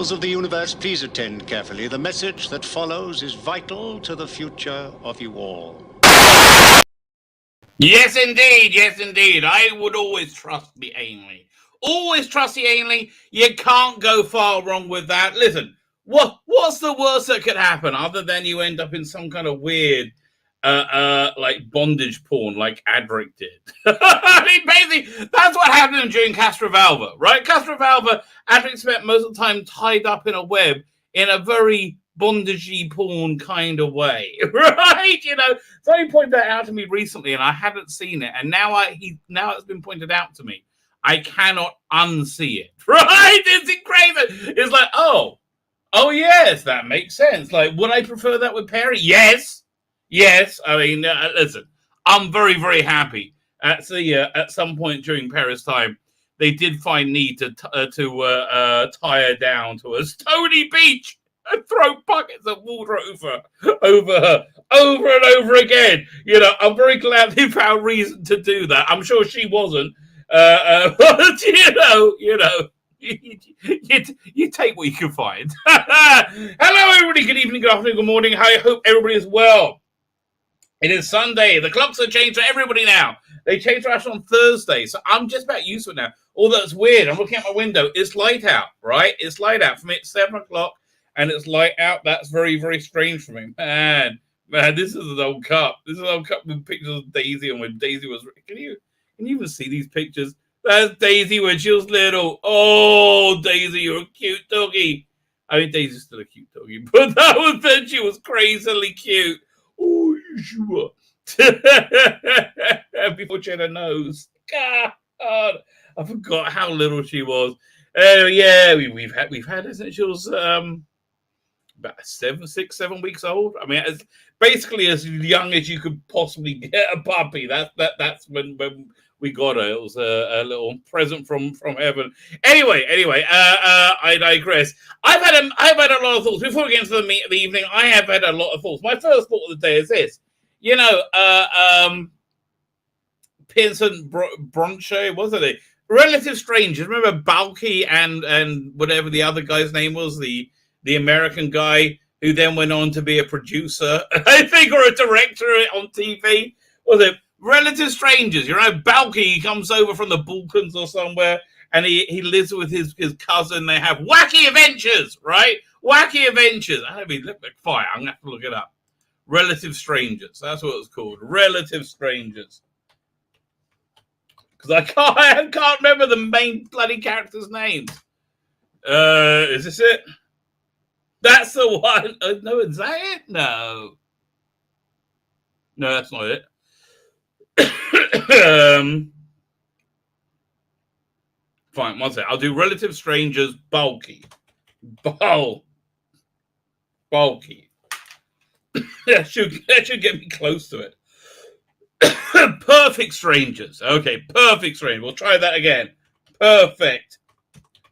Peoples of the universe, please attend carefully. The message that follows is vital to the future of you all. Yes, indeed. Yes, indeed. I would always trust the Ainley. Always trust the Ainley. You can't go far wrong with that. Listen, what's the worst that could happen other than you end up in some kind of weird, like bondage porn, like Adric did? I mean, basically, that's what happened during Castrovalva, right? Castrovalva, Adric spent most of the time tied up in a web in a very bondagey porn kind of way, right? You know, somebody pointed that out to me recently, and I hadn't seen it, and now it's been pointed out to me. I cannot unsee it, right? It's crazy. It's like, oh yes, that makes sense. Like, would I prefer that with Perry? Yes. I mean, listen, I'm very, very happy. At some point during Perry's time, they did find need to tie her down to a stony beach and throw buckets of water over her over and over again. You know, I'm very glad they found reason to do that. I'm sure she wasn't. But you know, you take what you can find. Hello, everybody. Good evening, good afternoon, good morning. I hope everybody is well. It is Sunday. The clocks have changed for everybody now. They changed for us on Thursday, so I'm just about used to it now. Although it's weird. I'm looking at my window. It's light out, right? It's light out. For me, it's 7 o'clock, and it's light out. That's very, very strange for me. Man, this is an old cup. This is an old cup with pictures of Daisy, and when Daisy was... Can you even see these pictures? That's Daisy when she was little. Oh, Daisy, you're a cute doggy. I mean, Daisy's still a cute doggy, but that was then she was crazily cute. Oh, you sure? Before she had a nose. God, I forgot how little she was. Yeah, we've had her since she was about 7 weeks old. I mean, basically as young as you could possibly get a puppy. That's when we got her. It was a little present from heaven. Anyway, I digress. I've had a lot of thoughts. Before we get into the meat of the evening, I have had a lot of thoughts. My first thought of the day is this. You know, Pearson Broncho, wasn't it? Relative strangers. Remember Balky and whatever the other guy's name was, the American guy who then went on to be a producer, I think, or a director on TV. Was it Relative Strangers? You know, Balky comes over from the Balkans or somewhere, and he lives with his cousin. They have wacky adventures, right? Wacky adventures. I mean, look like fire. I'm gonna have to look it up. Relative Strangers. That's what it's called. Relative Strangers. Because I can't remember the main bloody character's names. Is this it? That's the one. No, is that it? No, that's not it. Fine, one second. I'll do Relative Strangers Bulky. Bulky. that should get me close to it. Perfect Strangers. Okay, Perfect Strangers. We'll try that again. Perfect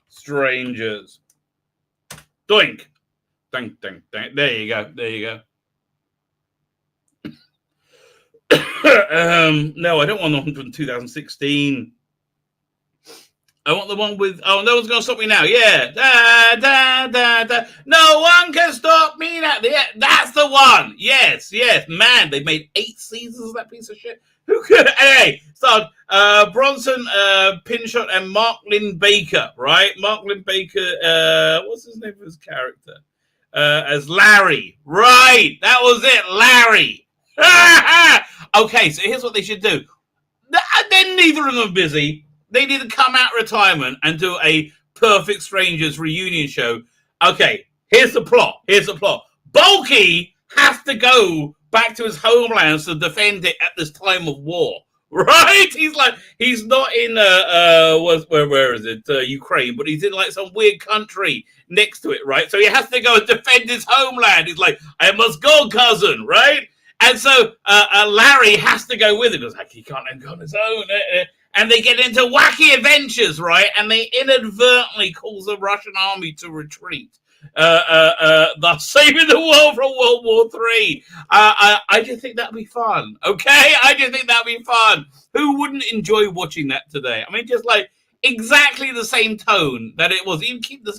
Strangers. Doink. Ding, ding, ding. There you go. No, I don't want the one from 2016. I want the one with... Oh, no one's going to stop me now. Yeah. Da, da, da, da. No one can stop me now. Yeah, that's the one. Yes. Man, they made 8 seasons of that piece of shit. Who could... Anyway, so Bronson, Pinshot, and Mark Lynn Baker, right? Mark Lynn Baker, what's his name for his character? As Larry. Right. That was it. Larry. Okay, so here's what they should do. Then neither of them are busy. They need to come out of retirement and do a Perfect Strangers reunion show. Okay, here's the plot. Bulky has to go back to his homeland to defend it at this time of war. Right? He's not in where is it? Ukraine, but he's in like some weird country next to it, right? So he has to go and defend his homeland. He's like, I must go, cousin, right? And so Larry has to go with him. Because like he can't go on his own. And they get into wacky adventures, right? And they inadvertently cause the Russian army to retreat, thus saving the world from World War III. I just think that'd be fun, okay? I just think that'd be fun. Who wouldn't enjoy watching that today? I mean, just like, exactly the same tone that it was. Even keep the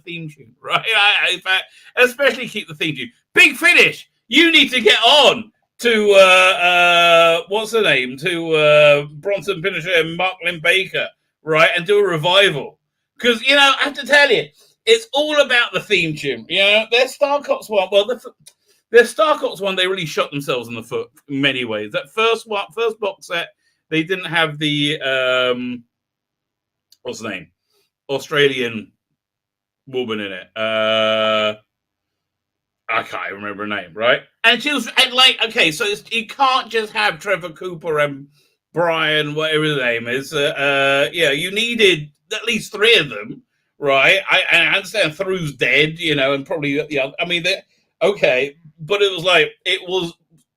theme tune, right? In fact, especially keep the theme tune. Big Finish, you need to get on to what's her name? To Bronson Pinchot and Mark Lynn Baker, right? And do a revival. Because, you know, I have to tell you, it's all about the theme tune. You know, their Star Cops one, their Star Cops one, they really shot themselves in the foot in many ways. That first box set, they didn't have the what's the name? Australian woman in it. I can't remember her name, right? And she was okay, so you can't just have Trevor Cooper and Brian, whatever his name is. You needed at least three of them, right? I understand Thru's dead, you know, and probably I mean, okay, but it was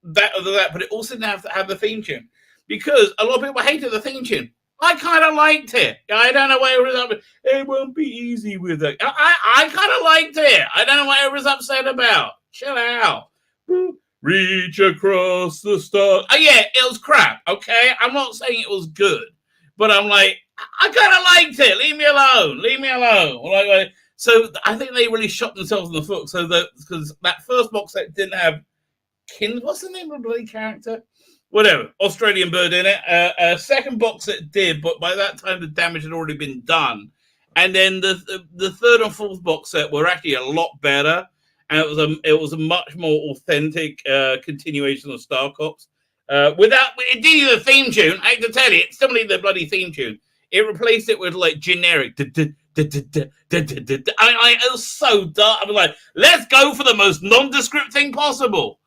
that, but it also didn't have to have the theme tune because a lot of people hated the theme tune. I kind of liked it. I don't know why it was up. It won't be easy with it. I kind of liked it. I don't know what everyone's upset about. Chill out. Reach across the stars. Oh, yeah, it was crap, okay? I'm not saying it was good, but I'm like, I kind of liked it. Leave me alone. Leave me alone. So I think they really shot themselves in the foot. So because that first box set didn't have what's the name of the bloody character? Whatever, Australian bird in it. Second box set did, but by that time the damage had already been done. And then the third and fourth box set were actually a lot better, and it was a much more authentic continuation of Star Cops. It didn't the theme tune. I have to tell you, it's still the bloody theme tune. It replaced it with like generic. It was so dark. I was like, let's go for the most nondescript thing possible.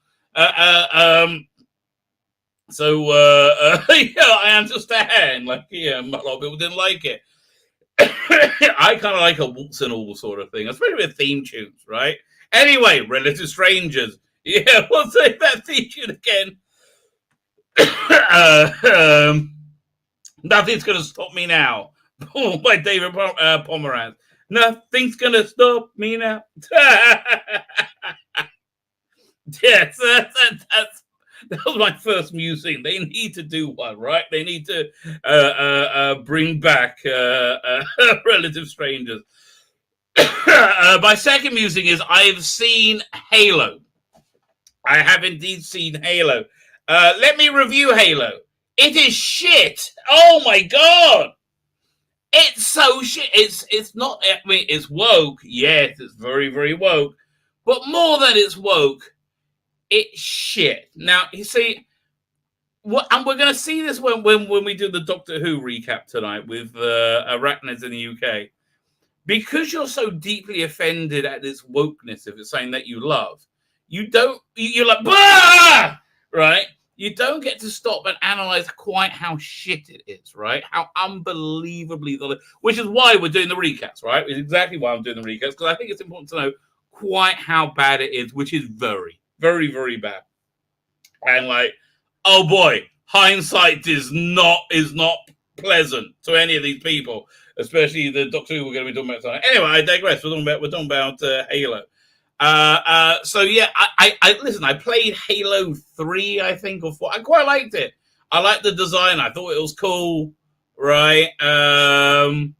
So I understand. Like, yeah, a lot of people didn't like it. I kind of like a waltz and all sort of thing, especially with theme tunes, right? Anyway, Relative Strangers. Yeah, we'll say that theme tune again. Nothing's gonna stop me now. By David Pomeranz. Nothing's gonna stop me now. Yes, that was my first music. They need to do one, right? They need to bring back Relative Strangers. My second music is I've seen Halo. I have indeed seen Halo. Let me review Halo. It is shit. Oh my god. It's so shit. It's not, I mean, it's woke. Yes, it's very, very woke. But more than it's woke, it's shit. Now, you see, and we're going to see this when we do the Doctor Who recap tonight with Arachnids in the UK. Because you're so deeply offended at this wokeness, if it's something that you love, you're like, bah! Right? You don't get to stop and analyze quite how shit it is, right? How unbelievably, which is why we're doing the recaps, right? It's exactly why I'm doing the recaps, because I think it's important to know quite how bad it is, which is very, very, very bad. And like, oh boy, hindsight is not pleasant to any of these people, especially the Doctor Who we're going to be talking about tonight. Anyway, I digress. We're talking about Halo. So yeah, I listen. I played Halo 3, I think, or 4. I quite liked it. I liked the design. I thought it was cool, right? I'm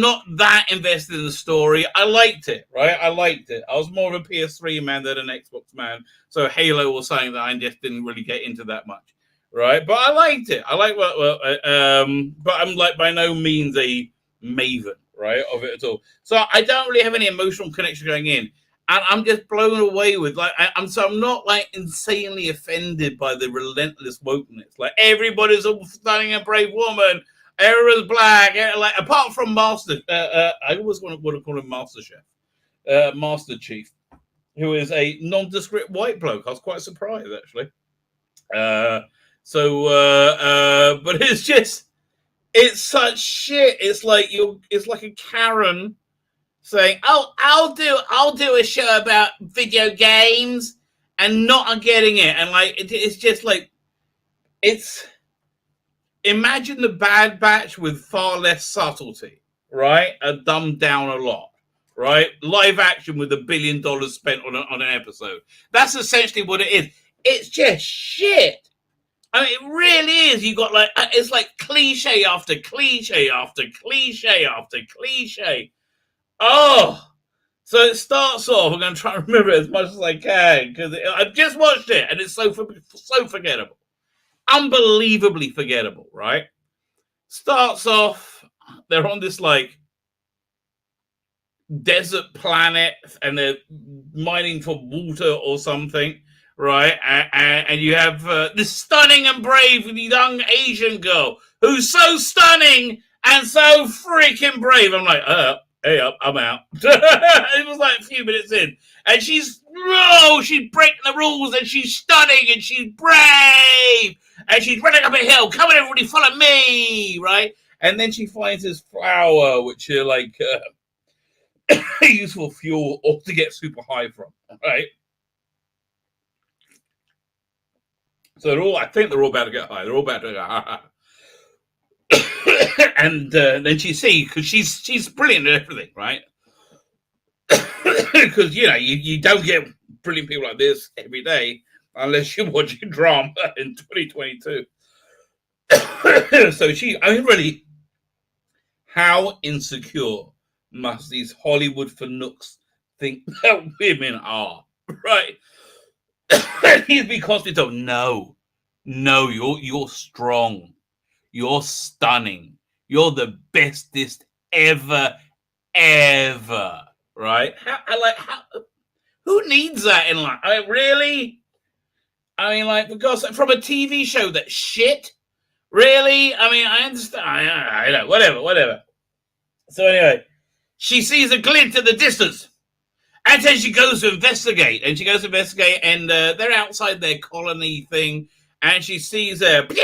not that invested in the story. I liked it, right? I liked it. I was more of a PS3 man than an Xbox man. So Halo was something that I just didn't really get into that much, right? But I liked it. But I'm like by no means a maven, right, of it at all. So I don't really have any emotional connection going in. And I'm just blown away with I'm not like insanely offended by the relentless wokeness. Like everybody's all stunning a brave woman. Everyone's black. Like apart from Master, I always want to call him Master Chef, Master Chief, who is a nondescript white bloke. I was quite surprised actually. But it's such shit. It's like a Karen saying, "Oh, I'll do a show about video games," and not getting it, and like it's just like imagine the Bad Batch with far less subtlety, right? Dumbed down a lot, right? Live action with $1 billion spent on an episode. That's essentially what it is. It's just shit. I mean, it really is. You got like, it's like cliche after cliche after cliche after cliche. Oh, so it starts off. I'm going to try and remember it as much as I can because I've just watched it and it's so forgettable, unbelievably forgettable. Right? Starts off. They're on this like desert planet and they're mining for water or something. Right, and you have this stunning and brave young Asian girl who's so stunning and so freaking brave. I'm like, hey up, I'm out. It was like a few minutes in, and she's breaking the rules, and she's stunning, and she's brave, and she's running up a hill. Come on, everybody, follow me, right? And then she finds this flower, which are like useful fuel or to get super high from, right? So I think they're all about to get high. They're all about to get high. And then she sees, because she's brilliant at everything, right? Because, you don't get brilliant people like this every day unless you're watching drama in 2022. So really, how insecure must these Hollywood fanooks think that women are, right? He's been constantly told, no, you're strong, you're stunning, you're the bestest ever, right? Who needs that in life? Really? I mean, like, because from a TV show that shit, really? I mean, I understand. I know, whatever. So anyway, she sees a glint in the distance. And then she goes to investigate, and they're outside their colony thing, and she sees like a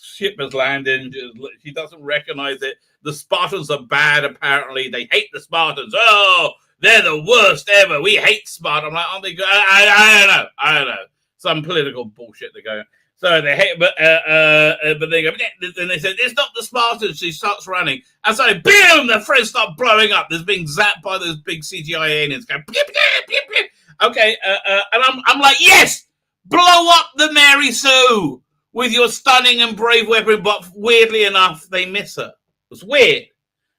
ship has landed. She doesn't recognize it. The Spartans are bad, apparently. They hate the Spartans. Oh, they're the worst ever. We hate Sparta. I'm like, aren't they good? I don't know. Some political bullshit they're going. So they hate, but they go, and they said, it's not the Spartans. She starts running. And so, boom, the friends start blowing up. There's being zapped by those big CGI aliens going, pew, pew, pew, pew. Okay, and I'm like, yes, blow up the Mary Sue with your stunning and brave weapon, but weirdly enough, they miss her. It's weird,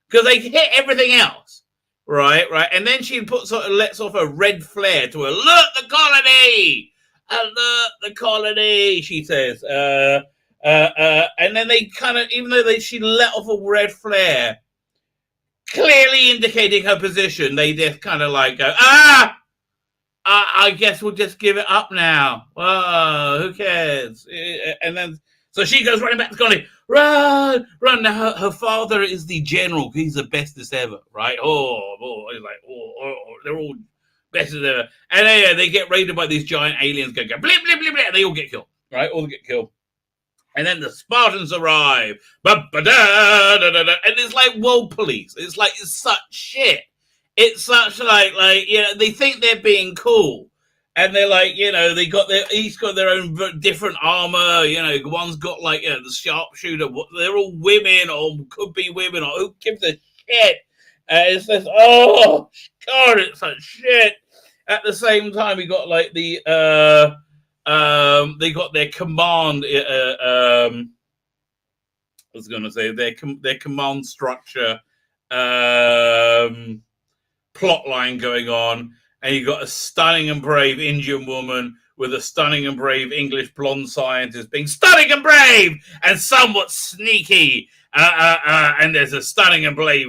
because they hit everything else. Right. And then she lets off a red flare to alert the colony. Alert the colony, she says. And then they kind of, even though she let off a red flare, clearly indicating her position, they just kind of like go, I guess we'll just give it up now. Oh, who cares? And then, so she goes running back to the colony. Run. Now her father is the general. He's the bestest ever, right? He's like, they're all best as ever. And they get raided by these giant aliens, go blip, blip, blip, blip, and they all get killed, right? All get killed. And then the Spartans arrive. And it's like world police. It's like, it's such shit. It's such like, they think they're being cool. And they're like, each got their own different armor. One's got the sharpshooter. They're all women or could be women or who gives a shit. It's just, oh, God, it's such shit. At the same time, we got they got their command. I was going to say their command structure plot line going on, and you got a stunning and brave Indian woman with a stunning and brave English blonde scientist being stunning and brave and somewhat sneaky. And there's a stunning and brave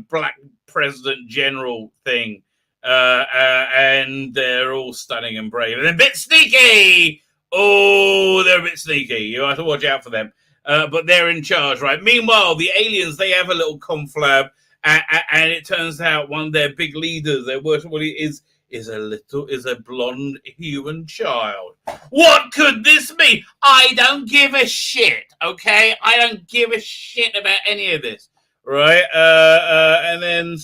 black president general thing. And they're all stunning and brave. And they're a bit sneaky. Oh, they're a bit sneaky. You have to watch out for them. But they're in charge, right? Meanwhile, the aliens, they have a little conflab. And it turns out one of their big leaders, their worship is a blonde human child. What could this mean? I don't give a shit, okay? I don't give a shit about any of this, right? And then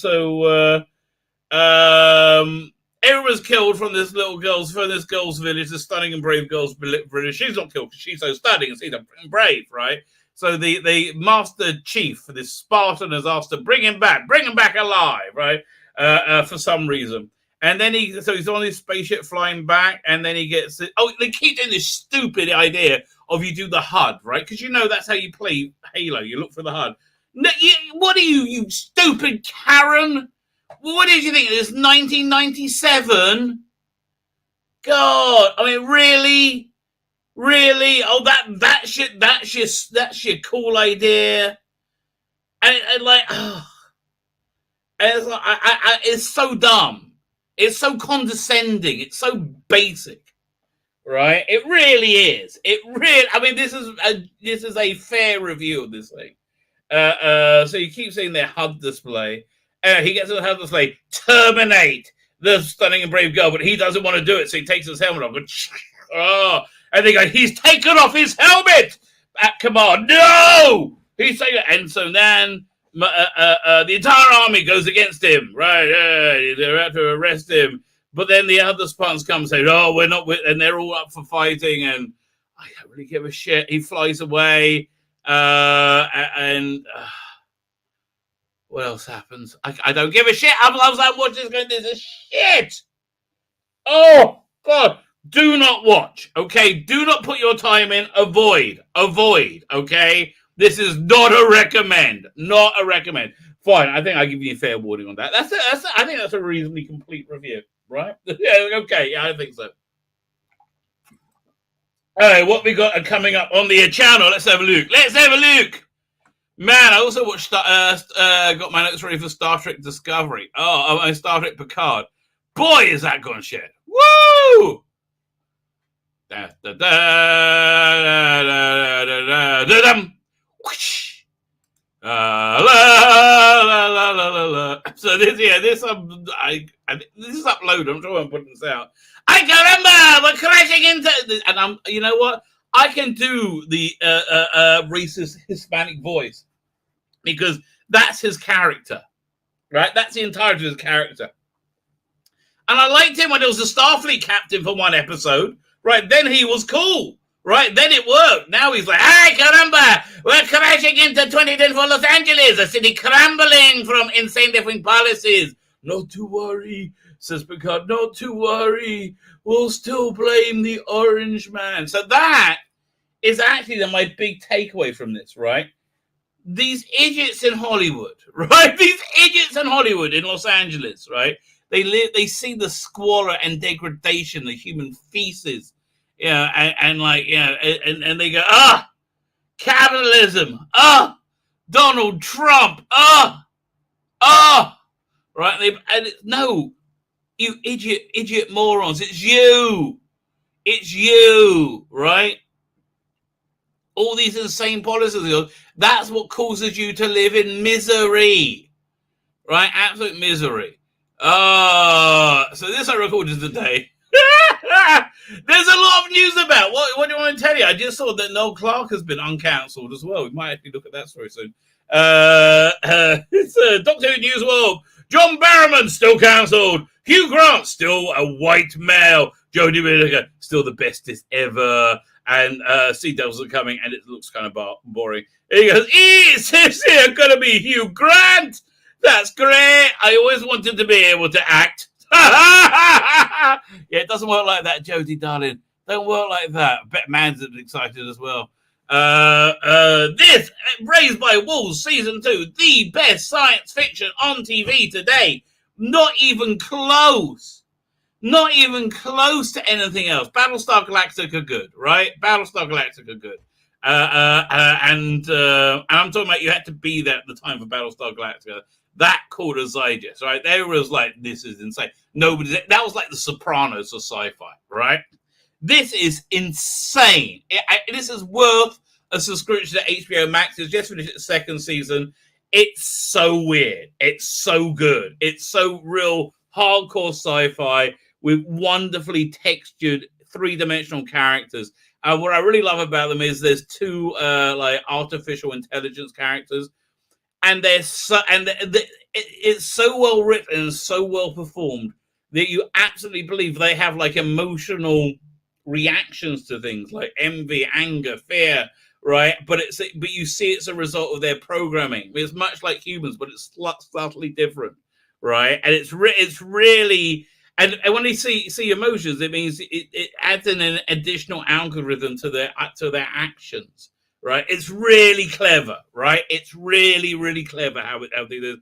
everyone's killed from this girl's village, the stunning and brave girl's village. She's not killed because she's so stunning and she's brave, right? So the master chief for this Spartan has asked to bring him back alive, right? For some reason. And then he's on his spaceship flying back, and then he gets it. Oh, they keep doing this stupid idea of you do the HUD, right? Because that's how you play Halo. You look for the HUD. No, what are you stupid Karen? What did you think? It was 1997. God, I mean, really? Oh, that's your cool idea. And like, oh, and it's so dumb. It's so condescending. It's so basic, right? It really is. I mean, this is a fair review of this thing. So you keep seeing their HUD display. He gets to the HUD display, terminate the stunning and brave girl, but he doesn't want to do it, so he takes his helmet off. And they go, he's taken off his helmet! Come on, no! He's taken, and so then the entire army goes against him, right? They're out to arrest him. But then the other Spartans come and say, "Oh, we're not," and they're all up for fighting. And I don't really give a shit. He flies away, and what else happens? I don't give a shit. I'm watching this going, this is shit. Oh God! Do not watch. Okay, do not put your time in. Avoid. Okay. This is not a recommend. Not a recommend. Fine. I think I give you a fair warning on that. I think that's a reasonably complete review, right? Yeah. Okay. Yeah, I think so. All right. What we got coming up on the channel? Let's have a look. Man, I also watched. Got my notes ready for Star Trek Discovery. Oh, Star Trek Picard. Boy, is that gone shit. Woo! Da, da, da, da, da, da, da, da, la, la, la, la, la. So this is uploaded. I'm sure I'm putting this out. I caramba, we're crashing into, and you know what? I can do the racist Hispanic voice because that's his character, right? That's the entirety of his character. And I liked him when he was a Starfleet captain for one episode. Right, then he was cool. Right, then it worked. Now he's like, hey, caramba, we're crashing into 2024 Los Angeles, a city crumbling from insane different policies. Not to worry, says Picard, not to worry. We'll still blame the orange man. So that is actually my big takeaway from this, right? These idiots in Hollywood, right? These idiots in Hollywood in Los Angeles, right? They see the squalor and degradation, the human feces, and they go, capitalism, Donald Trump, right? No, you idiot morons, it's you, right? All these insane policies, that's what causes you to live in misery, right? Absolute misery. So this I recorded today. There's a lot of news about. What do you want to tell you? I just saw that Noel Clarke has been uncancelled as well. We might actually look at that story soon. It's Doctor Who News World. John Barrowman still cancelled. Hugh Grant still a white male. Jodie Whittaker still the bestest ever. And Sea Devils are coming, and it looks kind of boring. And he goes, it's gonna be Hugh Grant. That's great. I always wanted to be able to act. Yeah, it doesn't work like that, Jodie, darling. Don't work like that. I bet Man's excited as well. This, Raised by Wolves Season 2, the best science fiction on TV today. Not even close. Not even close to anything else. Battlestar Galactica good, right? Battlestar Galactica good. And I'm talking about you had to be there at the time for Battlestar Galactica. That called a Zyges, right? They was like, this is insane. That was like the Sopranos of sci-fi, right? This is insane. This is worth a subscription to HBO Max. It's just finished its second season. It's so weird. It's so good. It's so real hardcore sci-fi with wonderfully textured three-dimensional characters. What I really love about them is there's two like artificial intelligence characters. And it's so well written and so well performed that you absolutely believe they have like emotional reactions to things like envy, anger, fear, right? But you see it's a result of their programming. It's much like humans, but it's subtly different, right? And it's really, And when they see emotions, it means it adds in an additional algorithm to their actions, right? It's really clever, right? It's really, really clever how they do this.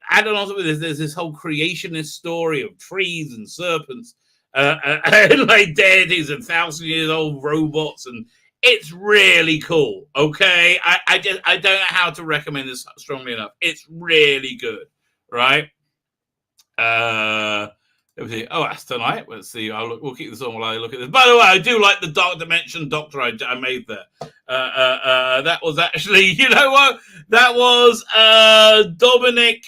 Add on to this, there's this whole creationist story of trees and serpents, and like deities and 1,000-year-old robots, and it's really cool. Okay, I don't know how to recommend this strongly enough. It's really good, right? Let me see. Oh, that's tonight. Let's see. We'll keep this on while I look at this. By the way, I do like the Dark Dimension Doctor I made there. That was actually, you know what? That was Dominic.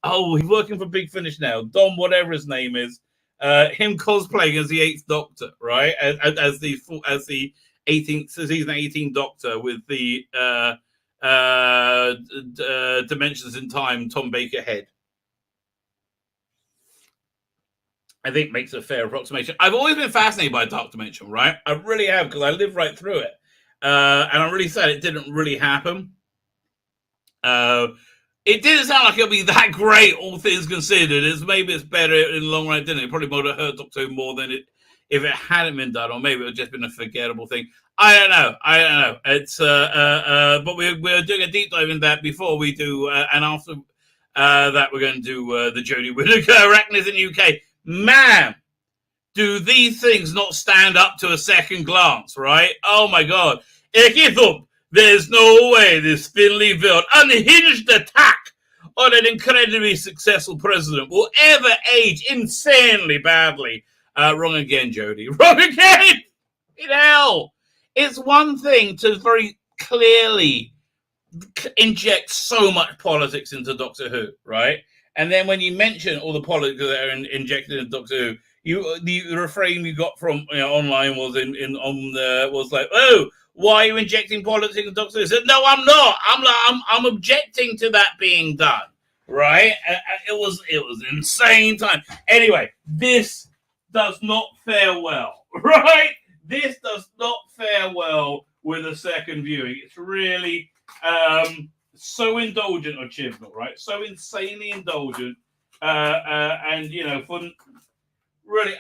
He's working for Big Finish now. Dom, whatever his name is. Him cosplaying as the 8th Doctor, right? As the 18th season 18 Doctor with the Dimensions in Time Tom Baker head. I think makes a fair approximation. I've always been fascinated by Dark Dimension, right? I really have, because I lived right through it. And I'm really sad it didn't really happen. It didn't sound like it'll be that great, all things considered. Maybe it's better in the long run, didn't it? It probably would have hurt Doctor Who more than if it hadn't been done, or maybe it would have just been a forgettable thing. I don't know. It's but we're doing a deep dive in that before we do, and after that we're going to do the Jodie Whittaker Arachnids in UK. Man, do these things not stand up to a second glance, right? Oh my God. There's no way this thinly veiled, unhinged attack on an incredibly successful president will ever age insanely badly. Wrong again, Jodie. Wrong again! In hell! It's one thing to very clearly inject so much politics into Doctor Who, right? And then when you mention all the politics that are injected in Doctor Who, the refrain you got from online was was like, oh, why are you injecting politics in Doctor Who? I said, no, I'm not. I'm objecting to that being done, right? It was insane time. Anyway, this does not fare well, right? This does not fare well with a second viewing. It's really so indulgent of Chibnall, right? So insanely indulgent, and for really,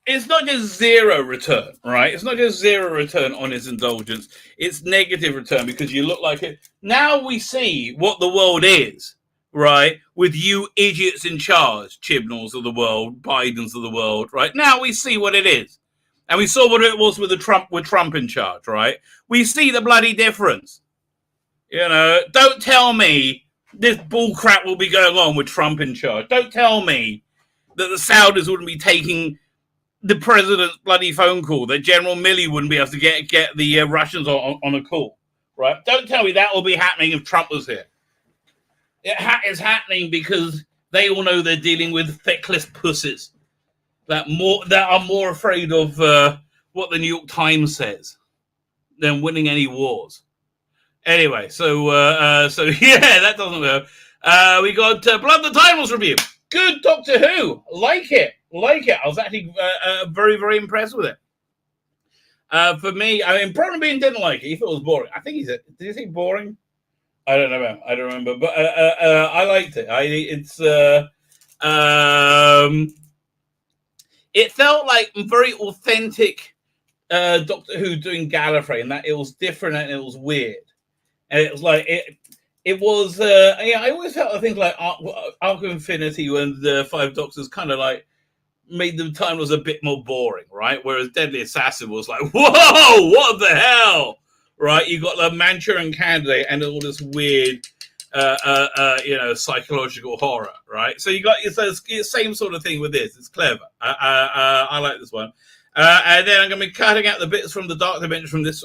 it's not just zero return, right? It's not just zero return on his indulgence. It's negative return because you look like it. Now we see what the world is, right? With you idiots in charge, Chibnalls of the world, Bidens of the world, right? Now we see what it is, and we saw what it was with Trump in charge, right? We see the bloody difference. Don't tell me this bullcrap will be going on with Trump in charge. Don't tell me that the Saudis wouldn't be taking the president's bloody phone call, that General Milley wouldn't be able to get the Russians on a call, right? Don't tell me that will be happening if Trump was here. It is happening because they all know they're dealing with feckless pussies that are more afraid of what the New York Times says than winning any wars. Anyway, so yeah, that doesn't work. We got Blood the Titles review. Good Doctor Who. Like it. I was actually very, very impressed with it. For me, I mean, Bronwyn Bean didn't like it. He thought it was boring. I think did you think boring? I don't know. I don't remember. But I liked it. It felt like very authentic Doctor Who doing Gallifrey, and that it was different and it was weird. And it was like it was. I always felt things like Arc of Infinity when the Five Doctors kind of like made the time was a bit more boring, right? Whereas Deadly Assassin was like, whoa, what the hell, right? You got the Manchurian Candidate and all this weird, psychological horror, right? So you got it's the same sort of thing with this. It's clever. I like this one. And then I'm going to be cutting out the bits from the Dark Dimension from this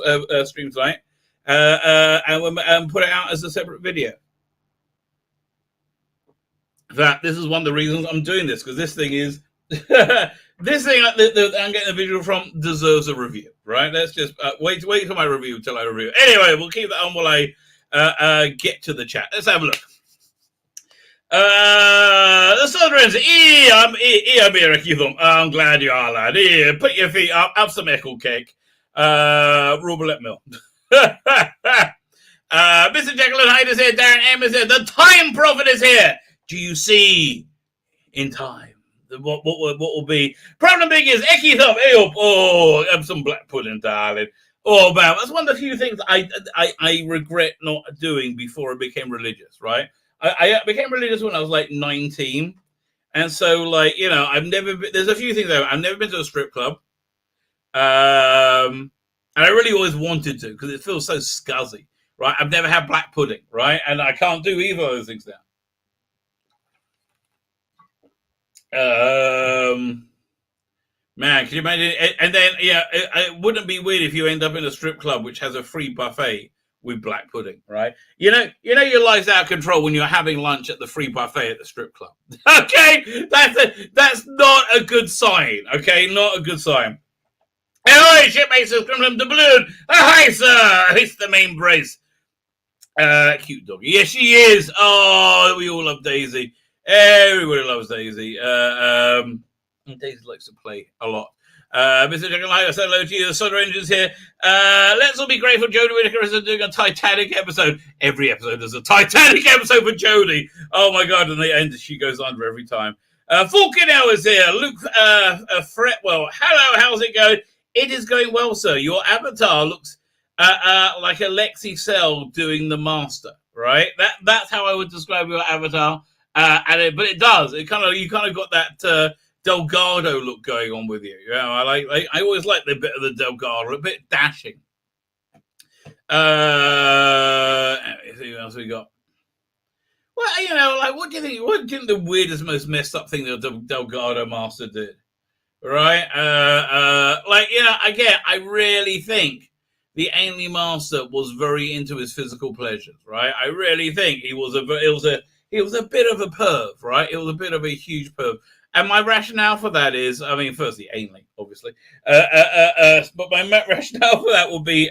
stream tonight. And put it out as a separate video. This is one of the reasons I'm doing this, because this thing is this thing that I'm getting a visual from deserves a review, right? Let's just wait for my review till I review. Anyway, we'll keep that on while I get to the chat. Let's have a look. The Southerns, I'm glad you are, lad. Put your feet up, have some echo cake. Robert Mill. Mr. Jekyll and Hyde is here. Darren M is here. The Time Prophet is here. Do you see? in time. What will be? Problem big is Eki thumb. Oh, have some black pudding, darling. Oh man, that's one of the few things I regret not doing before I became religious. Right, I became religious when I was like 19, and so like I've never been, there's a few things I've never been to a strip club, and I really always wanted to because it feels so scuzzy. Right, I've never had black pudding. Right, and I can't do either of those things now. Man, can you imagine? And then, it wouldn't be weird if you end up in a strip club which has a free buffet with black pudding, right? You know, your life's out of control when you're having lunch at the free buffet at the strip club. Okay, that's not a good sign. Okay, not a good sign. Hey, shipmates have come from the balloon. Oh, hi, sir. It's the main brace. Cute doggy. Yes, she is. Oh, we all love Daisy. Everybody loves Daisy. Daisy likes to play a lot. Mr. Jungle, I said hello to you. The Soda Engine's here. Let's all be grateful Jodie Whittaker is doing a Titanic episode. Every episode is a Titanic episode for Jodie. Oh my God. And the end, she goes under every time. Falconell is here. Luke Fretwell. Hello, how's it going? It is going well, sir. Your avatar looks like a Lexi Cell doing the master, right? That's how I would describe your avatar. But it does. You kind of got that Delgado look going on with you. I always like the bit of the Delgado, a bit dashing. Anything else we got? Well, what do you think? What do you think the weirdest, most messed up thing that the Delgado master did? Right? Again, I really think the Ainley master was very into his physical pleasures. Right? I really think he was a bit of a perv. Right? It was a bit of a huge perv. And my rationale for that is, firstly, Ainley, obviously. But my rationale for that will be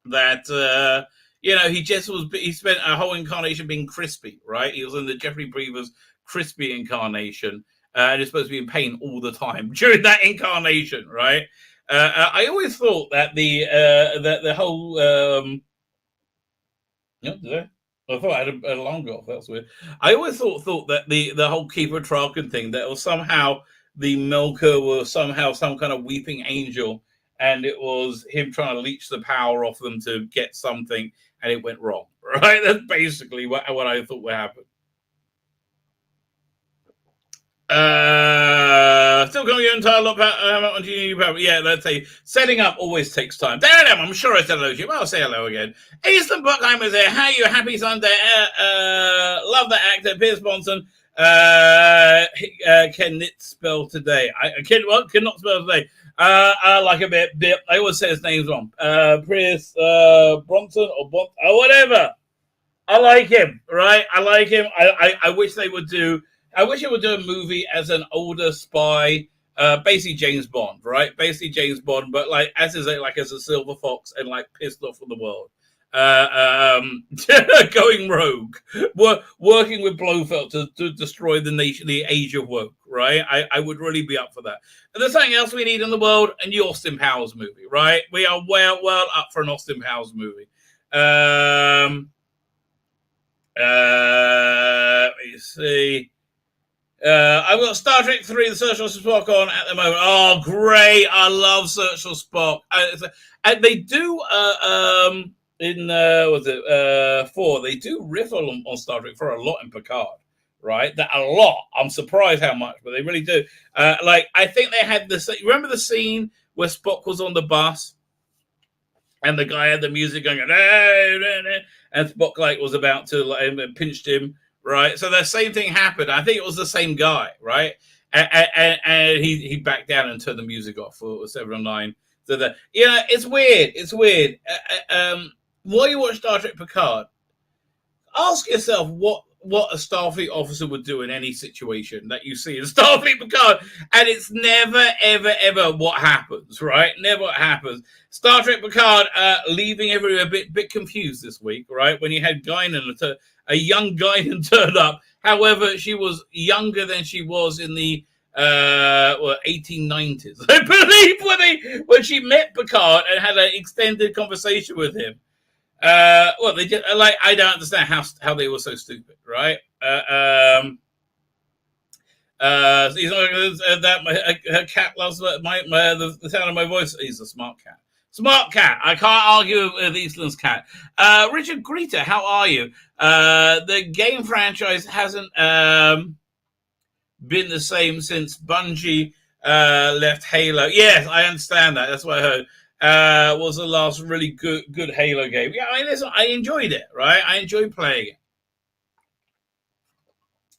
that, he spent a whole incarnation being crispy, right? He was in the Jeffrey Brever's crispy incarnation, and he's supposed to be in pain all the time during that incarnation, right? I always thought that the whole... I thought I had a long off. That's weird. I always thought that the whole Keeper Tralkin thing, that was somehow the Milker was somehow some kind of weeping angel, and it was him trying to leech the power off them to get something, and it went wrong. Right? That's basically what I thought would happen. Still going your entire lot on you. Yeah, let's say setting up always takes time. There I am. I'm sure I said hello to you, but I'll say hello again. Ethan Buckheimer's there. How are you? Happy Sunday. Love the actor, Piers Bronson. Can it spell today? Cannot spell today. I like a bit. I always say his name's wrong. Piers Bronson or whatever. I like him, right? I like him. I wish they would do. I wish it would do a movie as an older spy, basically James Bond, right? Basically James Bond, but as a silver fox and pissed off from the world, going rogue, working with Blofeld to destroy the nation, the age of woke, right? I would really be up for that. And there's something else we need in the world, and the Austin Powers movie, right? We are well up for an Austin Powers movie. Let me see. I've got Star Trek 3, The Search for Spock on at the moment. Oh, great. I love Search for Spock. And they do, in 4, they do riff on Star Trek for a lot in Picard, right? That a lot. I'm surprised how much, but they really do. I think they had this. Remember the scene where Spock was on the bus and the guy had the music going, and Spock was about to pinched him. Right, so the same thing happened. I think it was the same guy, right? And he backed down and turned the music off for 7 or 9. So it's weird. It's weird. While you watch Star Trek Picard, ask yourself what a Starfleet officer would do in any situation that you see in Starfleet Picard, and it's never, ever, ever what happens, right? Never what happens. Star Trek Picard leaving everyone a bit confused this week, right? When you had Guinan, a young Guinan turned up. However, she was younger than she was in the 1890s, I believe, when she met Picard and had an extended conversation with him. They just I don't understand how they were so stupid, right? He's not that her cat loves the sound of my voice. He's a smart cat. Smart cat. I can't argue with Eastland's cat. Richard Greta, how are you? The game franchise hasn't been the same since Bungie left Halo. Yes, I understand that. That's what I heard. Was the last really good Halo game. Yeah, I mean, listen, I enjoyed it, right? I enjoyed playing it.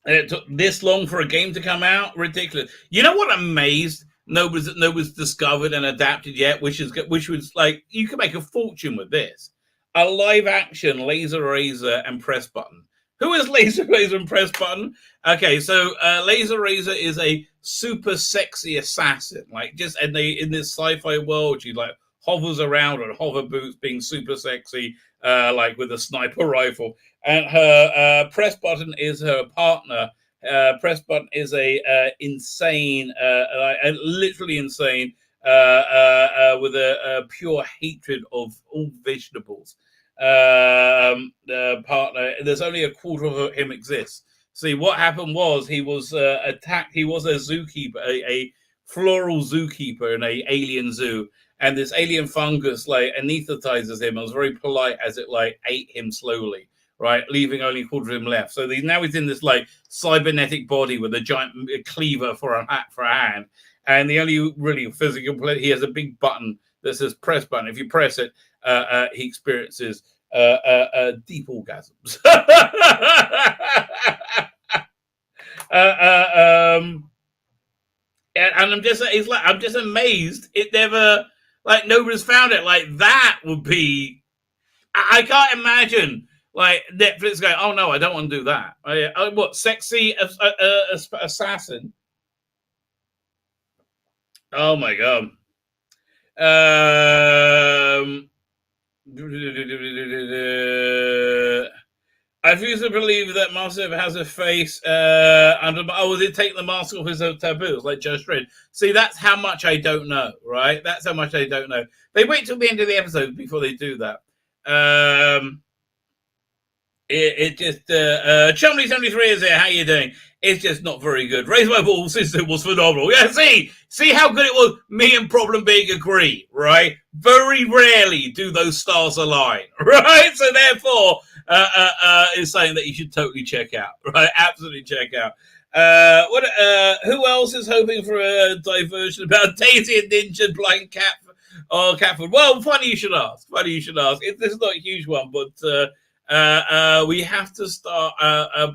And it took this long for a game to come out? Ridiculous. You know what? I'm amazed nobody's discovered and adapted yet, which was like, you can make a fortune with this. A live action Laser Razor and Press Button. Who is Laser Razor and Press Button? Okay, so Laser Razor is a super sexy assassin. Like, just in this sci-fi world, she like hovers around on hover boots, being super sexy, like with a sniper rifle. And her Press Button is her partner. Press Button is a insane, literally insane, with a pure hatred of all vegetables. Partner. There's only a quarter of him exists. See, what happened was he was attacked. He was a zookeeper, a floral zookeeper in a alien zoo, and this alien fungus like anesthetizes him. It was very polite as it like ate him slowly, right, leaving only a quarter of him left. So now he's in this like cybernetic body with a giant cleaver for a hand, and the only really physical he has a big button that says press button. If you press it, he experiences deep orgasms. And I'm just amazed it never, like, nobody's found it. Like, that would be, I can't imagine like Netflix going, oh no, I don't want to do that. What, sexy assassin? Oh my god. I refuse to believe that Master has a face under. Oh, they take the mask off his taboos, like Judge Dredd. See, that's how much I don't know, right? That's how much I don't know. They wait till the end of the episode before they do that. It just Chumley 73 is here. How you doing? It's just not very good. Raise My Ball System was phenomenal. Yeah, see how good it was. Me and Problem Big agree, right? Very rarely do those stars align, right? So therefore, is saying that you should totally check out, right? Absolutely check out. Who else is hoping for a diversion about Daisy and Ninja Blind Cat or Catfoot? Well, funny you should ask. This is not a huge one, but we have to start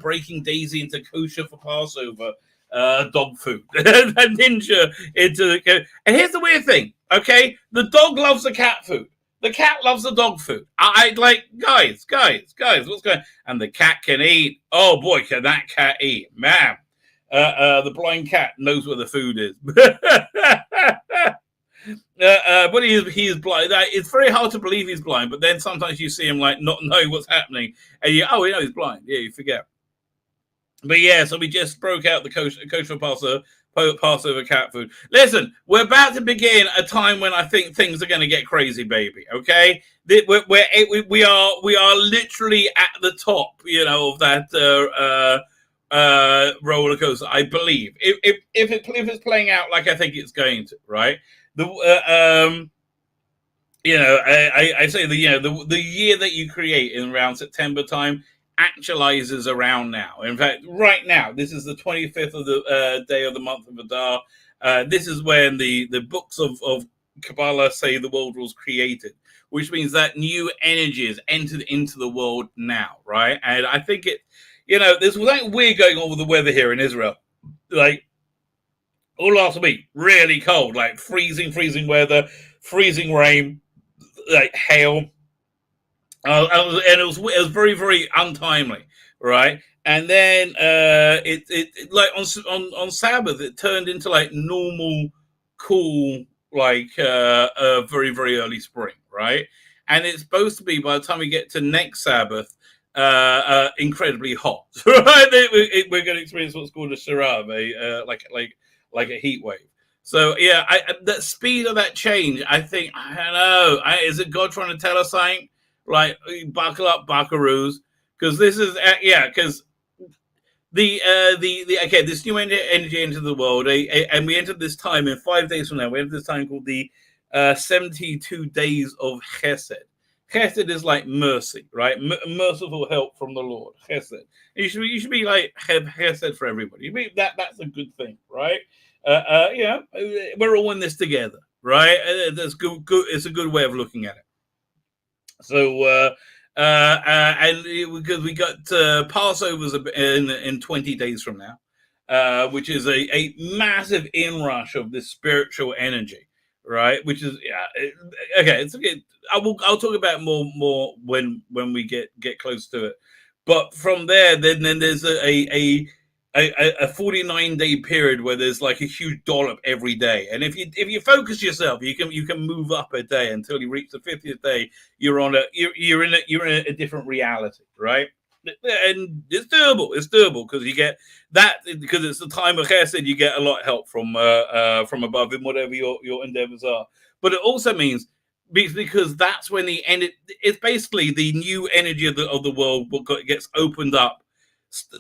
breaking Daisy into kosher for Passover dog food and Ninja into the. And here's the weird thing, okay? The dog loves the cat food. The cat loves the dog food. I like, guys, what's going on? And the cat can eat. Oh boy, can that cat eat, man. The blind cat knows where the food is. But he is blind. It's very hard to believe he's blind, but then sometimes you see him like not knowing what's happening, and you know he's blind. Yeah, you forget. But yeah, so we just broke out the kosher Passover cat food. Listen, we're about to begin a time when I think things are going to get crazy, baby. Okay, we are literally at the top, of that roller coaster. I believe if it's playing out like I think it's going to, right? I say the year that you create in around September time actualizes around now. In fact, right now, this is the 25th of the day of the month of Adar. This is when the books of Kabbalah say the world was created, which means that new energies entered into the world now, right? And I think there's something weird going on with the weather here in Israel. Like, all last week, really cold, like freezing weather, freezing rain, like hail. And it was very, very untimely, right? And then it like on Sabbath, it turned into like normal, cool, like very, very early spring, right? And it's supposed to be, by the time we get to next Sabbath, incredibly hot, right? We're going to experience what's called a sharav, like a heat wave. So yeah, the speed of that change, I think, I don't know. Is it God trying to tell us something? Like, buckle up, buckaroos, because this is because Okay, this new energy entered the world, and we entered this time in 5 days from now. We entered this time called the 72 days of Chesed. Chesed is like mercy, right? Merciful help from the Lord. Chesed. You should be like have Chesed for everybody. That's a good thing, right? We're all in this together, right? That's good. It's a good way of looking at it. So. And because we got Passover's in 20 days from now, which is a massive inrush of this spiritual energy, right? Which is okay. It's okay. I'll talk about more when we get close to it. But from there, then there's a 49-day period where there's like a huge dollop every day, and if you focus yourself, you can move up a day until you reach the 50th day. You're in a different reality, right? And it's doable. It's doable because you get that, because it's the time of Chesed. You get a lot of help from above in whatever your endeavors are. But it also means, because that's when the end. It's basically the new energy of the world gets opened up.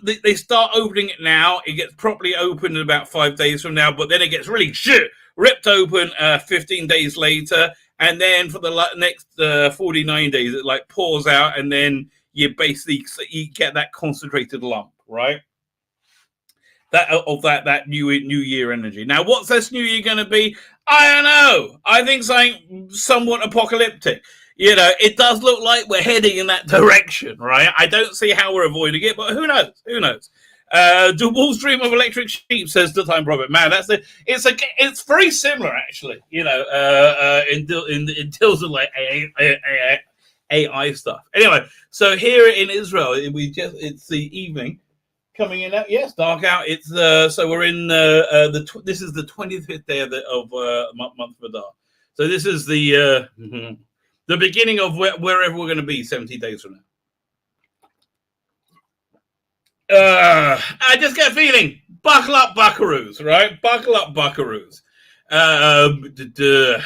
They start opening it now. It gets properly opened in about 5 days from now, but then it gets really ripped open 15 days later, and then for the next 49 days it like pours out, and then you get that concentrated lump, right? That new year energy. Now, what's this new year going to be? I don't know. I think something somewhat apocalyptic. It does look like we're heading in that direction, right? I don't see how we're avoiding it, but who knows? Who knows? Do wolves dream of electric sheep? Says the Time Prophet. Man, it's very similar, actually. In terms of like AI stuff. Anyway, so here in Israel, it's the evening coming in. Yes, dark out. It's so we're in this is the 25th day of month of Adar. So this is the beginning of wherever we're going to be 70 days from now. I just get a feeling. Buckle up, buckaroos, right? Buckle up, buckaroos. The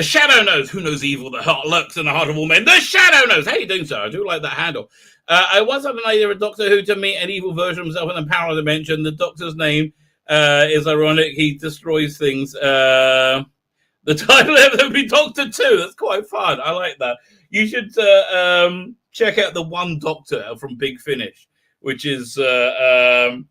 shadow knows. Who knows evil? The heart lurks in the heart of all men. The shadow knows. How you doing, sir? I do like that handle. I once had an idea of a Doctor Who to meet an evil version of himself in the parallel dimension. The Doctor's name is ironic. He destroys things. The title would be Doctor 2. That's quite fun. I like that. You should check out The One Doctor from Big Finish, which is about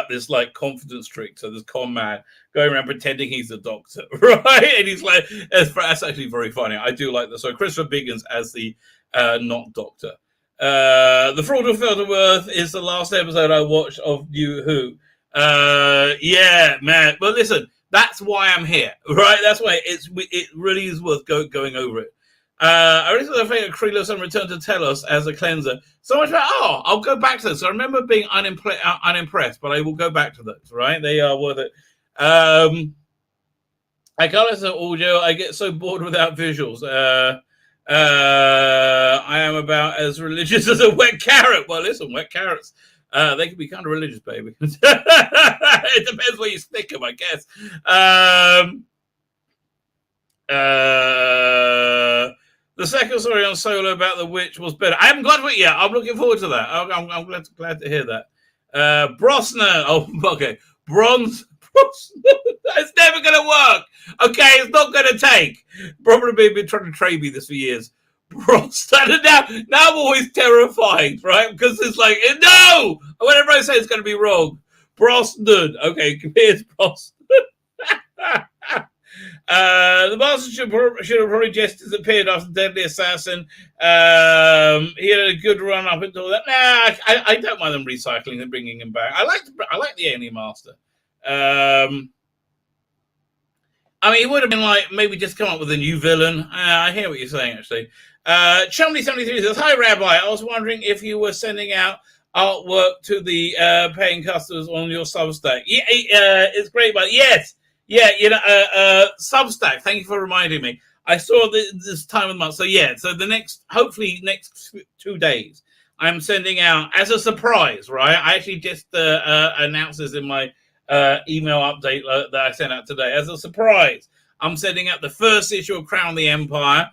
this like confidence trick. So this con man going around pretending he's the Doctor, right? And he's like, that's actually very funny. I do like that. So Christopher Biggins as the not Doctor. The Fraud of Felderworth is the last episode I watched of New Who. Yeah, man. But listen. That's why I'm here, right? That's why it really is worth going over it. I recently found Krelos and returned to Telos as a cleanser. So much about, I'll go back to this. I remember being unimpressed, but I will go back to those, right? They are worth it. I can't listen to audio. I get so bored without visuals. I am about as religious as a wet carrot. Well, listen, wet carrots. They can be kind of religious, baby. It depends where you stick them, I guess. The second story on Solo about the witch was better. I haven't got to it yet. I'm looking forward to that. I'm glad to hear that. Brosnan. Oh, okay. Bronze. It's never going to work. Okay, it's not going to take. Probably been trying to trade me this for years. Brosnan. Now I'm always terrified, right? Because it's like, no! Whenever I say it's going to be wrong. Brosnan. Okay, here's Brosnan. The master should have probably just disappeared after Deadly Assassin. He had a good run up until that. Nah, I don't mind them recycling and bringing him back. I like the Alien Master. I mean, it would have been like maybe just come up with a new villain. I hear what you're saying, actually. Chumley73 says, "Hi, Rabbi. I was wondering if you were sending out artwork to the paying customers on your Substack." Yeah, it's great, but yes. Yeah, Substack. Thank you for reminding me. I saw this time of the month. So yeah, so hopefully next 2 days, I'm sending out as a surprise, right? I actually just announced this in my email update that I sent out today. As a surprise, I'm sending out the first issue of Crown the Empire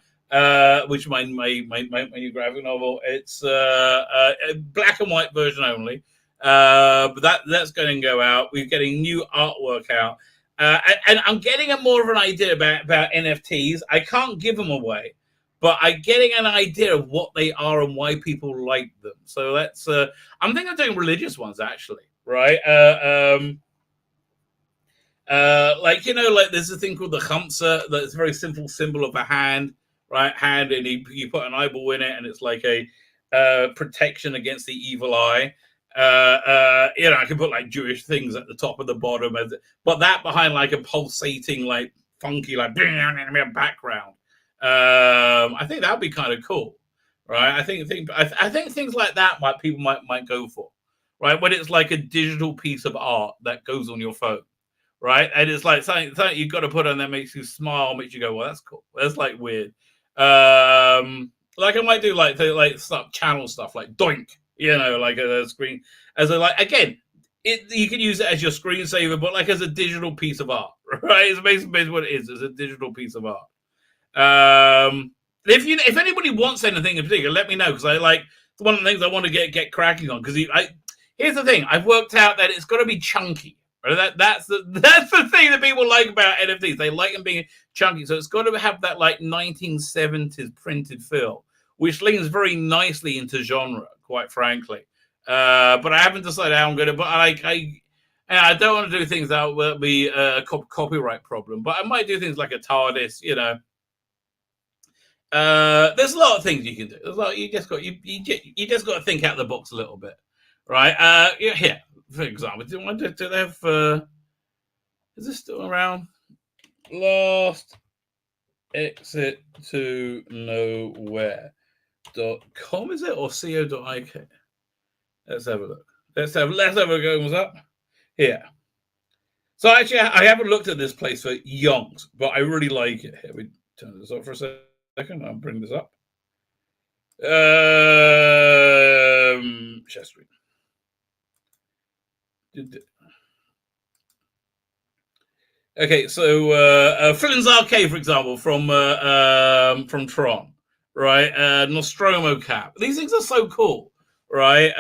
which is my new graphic novel. It's a black and white version only, but that's going to go out. We're getting new artwork out, and I'm getting a more of an idea about NFTs. I can't give them away, but I'm getting an idea of what they are and why people like them. So that's I'm thinking of doing religious ones actually, right? Like there's a thing called the Chamsa that's a very simple symbol of a hand, right? Hand, and you put an eyeball in it, and it's like a protection against the evil eye. I can put like Jewish things at the top of the bottom, but that behind like a pulsating, like funky, like background. I think that'd be kind of cool, right? I think things like that people might go for, right? When it's like a digital piece of art that goes on your phone. Right, and it's like something you've got to put on that makes you smile, makes you go, well, that's cool. That's like weird. Like I might do like stuff, channel stuff, like doink, like a screen as a like again. You can use it as your screensaver, but like as a digital piece of art, right? It's basically what it is. It's a digital piece of art. If anybody wants anything in particular, let me know because I like it's one of the things I want to get cracking on. Because here's the thing, I've worked out that it's got to be chunky. That's the thing that people like about NFTs. They like them being chunky, so it's got to have that like 1970s printed feel, which leans very nicely into genre, quite frankly. But I haven't decided how I'm going to. But I don't want to do things that will be a copyright problem. But I might do things like a TARDIS. There's a lot of things you can do. There's a lot, you just got to think out the box a little bit, right? Here. For example, do they have? Is this still around? Last exit to nowhere.com is it or co.ik? Let's have a look. Let's have a go. What's up? Here. So actually, I haven't looked at this place for yonks, but I really like it. Here, we turn this off for a second. I'll bring this up. Share screen. Okay, so Flynn's Arcade, for example, from Tron, right? Nostromo cap. These things are so cool, right?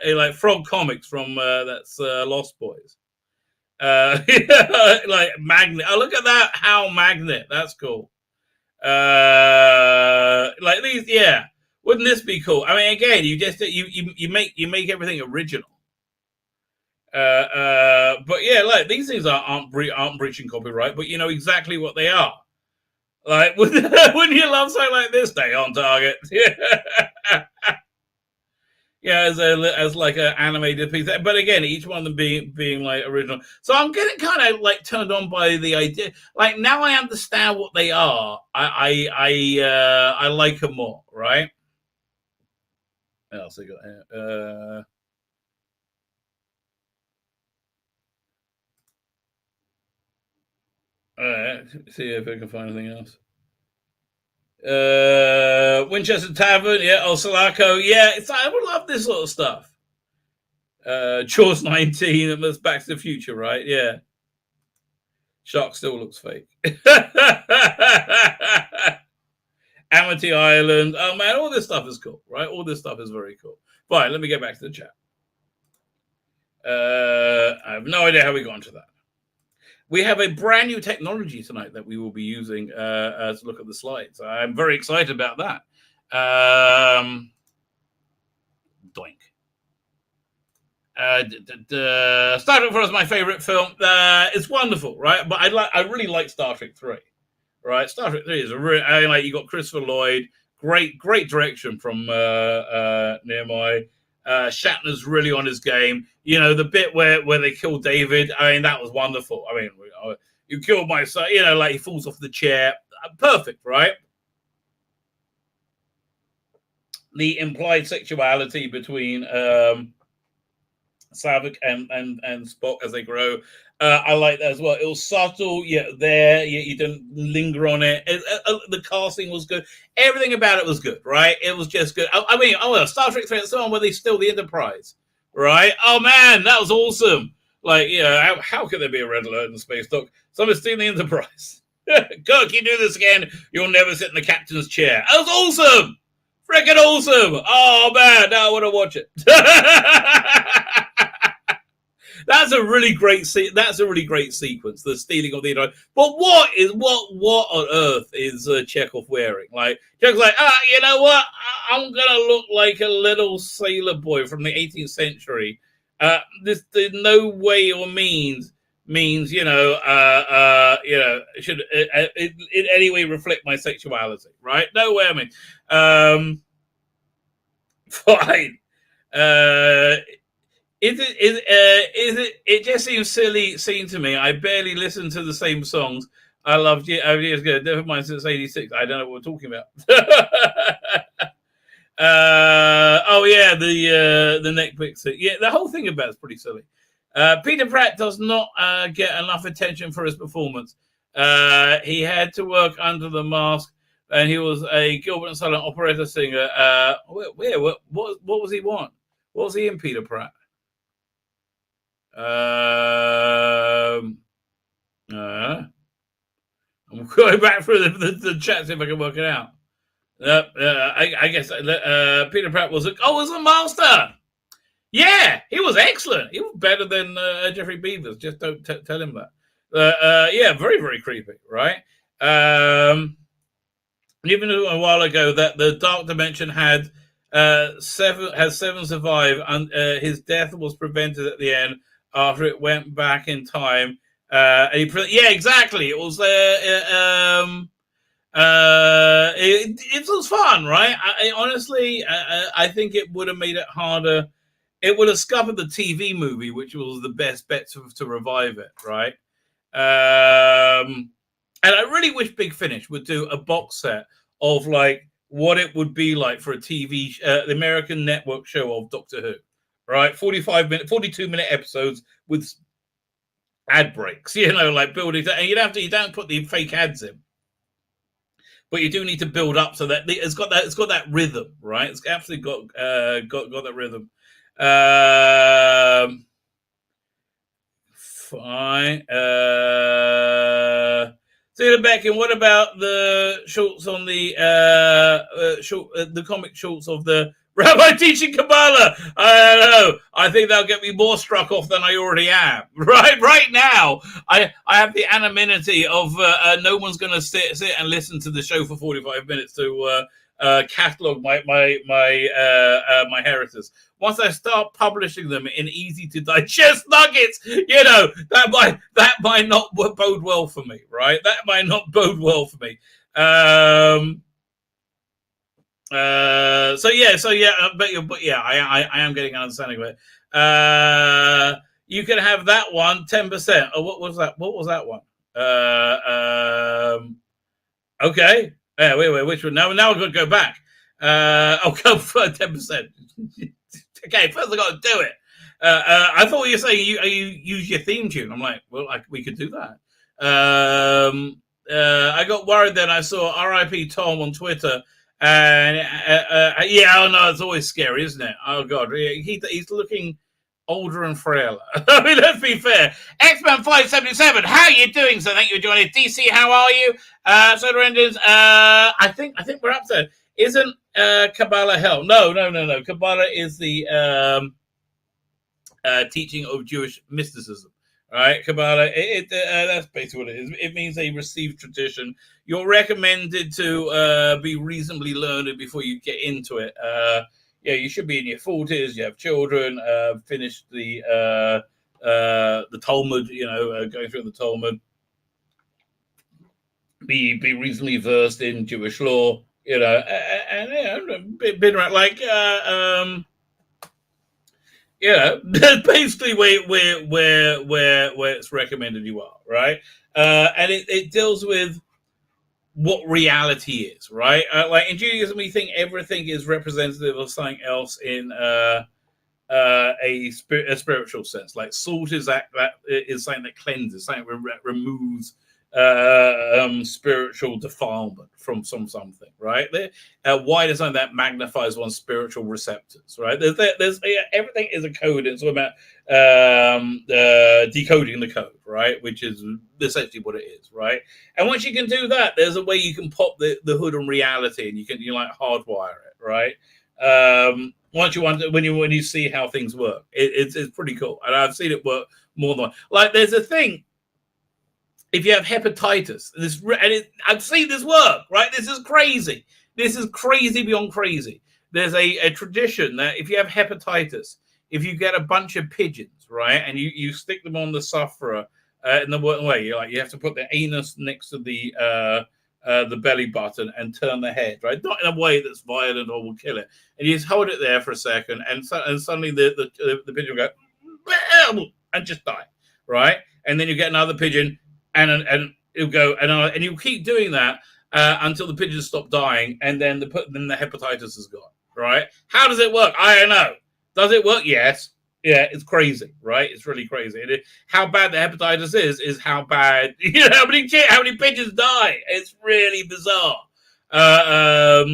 Like Frog Comics from that's Lost Boys. Like Magnet. Oh, look at that! How Magnet. That's cool. Like these, yeah. Wouldn't this be cool? I mean, again, you make everything original. But yeah, like these things aren't breaching copyright, but you know exactly what they are. Like, wouldn't you love something like this? Stay on target. Yeah, as like an animated piece. But again, each one of them being like original. So I'm getting kind of like turned on by the idea. Like now I understand what they are. I like them more, right? What else I got here? All right, see if I can find anything else. Winchester Tavern, yeah, Osalaco, yeah. I would love this sort of stuff. Jaws 19, that's Back to the Future, right? Yeah. Shark still looks fake. Amity Island. Oh man, all this stuff is cool, right? All this stuff is very cool. Fine, let me get back to the chat. I have no idea how we got into that. We have a brand new technology tonight that we will be using to look at the slides. I'm very excited about that. Doink. Star Trek 4 is my favorite film. It's wonderful, right? But I really like Star Trek 3. Right? Star Trek 3 is you got Christopher Lloyd, great direction from Nimoy. Shatner's really on his game. You know, the bit where they kill David, I mean, that was wonderful. I mean, you killed my son, like he falls off the chair. Perfect, right? The implied sexuality between Saavik and Spock as they grow. I like that as well. It was subtle, there. You didn't linger on it. The casting was good. Everything about it was good, right? It was just good. I mean, Star Trek 3, it's the one where they steal the Enterprise, right? Oh man, that was awesome. Like, how could there be a red alert in the space dock? Someone's stealing the Enterprise. Kirk, you do this again, you'll never sit in the captain's chair. That was awesome. Freaking awesome. Oh, man, now I want to watch it. That's a really great sequence, the stealing of the android. But what on earth is Chekhov wearing? Like, Chekhov's like, you know what? I'm gonna look like a little sailor boy from the 18th century. This in no way or means should in any way reflect my sexuality, right? No way. I mean, fine. It just seems silly to me. I barely listen to the same songs I loved years ago. Never mind since '86. I don't know what we're talking about. The neck picture. Yeah, the whole thing about it's pretty silly. Peter Pratt does not get enough attention for his performance. He had to work under the mask, and he was a Gilbert and Sullivan operetta singer. What was he want? What was he in, Peter Pratt? I'm going back through the chat, see if I can work it out. I guess Peter Pratt was a master. Yeah, he was excellent. He was better than Jeffrey Beavers. Just don't tell him that. Yeah, very, very creepy, right? Even a while ago that the Dark Dimension had seven survive, and his death was prevented at the end after it went back in time. Yeah, exactly. It was it was fun, right? Honestly, I think it would have made it harder. It would have scuppered the TV movie, which was the best bet to revive it, right? And I really wish Big Finish would do a box set of like what it would be like for a TV, the American network show of Doctor Who, right? 42-minute episodes with ad breaks, like building. And you don't put the fake ads in, but you do need to build up so that it's got that rhythm, right? It's absolutely got that rhythm. Fine. Tzvi Lebetkin, what about the shorts on the comic shorts of the Rabbi teaching Kabbalah? I don't know. I think that'll get me more struck off than I already am. Right now, I have the anonymity of no one's going to sit and listen to the show for 45 minutes to catalog my heresies. Once I start publishing them in easy to digest nuggets, that might not bode well for me, right? That might not bode well for me. I am getting an understanding of it. You can have that one 10%. Oh, what was that? What was that one? Okay. Wait, which one? Now I've got to go back. I'll go for 10%. Okay, first I got to do it. I thought you were saying you use your theme tune. I'm like, well, we could do that. I got worried then. I saw R.I.P. Tom on Twitter, and it's always scary, isn't it? Oh God, he's looking older and frailer. I mean, let's be fair. X-Men 577, how are you doing? So thank you for joining. DC, how are you? Solar Engines, I think we're up there. Isn't Kabbalah hell? No. Kabbalah is the teaching of Jewish mysticism. All right, Kabbalah, that's basically what it is. It means a received tradition. You're recommended to be reasonably learned before you get into it. You should be in your 40s. You have children. Finish the Talmud. Going through the Talmud. Be reasonably versed in Jewish law. Been around basically where it's recommended you are, right? And it deals with what reality is, right? Like in Judaism, we think everything is representative of something else in a spiritual sense. Like salt is that is something that cleanses, something that removes spiritual defilement from something, right? Why does that magnifies one's spiritual receptors, right? There's everything is a code. It's all about decoding the code, right? Which is essentially what it is, right? And once you can do that, there's a way you can pop the hood on reality, and you like hardwire it, right? Once when you see how things work, it's pretty cool, and I've seen it work more than one. Like there's a thing. If you have hepatitis, I've seen this work, right? This is crazy. This is crazy beyond crazy. There's a tradition that if you have hepatitis, if you get a bunch of pigeons, right, and you stick them on the sufferer in the way, you have to put the anus next to the belly button and turn the head, right? Not in a way that's violent or will kill it. And you just hold it there for a second, and suddenly the pigeon will go and just die, right? And then you get another pigeon. And it'll go and you keep doing that until the pigeons stop dying, and then the hepatitis is gone. Right? How does it work? I don't know. Does it work? Yes. Yeah, it's crazy, right? It's really crazy. How bad the hepatitis is how bad how many pigeons die. It's really bizarre. But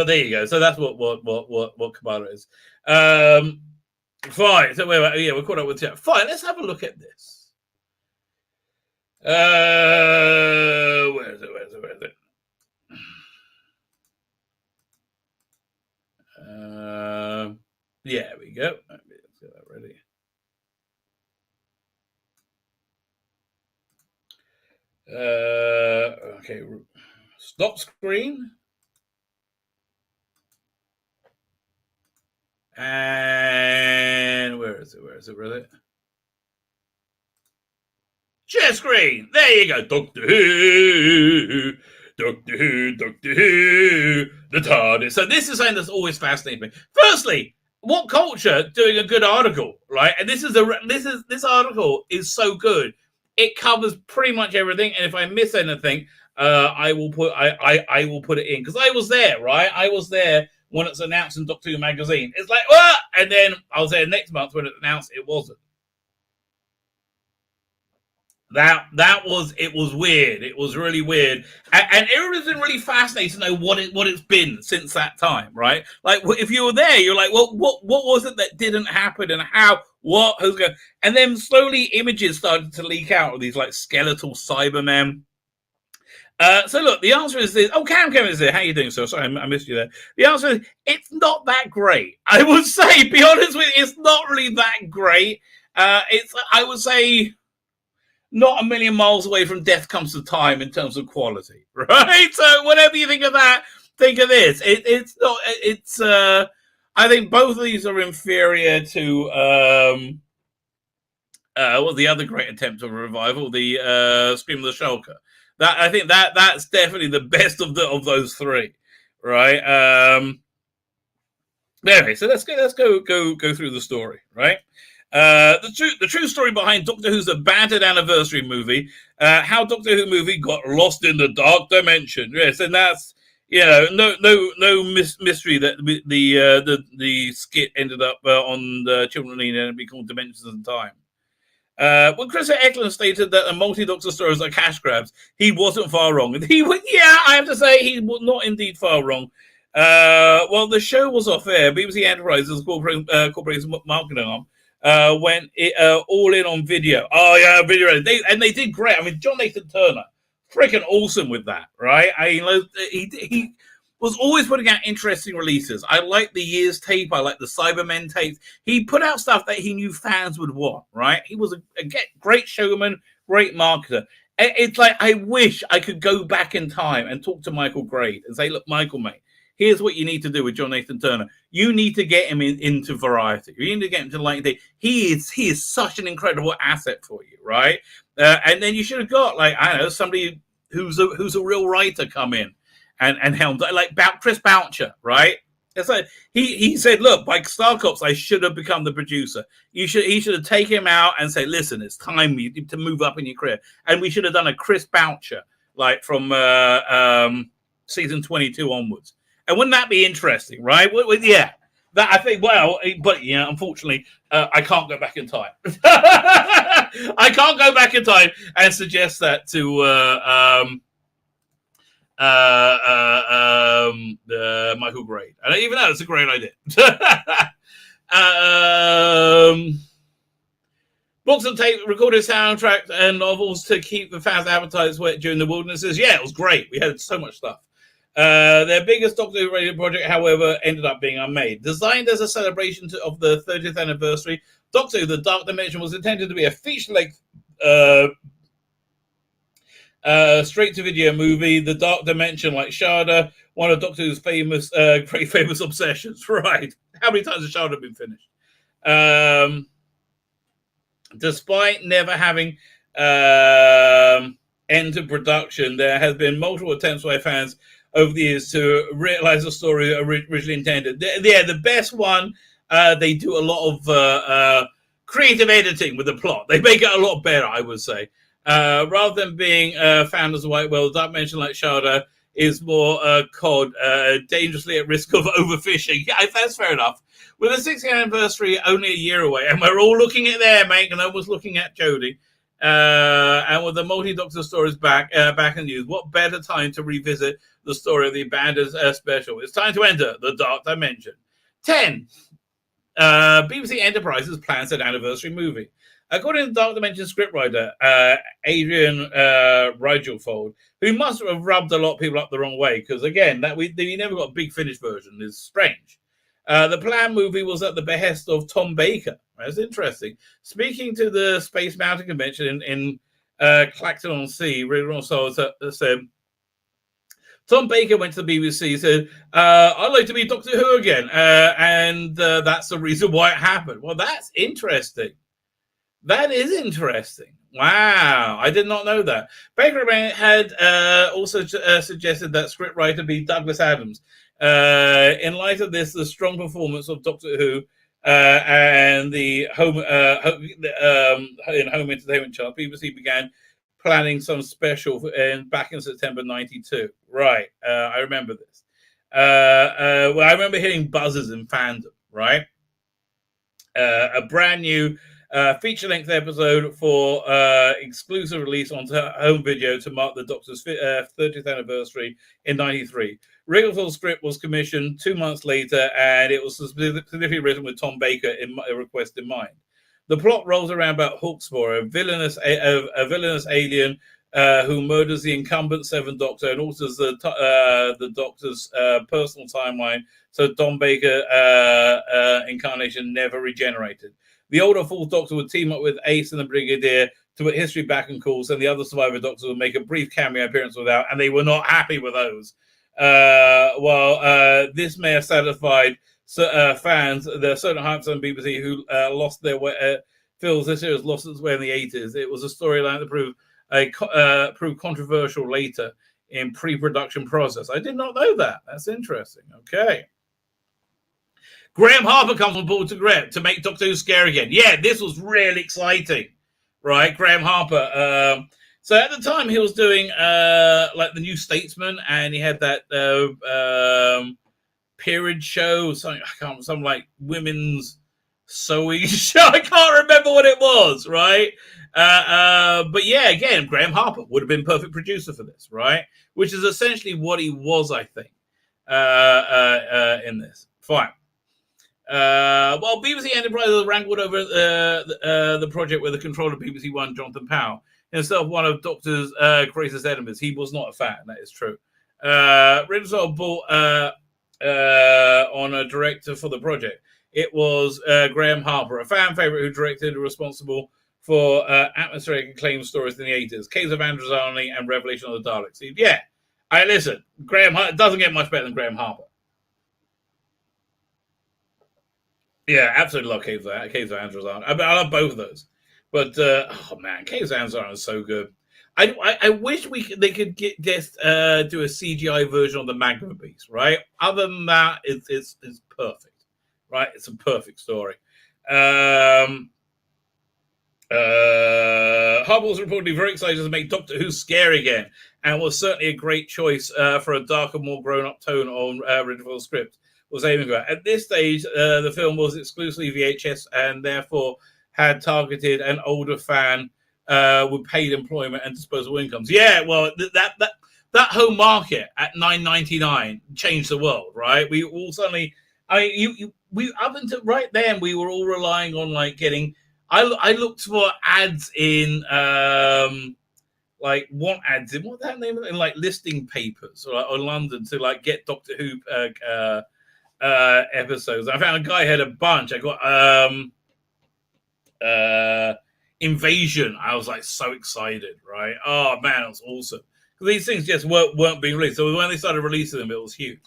there you go. So that's what Kabbalah is. Fine. So we're caught up with chat. Fine. Let's have a look at this. Where is it? Yeah, we go. Let's get that ready. Okay, stop screen. And where is it? Share screen. There you go. Doctor Who. The TARDIS. So this is something that's always fascinating me. Firstly, what culture doing a good article, right? And this article is so good. It covers pretty much everything. And if I miss anything, I will put it in, because I was there, right? I was there when it's announced in Doctor Who magazine. It's like, what? And then I was there next month when it's announced it wasn't. It was weird. It was really weird, and everyone's been really fascinated to know what it's been since that time, right? Like, if you were there, you're like, well, what was it that didn't happen, and who's going? And then slowly images started to leak out of these like skeletal Cybermen. So look, the answer is this. Oh, Cam is there. How you doing, sir? Sorry, I missed you there. The answer is it's not that great. I would say, be honest with you, it's not really that great. I would say, not a million miles away from Death Comes to Time in terms of quality, right? So whatever you think of that, think of this. It's not. It's. I think both of these are inferior to the other great attempt of a revival, the Scream of the Shulker. I think that's definitely the best of those three, right? Anyway, so let's go through the story, right? The true story behind Doctor Who's abandoned anniversary movie, how Doctor Who movie got lost in the dark dimension. Yes, and that's no mystery that the skit ended up on the Children and it'd be called Dimensions and Time. When Chris Eklund stated that the multi-Doctor stories are cash grabs, he wasn't far wrong. And I have to say, he was not indeed far wrong. Well, the show was off air. BBC Enterprises corporation marketing arm went all in on video. Oh yeah, video. They did great. I mean, John Nathan Turner, freaking awesome with that, right? I mean, he was always putting out interesting releases. I like the Years tape. I like the Cybermen tapes. He put out stuff that he knew fans would want, right? He was a great showman, great marketer. It's like, I wish I could go back in time and talk to Michael Grade and say, look, Michael, mate, here's what you need to do with John Nathan Turner. You need to get him into Variety. You need to get him to like the. He is such an incredible asset for you, right? And then you should have got, like, I don't know, somebody who's a real writer come in and helm, like Chris Boucher, right? It's like he said, look, by Star Cops, I should have become the producer. He should have taken him out and say, listen, it's time to move up in your career. And we should have done a Chris Boucher, like from season 22 onwards. And wouldn't that be interesting, right? Yeah, That I think, well, but yeah, unfortunately, I can't go back in time. I can't go back in time and suggest that to Michael Gray. And even though it's a great idea. Books and tape, recorded soundtrack and novels to keep the fans' appetites wet during the wildernesses. Yeah, it was great. We had so much stuff. Their biggest Doctor Who radio project, however, ended up being unmade. Designed as a celebration of the 30th anniversary, Doctor Who: The Dark Dimension was intended to be a feature-length straight-to-video movie. The Dark Dimension, like Sharda, one of Doctor Who's great famous obsessions. Right. How many times has Sharda been finished? Despite never having entered production, there has been multiple attempts by fans over the years to realize the story originally intended. Yeah, the best one, they do a lot of creative editing with the plot. They make it a lot better, I would say. Rather than being found as a white whale, Dark Dimension, like Sharda, is more cod, dangerously at risk of overfishing. Yeah, that's fair enough. With the 60th anniversary only a year away, and we're all looking at there, mate, and I was looking at Jodie, and with the multi-Doctor stories back in news, what better time to revisit the story of the abandoned special? It's time to enter the Dark Dimension. 10. BBC Enterprises plans an anniversary movie. According to the Dark Dimension scriptwriter, Adrian Rigelfold, who must have rubbed a lot of people up the wrong way, because, again, we never got a big finished version, is strange. The planned movie was at the behest of Tom Baker. That's interesting. Speaking to the Space Mountain Convention in Clacton-on-Sea, Riddle said, Tom Baker went to the BBC, said, I'd like to be Doctor Who again. And that's the reason why it happened. Well, that's interesting. That is interesting. Wow, I did not know that. Baker had also suggested that scriptwriter be Douglas Adams. In light of this, the strong performance of Doctor Who and the home entertainment chart, BBC began planning some special back in September '92. Right, I remember this. Well, I remember hearing buzzes in fandom. Right, a brand new feature-length episode for exclusive release on home video to mark the Doctor's 30th anniversary in '93. Rigglefeld's script was commissioned 2 months later, and it was specifically written with Tom Baker request in mind. The plot rolls around about Hawksmoor, a villainous alien who murders the incumbent Seventh Doctor and alters the Doctor's personal timeline, so Tom Baker incarnation never regenerated. The older Fourth Doctor would team up with Ace and the Brigadier to put history back in course, and the other survivor Doctors would make a brief cameo appearance without, and they were not happy with those. This may have satisfied fans. There are certain hypes on BBC who lost their way, feels this series lost its way in the 80s. It was a storyline that proved controversial later in pre-production process. I did not know that. That's interesting. Okay. Graham Harper comes on board to make Doctor Who scary again. Yeah, this was really exciting, right? Graham Harper. So at the time, he was doing like the New Statesman, and he had that period show, some like women's sewing show. I can't remember what it was, right? But yeah, again, Graham Harper would have been perfect producer for this, right? Which is essentially what he was, I think, in this. Fine. Well, BBC Enterprises wrangled over the project with the controller of BBC One, Jonathan Powell, himself one of Doctor's greatest enemies. He was not a fan, that is true. Ridley bought on a director for the project. It was Graham Harper, a fan favorite who directed and responsible for atmospheric acclaimed stories in the 80s, Caves of Androzani and Revelation of the Daleks. Yeah, listen, Graham doesn't get much better than Graham Harper. Yeah, absolutely love Caves of Androzani. I love both of those. But, oh man, Caves of Androzani is so good. I wish they could do a CGI version of the Magma Beast, right? Other than that, it's perfect, right? It's a perfect story. Harper was reportedly very excited to make Doctor Who scary again, and was certainly a great choice for a darker, more grown-up tone on Ridley's script. was aiming for. At this stage, the film was exclusively VHS and therefore had targeted an older fan with paid employment and disposable incomes. Yeah, well, that home market at $9.99 changed the world, right? We all suddenly, we up until right then, we were all relying on like getting. I looked for ads in like what ads in what that name in like listing papers or London to like get Doctor Who episodes. I found a guy had a bunch. I got Invasion. I was like so excited, right? Oh man, it was awesome. Because these things just weren't being released. So when they started releasing them, it was huge.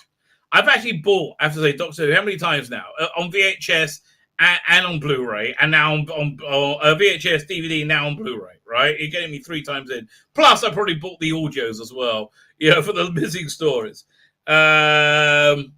I've actually bought, I have to say, Doctor Who how many times now? On VHS and on Blu-ray, and now on VHS, DVD, now on Blu-ray, right? You're getting me 3 times in. Plus, I probably bought the audios as well, for the missing stories. It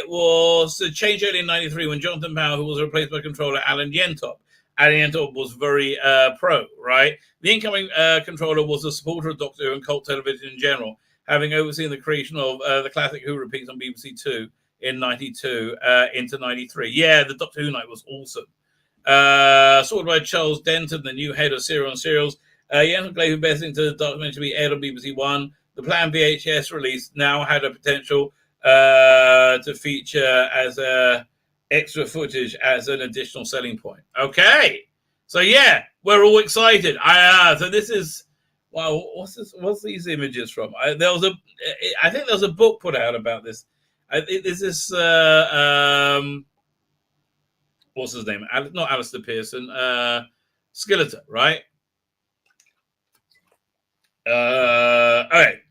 was a change early in 93 when Jonathan Powell, who was replaced by controller Alan Yentop. Alan Yentop was very pro, right? The incoming controller was a supporter of Doctor Who and cult television in general, having overseen the creation of the classic Who repeats on BBC Two in 92 into 93. Yeah, the Doctor Who night was awesome. Sorted by Charles Denton, the new head of Serial on Serials. Yentop gave best into the documentary to be aired on BBC One. The planned VHS release now had a potential to feature as extra footage as an additional selling point. Okay, so yeah, we're all excited. So this is what's these images from? I think there was a book put out about this. Is this what's his name? Not Alistair Pearson, Skeletor, right? Okay.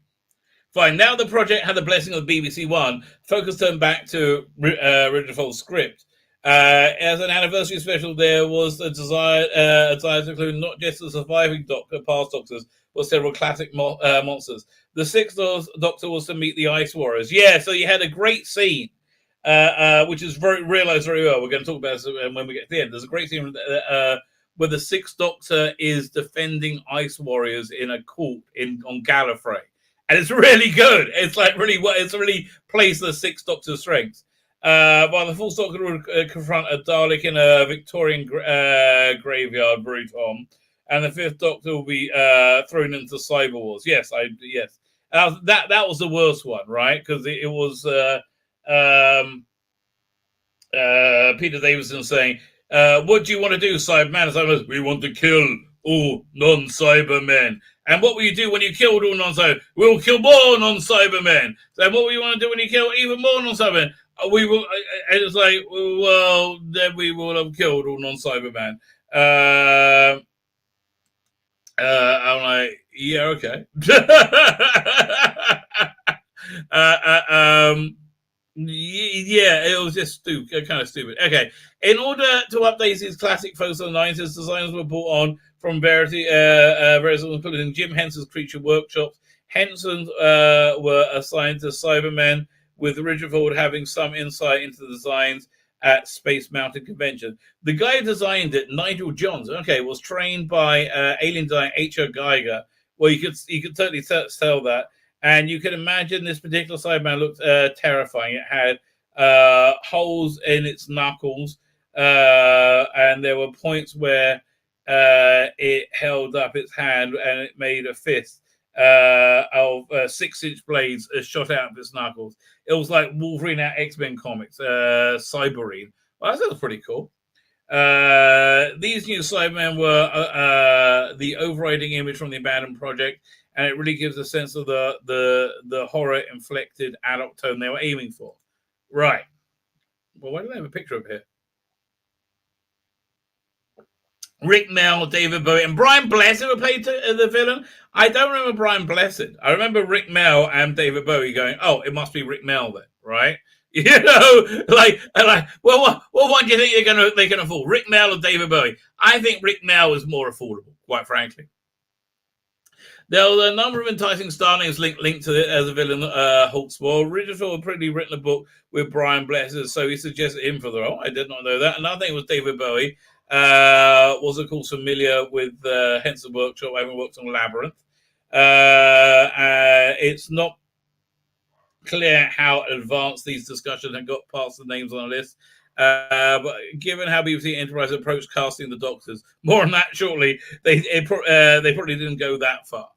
Fine. Now the project had the blessing of BBC One. Focus turned back to Richard Fold's script. As an anniversary special, there was a desire to include not just the surviving past Doctors, but several classic monsters. The 6th Doctor was to meet the Ice Warriors. Yeah, so you had a great scene, which is realized very well. We're going to talk about it when we get to the end. There's a great scene where the 6th Doctor is defending Ice Warriors in a court on Gallifrey. And it's really good. It's like it's really plays the 6th Doctor's strengths. While the 4th Doctor would confront a Dalek in a Victorian graveyard, Bruton, and the 5th Doctor will be thrown into Cyber Wars. Yes. That was the worst one, right? Because it was Peter Davison saying, "What do you want to do, Cyberman?" We want to kill all non-Cybermen. And what will you do when you killed all non-Cybermen? We'll kill more non-Cybermen. So what will you want to do when you kill even more non-Cybermen? We will. And it's like, well, then we will have killed all non-Cybermen. I'm like, yeah, okay. Yeah, it was just kind of stupid. Okay, in order to update these classic photos of the 90s, designs were brought on from various including Jim Henson's Creature Workshops. Henson were assigned to Cybermen, with Richard Ford having some insight into the designs at Space Mountain Convention. The guy who designed it, Nigel Johns, was trained by alien designer H.R. Geiger. Well, you could totally tell that. And you can imagine this particular Cyberman looked terrifying. It had holes in its knuckles, and there were points where it held up its hand and it made a fist of 6-inch blades shot out of its knuckles. It was like Wolverine out X-Men comics, Cyberine. Well, that sounds pretty cool. These new Cybermen were the overriding image from the abandoned project, and it really gives a sense of the horror-inflected adult tone they were aiming for. Right. Well, why do they have a picture up here? Rick Mell, David Bowie, and Brian Blessed were played the villain. I don't remember Brian Blessed. I remember Rick Mell and David Bowie going, "Oh, it must be Rick Mell then, right?" Well, what do you think they can afford? Rick Mell or David Bowie? I think Rick Mell is more affordable, quite frankly. There were a number of enticing star names linked to it as a villain, Hawkswell. Richard Ford had pretty written a book with Brian Blessed, so he suggested him for the role. I did not know that. Another thing was David Bowie. Was, of course, familiar with Henson Workshop, having worked on Labyrinth. It's not clear how advanced these discussions had got past the names on the list. But given how BBC Enterprise approached casting the Doctors, more on that shortly, they probably didn't go that far.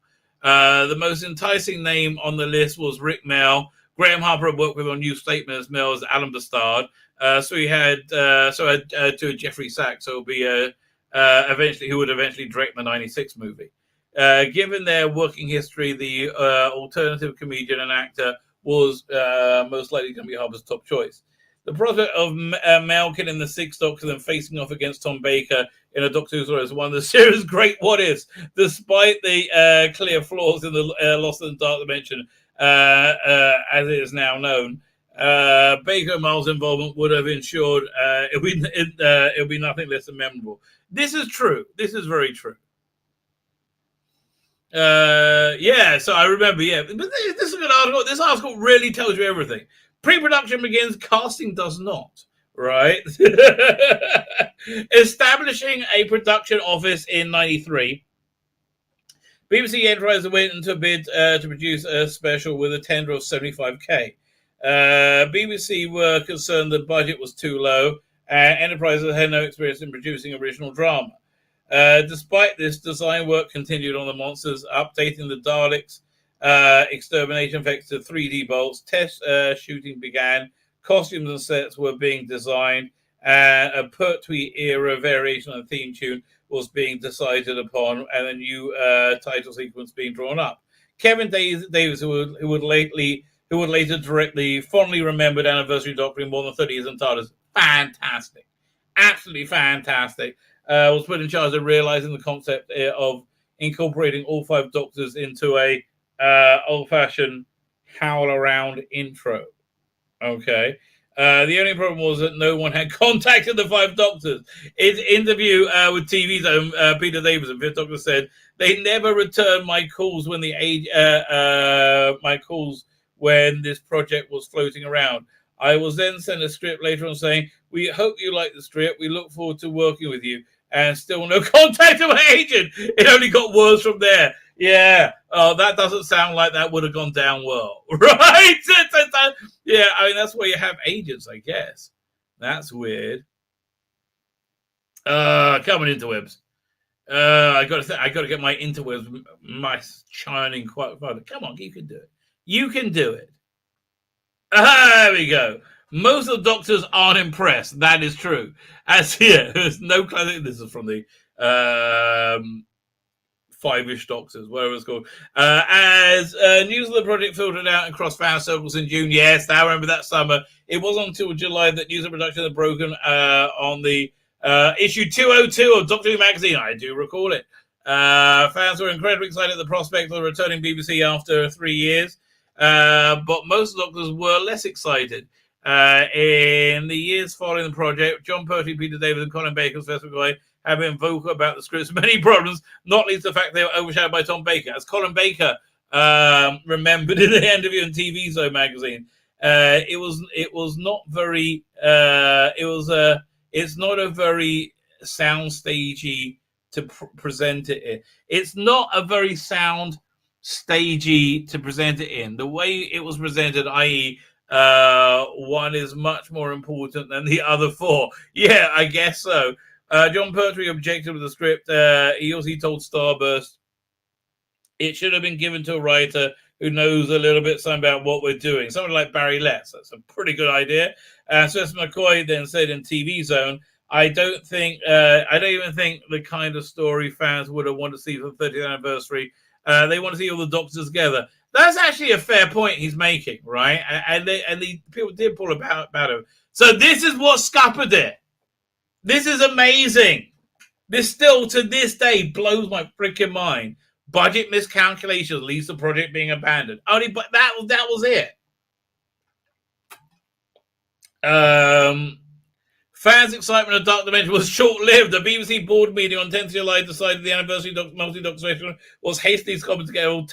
The most enticing name on the list was Rick Mell. Graham Harper had worked with on New Statement as Mel as Alan Bastard. So he had to Jeffrey Sachs, so it'll be eventually who would eventually direct the '96 movie. Given their working history, the alternative comedian and actor was most likely going to be Harper's top choice. The prospect of Mel killing the Sixth Doctor and facing off against Tom Baker in a Doctor Who story is one of the series' great what-ifs, despite the clear flaws in the Lost in the Dark Dimension, as it is now known. Baker and Miles' involvement would have ensured it'll be nothing less than memorable. This is true. This is very true. So I remember, but this is a good article. This article really tells you everything. Pre-production begins, casting does not, right? Establishing a production office in '93. BBC Enterprise went into a bid to produce a special with a tender of 75k. BBC were concerned the budget was too low. Enterprise had no experience in producing original drama. Despite this, design work continued on the monsters, updating the Daleks' extermination effects to 3D bolts. Test shooting began. Costumes and sets were being designed. And a Pertwee era variation of the theme tune was being decided upon, and a new title sequence being drawn up. Kevin Davis, who would later direct the fondly remembered Anniversary Doctor in more than 30 years in TARDIS, fantastic, absolutely fantastic. Was put in charge of realizing the concept of incorporating all 5 Doctors into a old-fashioned howl-around intro. Okay. The only problem was that no one had contacted the 5 Doctors. In interview with TV's own Peter Davis, the 5th Doctor said, "They never returned my calls when when this project was floating around. I was then sent a script later on saying, 'We hope you like the script. We look forward to working with you.' And still no contact of my agent. It only got worse from there." Yeah. Oh, that doesn't sound like that would have gone down well. Right? Yeah, I mean, that's why you have agents, I guess. That's weird. Coming interwebs. I got to get my interwebs, my shining quite far. Come on, you can do it. You can do it. There we go. Most of the Doctors aren't impressed. That is true. As here, there's no classic. This is from the 5-ish Doctors, whatever it's called. As news of the project filtered out across fan circles in June. Yes, I remember that summer. It wasn't until July that news of production had broken on the issue 202 of Doctor Who magazine. I do recall it. Fans were incredibly excited at the prospect of returning BBC after 3 years. But most Doctors were less excited. In the years following the project, John Pertwee, Peter Davis, and Colin Baker's first guy have been vocal about the script's many problems, not least the fact they were overshadowed by Tom Baker. As Colin Baker remembered in the interview in TV Zone magazine, it was not very. It's not a very soundstagey to present it in. It's not a very sound stagey to present it in. The way it was presented, i.e., one is much more important than the other 4. Yeah, I guess so. John Pertwee objected with the script. He also told Starburst it should have been given to a writer who knows a little bit something about what we're doing. Someone like Barry Letts. That's a pretty good idea. Cecil McCoy then said in TV Zone, I don't even think the kind of story fans would have wanted to see for the 30th anniversary. They want to see all the Doctors together. That's actually a fair point he's making, right? And the people did pull about it. So this is what scuppered it. This is amazing. This still, to this day, blows my freaking mind. Budget miscalculations leads to the project being abandoned. But that was it. Fans' excitement of Dark Dimension was short-lived. The BBC board meeting on 10th July decided the anniversary multi-Doctor special was hastily cobbled together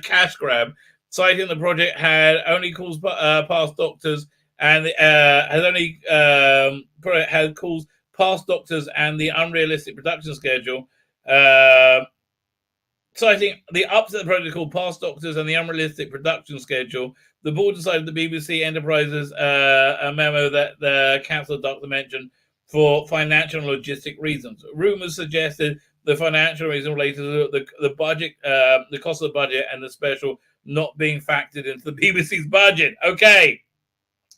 cash grab, citing the project had only calls past Doctors and had calls past Doctors and the unrealistic production schedule. Citing the upset protocol, past doctors, and the unrealistic production schedule, the board decided the BBC Enterprises a memo that the council doctor mentioned for financial and logistic reasons. Rumours suggested the financial reason related to the budget, the cost of the budget, and the special not being factored into the BBC's budget. Okay.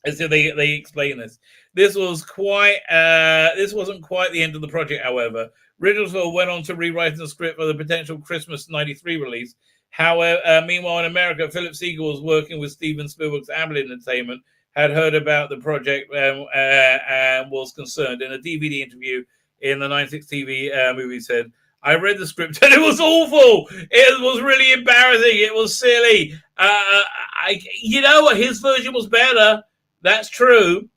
And so they explain this. This wasn't quite the end of the project, however. Riddlesville went on to rewrite the script for the potential Christmas '93 release. However, meanwhile in America, Philip Siegel was working with Steven Spielberg's Amblin Entertainment, had heard about the project and was concerned. In a DVD interview in the 96 TV movie, said, "I read the script and it was awful. It was really embarrassing. It was silly. His version was better. That's true."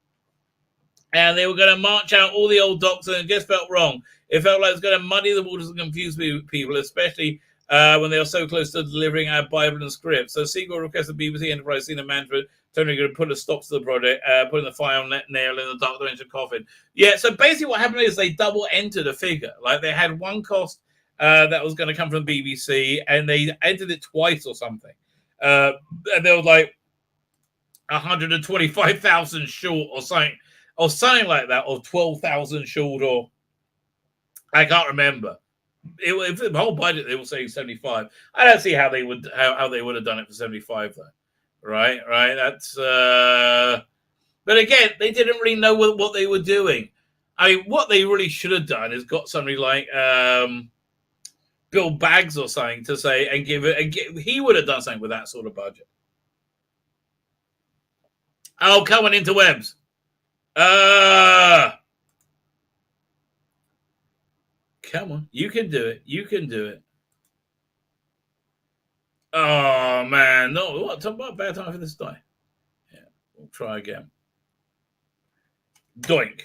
And they were going to march out all the old doctors, and it just felt wrong. It felt like it was going to muddy the waters and confuse people, especially when they are so close to delivering our Bible and script. So Siegel requested BBC Enterprise senior management Tony to put a stop to the project, putting the final nail in the dark dimension coffin. Yeah, so basically what happened is they double entered a figure. Like they had one cost that was going to come from the BBC, and they entered it twice or something. And they were like 125,000 short or something like that, or 12,000 short, or I can't remember. If the whole budget they will say 75. I don't see how they would have done it for 75 though. Right. That's but again, they didn't really know what they were doing. I mean, what they really should have done is got somebody like Bill Baggs or something to say and he would have done something with that sort of budget. Oh, coming into webs. Come on, you can do it. You can do it. Oh man, no! What? Talk about bad time for this die. Yeah, we'll try again. Doink.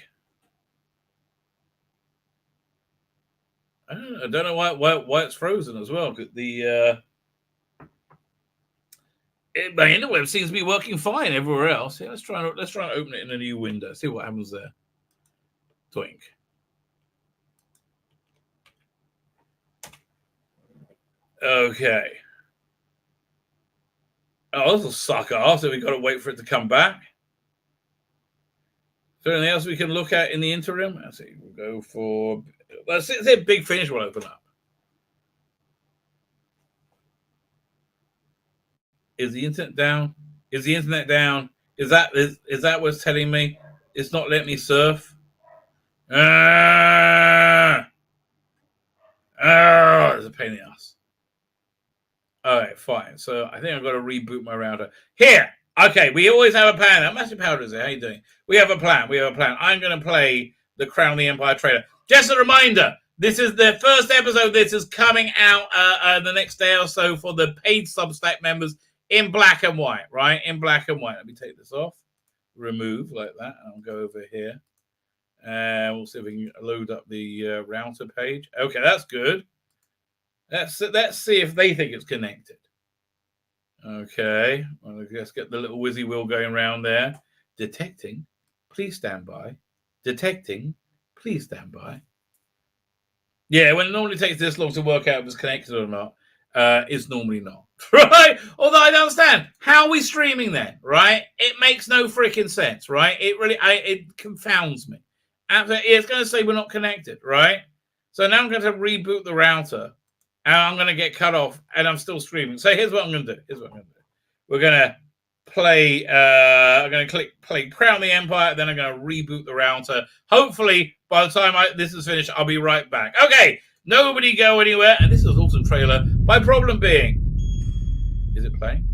I don't know why it's frozen as well. The my interweb seems to be working fine everywhere else. Yeah, let's try and open it in a new window. See what happens there. Doink. Okay. Oh, this will suck off. So we've got to wait for it to come back. Is there anything else we can look at in the interim? Let's see. We'll go for. Let's say Big Finish will open up. Is the internet down? Is the internet down? Is that what's telling me? It's not letting me surf. It's a pain in the ass. All right, fine. So I think I've got to reboot my router. Here. Okay, we always have a plan. Massive Powder is there. How you doing? We have a plan. I'm going to play the Crown of the Empire trailer. Just a reminder, this is the first episode. This is coming out the next day or so for the paid Substack members in black and white, right? In black and white. Let me take this off. Remove like that. I'll go over here. And we'll see if we can load up the router page. Okay, that's good. Let's see if they think it's connected. Okay, well, let's get the little whizzy wheel going around there. Detecting, please stand by. Detecting, please stand by. Yeah, when it normally takes this long to work out if it's connected or not, it's normally not, right? Although I don't understand, how are we streaming then, right? It makes no freaking sense, right? It confounds me. It's going to say we're not connected, right? So now I'm going to reboot the router. And I'm going to get cut off, and I'm still streaming. So here's what I'm going to do. We're going to play. I'm going to click play Crown the Empire. Then I'm going to reboot the router. Hopefully, by the time this is finished, I'll be right back. Okay, nobody go anywhere. And this is an awesome trailer. My problem being, is it playing?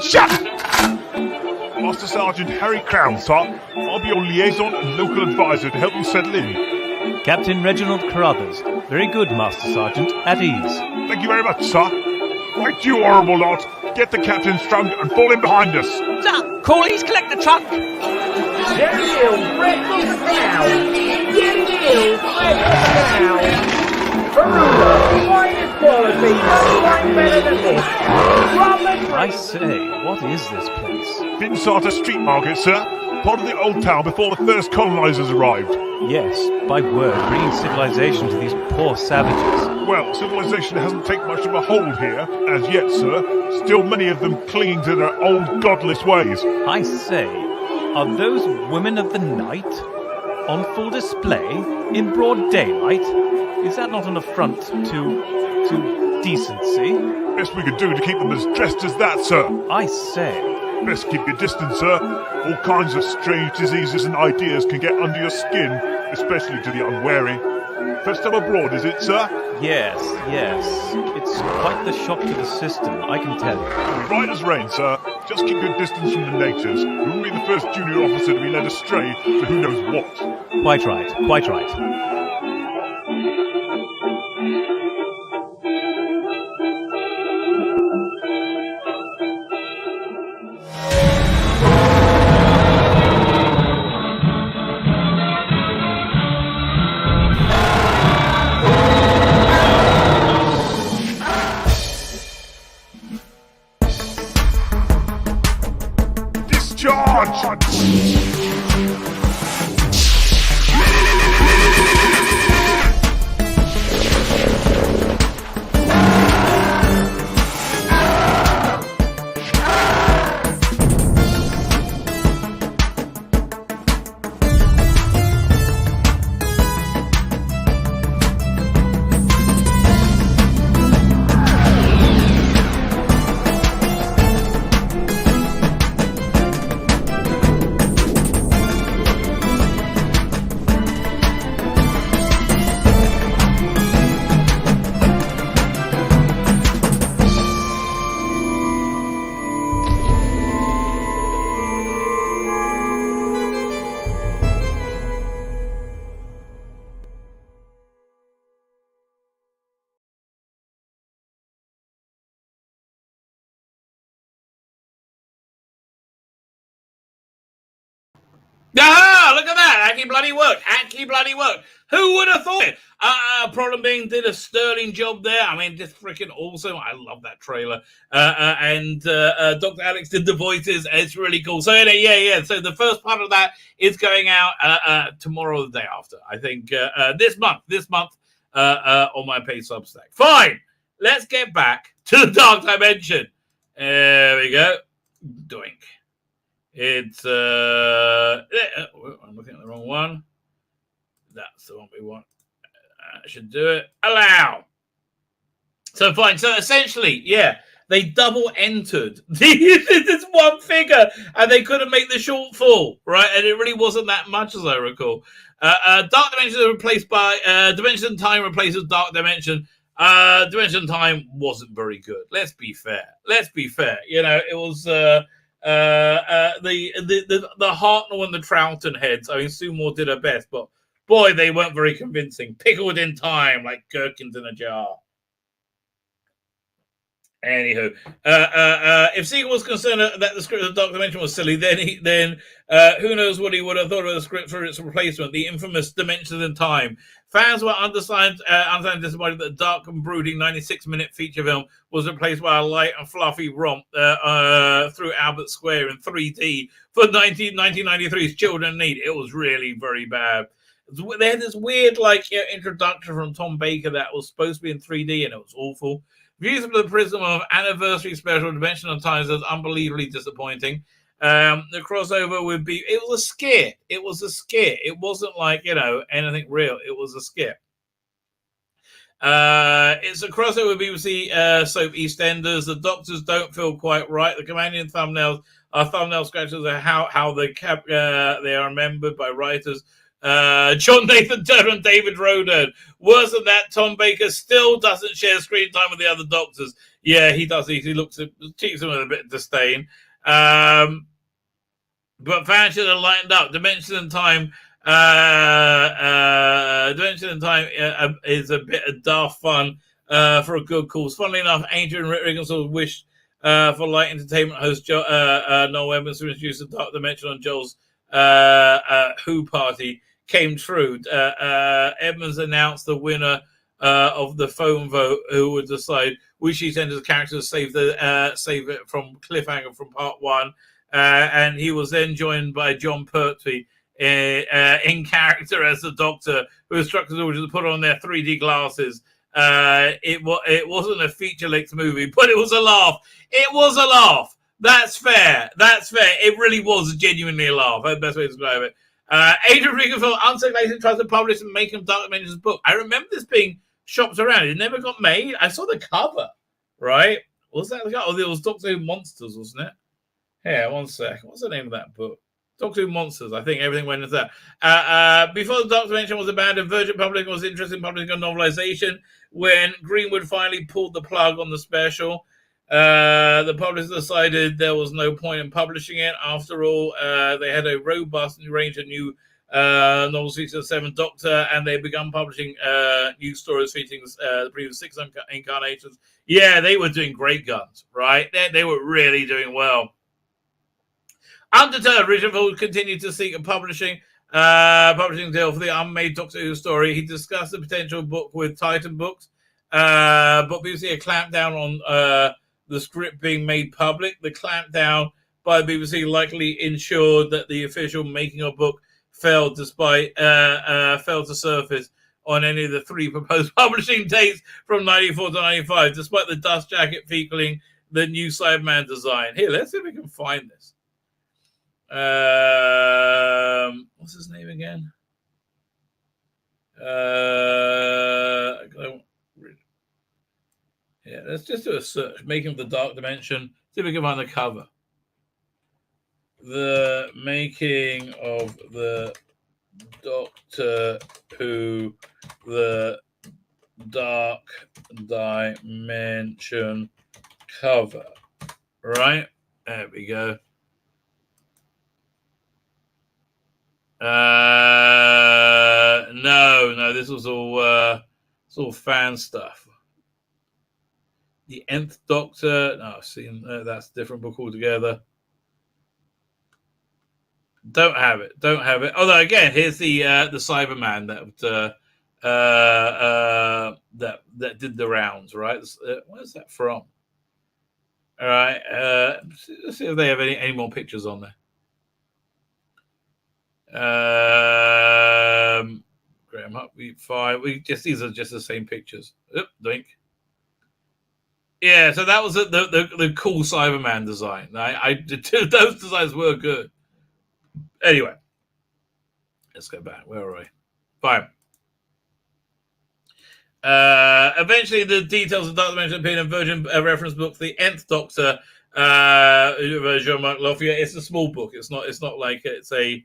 Shut! Master Sergeant Harry Crown, sir. I'll be your liaison and local advisor to help you settle in. Captain Reginald Carruthers. Very good, Master Sergeant. At ease. Thank you very much, sir. Right, you horrible lot. Get the captain strung and fall in behind us. Sir, Corley's collect the trunk. Jerry Hill, breakfast now. Jerry Hill, breakfast now. Peruda, finest quality, no one better than this. I say, what is this place? Finsarter Street Market, sir. Part of the old town before the first colonisers arrived. Yes, by word, bringing civilization to these poor savages. Well, civilization hasn't taken much of a hold here, as yet, sir. Still many of them clinging to their old godless ways. I say, are those women of the night on full display in broad daylight? Is that not an affront to decency? Best we could do to keep them as dressed as that, sir. I say. Best keep your distance, sir. All kinds of strange diseases and ideas can get under your skin, especially to the unwary. First time abroad, is it, sir? Yes. It's quite the shock to the system, I can tell you. Right as rain, sir. Just keep your distance from the natives. You won't be the first junior officer to be led astray to who knows what. Quite right. Ah, look at that. Actually bloody worked. Who would have thought it? Problem being, did a sterling job there. I mean, just freaking awesome. I love that trailer. And Dr. Alex did the voices. It's really cool. So, yeah. So the first part of that is going out tomorrow or the day after. I think this month on my paid Substack. Fine. Let's get back to the Dark Dimension. There we go. Doink. It's I'm looking at the wrong one. That's the one we want. I should do it. Allow. So fine. So essentially, yeah, they double entered this one figure, and they couldn't make the shortfall, right? And it really wasn't that much, as I recall. Dark Dimension replaced by Dimension Time replaces Dark Dimension. Dimension Time wasn't very good. Let's be fair. You know, it was the Hartnell and the Troughton heads. I mean, Sue Moore did her best, but boy, they weren't very convincing. Pickled in time, like gherkins in a jar. Anywho, if Siegel was concerned that the script of Dark Dimension was silly, then who knows what he would have thought of the script for its replacement, the infamous Dimensions in Time. Fans were undersigned disappointed that the dark and brooding 96-minute feature film was replaced by a light and fluffy romp through Albert Square in 3D for 1993's Children in Need. It was really very bad. They had this weird introduction from Tom Baker that was supposed to be in 3D, and it was awful. Views from the prism of anniversary special Dimension of Times is unbelievably disappointing. The crossover would be, it was a skit. It wasn't anything real. It was a skit. It's a crossover with BBC soap EastEnders. The doctors don't feel quite right. The companion thumbnails are thumbnail scratches of how they are remembered by writers John Nathan Turner and David Roden. Worse than that, Tom Baker still doesn't share screen time with the other doctors. Yeah, he does. He looks at keeps them with a bit of disdain. But fans should have lightened up. Dimension and Time. Dimension and Time is a bit of daft fun for a good cause. Funnily enough, Adrian Riggenthal wished for light entertainment host Noel Edmonds to introduce the Dark Dimension on Joel's Who party came true. Edmonds announced the winner of the phone vote, who would decide which he sent as a character to save it from cliffhanger from part one. And he was then joined by John Pertwee in character as the Doctor, who instructed us to put on their 3D glasses. It wasn't a feature-length movie, but it was a laugh. It was a laugh. That's fair. It really was genuinely a laugh. That's the best way to describe it. Adrian Riggenthal unsegregated tries to publish and make him Dark Dimensions book. I remember this being shopped around. It never got made. I saw the cover, right? Was that the cover? Oh, it was Doctor Who Monsters, wasn't it? Yeah, one sec. What's the name of that book? Doctor Who Monsters. I think everything went into that. Before the Dark Dimension was abandoned, Virgin Public was interested in publishing a novelization. When Greenwood finally pulled the plug on the special, the publishers decided there was no point in publishing it. After all, they had a robust range of new novels featuring the Seventh Doctor, and they began publishing new stories featuring the previous 6 incarnations. Yeah, they were doing great guns, right? They were really doing well. Undeterred, Riggenthal continued to seek a publishing deal for the unmade Doctor Who story. He discussed the potential book with Titan Books, but BBC had clamped down on the script being made public. The clampdown by the BBC likely ensured that the official making of book failed to surface on any of the 3 proposed publishing dates from 94 to 95, despite the dust jacket featuring the new Cyberman design. Here, let's see if we can find this. What's his name again? Yeah, let's just do a search. Making of the Dark Dimension. See if we can find the cover. The Making of the Doctor Who, the Dark Dimension cover. Right? There we go. No, this was all fan stuff. The Nth Doctor. No, I've seen that's a different book altogether. Don't have it. Although again, here's the Cyberman that did the rounds. Right? Where's that from? All right. Let's see if they have any more pictures on there. Graham Huckabee 5. These are just the same pictures. Doink. Yeah, so that was the cool Cyberman design. Those designs were good. Anyway, let's go back. Where are we? Fine. Eventually, the details of Dark Dimension appeared in Virgin reference book, The Nth Doctor, Jean-Marc Lafayette. It's a small book. It's not like it's a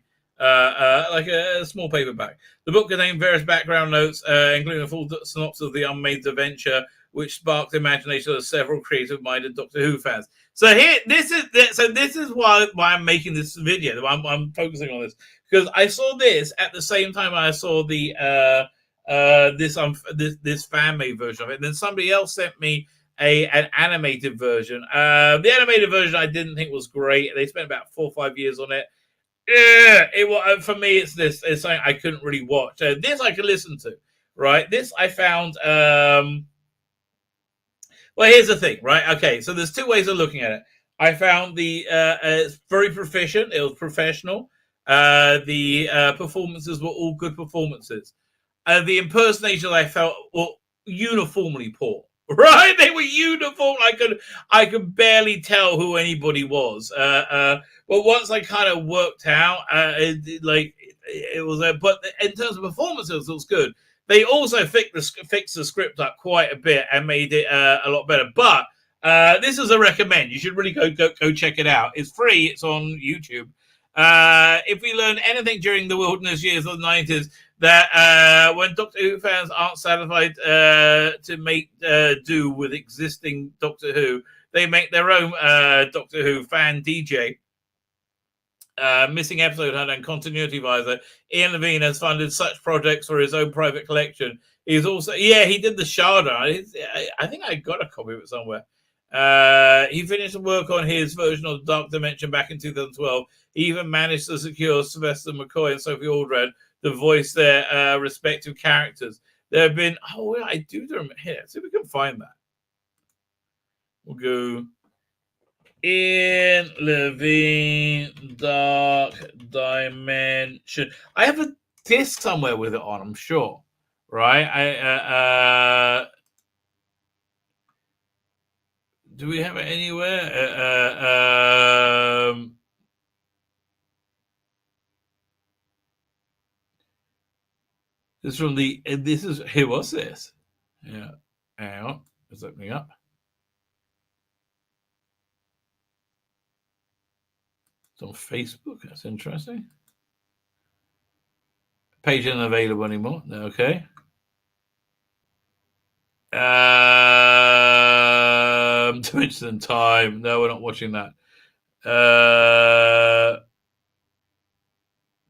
small paperback. The book contained various background notes, including a full synopsis of the unmade adventure, which sparked the imagination of several creative-minded Doctor Who fans. So this is why I'm making this video. I'm focusing on this because I saw this at the same time I saw the this fan-made version of it. And then somebody else sent me an animated version. The animated version I didn't think was great. They spent about 4 or 5 years on it. Yeah, it was for me. It's something I couldn't really watch. This I could listen to, right? This I found. Well, here's the thing, right? Okay, so there's 2 ways of looking at it. I found it's very proficient. It was professional. The performances were all good performances. The impersonations I felt were uniformly poor. Right? They were uniform. I could barely tell who anybody was. But once I kind of worked out, it was. But in terms of performances, it was good. They also fixed the script up quite a bit and made it a lot better. But this is a recommend. You should really go check it out. It's free. It's on YouTube. If we learned anything during the wilderness years of the 90s, that when Doctor Who fans aren't satisfied to make do with existing Doctor Who, they make their own Doctor Who fan DJ. Missing episode hunter and continuity advisor Ian Levine has funded such projects for his own private collection. He's also, he did the Sharda. I think I got a copy of it somewhere. He finished the work on his version of the Dark Dimension back in 2012. He even managed to secure Sylvester McCoy and Sophie Aldred to voice their respective characters. There have been, I do remember. Here, see if we can find that. We'll go Ian Levine Dark Dimension. I have a disc somewhere with it on, I'm sure. Right? Do we have it anywhere? This is from the. This is here. What's this? Yeah, hang on. It's opening up. It's on Facebook. That's interesting. Page isn't available anymore. Okay. Dimensions in Time. No, we're not watching that.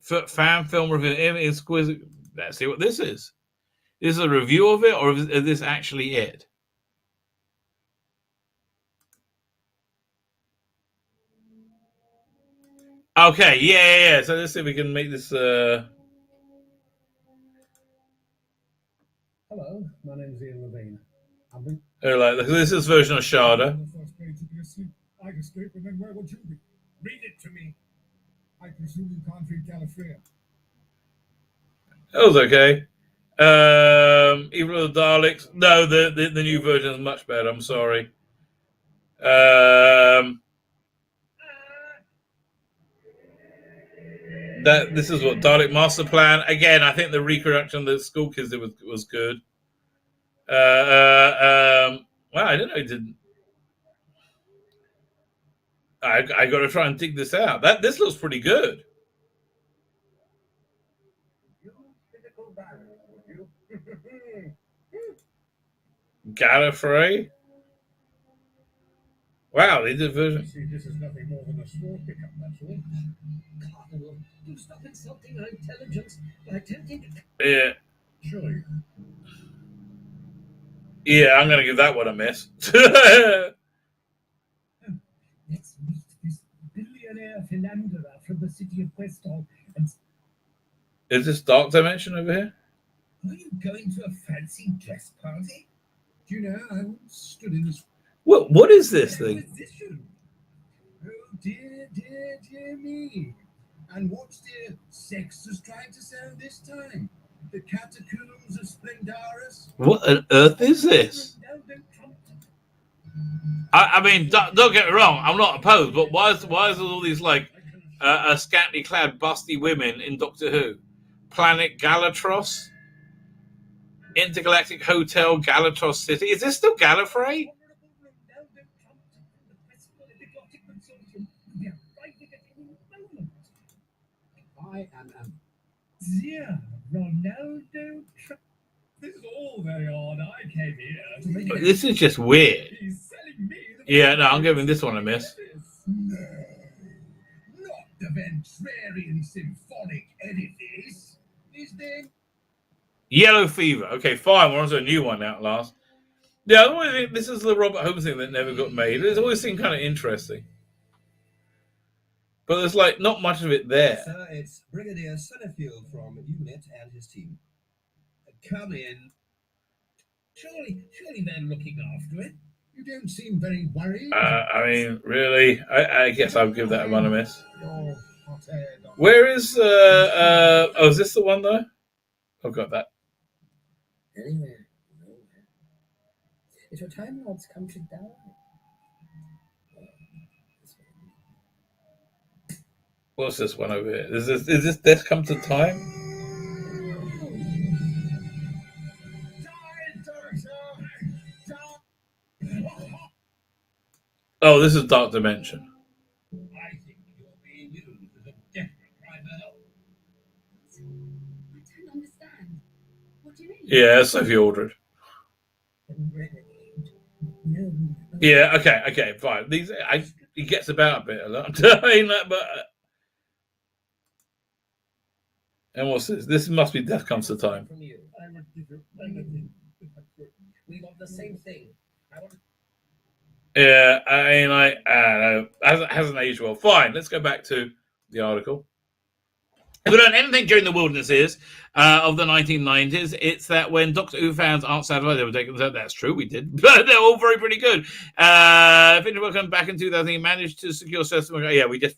Fan film review. Exquisite. Let's see what this is. Is this a review of it, or is this actually it? Okay, yeah. So let's see if we can make this. Hello, my name is Ian Levine. This is version of Sharda. I can sleep, and then where would you be? Read it to me. I presume you can't read Gallifrey. That was okay. Evil of the Daleks. No, the new version is much better. I'm sorry. This is what Dalek Master Plan. Again, I think the reproduction the School Kids did was good. Wow, I didn't know it didn't. I got to try and dig this out. This looks pretty good. Gallifrey. Wow, they did version. See, this is nothing more than a small pickup, that's all. Cardinal, do stop insulting our intelligence by attempting to. Yeah. Surely. Yeah, I'm going to give that one a miss. Let's meet this billionaire philanderer from the city of Westall. And is this Dark Dimension over here? are you going to a fancy dress party? Do you know, I once stood in this. What is this thing? Position. Oh, dear me. And what's dear Sextus trying to sound this time? The catacombs of Splendaris? What on earth is this? I mean, don't get me wrong, I'm not opposed, but why is there all these like scantily clad, busty women in Doctor Who? Planet Galatros? Intergalactic Hotel, Galatros City. Is this still Gallifrey? I am dear Ronaldo Trump. This is all very odd. I came here to make This is just weird. He's selling me Yeah, no, I'm giving this one a miss. No, not the Ventrarian Symphonic Edifice. Is there? Yellow Fever. Okay, fine. We're on to a new one now at last. Yeah, I always think this is the Robert Holmes thing that never got made. It's always seemed kind of interesting. But there's like not much of it there. Sir, it's Brigadier Sunnerfield from UNIT and his team. Come in. Surely they're looking after it. You don't seem very worried. I mean, really? I guess I'll give that one a miss. Your hot air, Doctor. Where is oh, is this the one though? I've got that. Anywhere, nowhere. If your Time Lords come to die, What's this one over here? Is this Death Come to Time? Oh, this is Dark Dimension. I think you're being used as a Yeah, Sophie Aldred. Yeah, okay, fine. He gets about a bit a lot. But and what's this? This must be Death Comes to Time. From you. We want the same thing. Yeah, I don't know. Hasn't aged well. Fine, let's go back to the article. If we learned anything during the wilderness years of the 1990s, it's that when Doctor Who fans aren't satisfied, they were taking that's true, we did, but they're all very pretty good. Fincher welcome back in 2000, he managed to secure system. Yeah, we just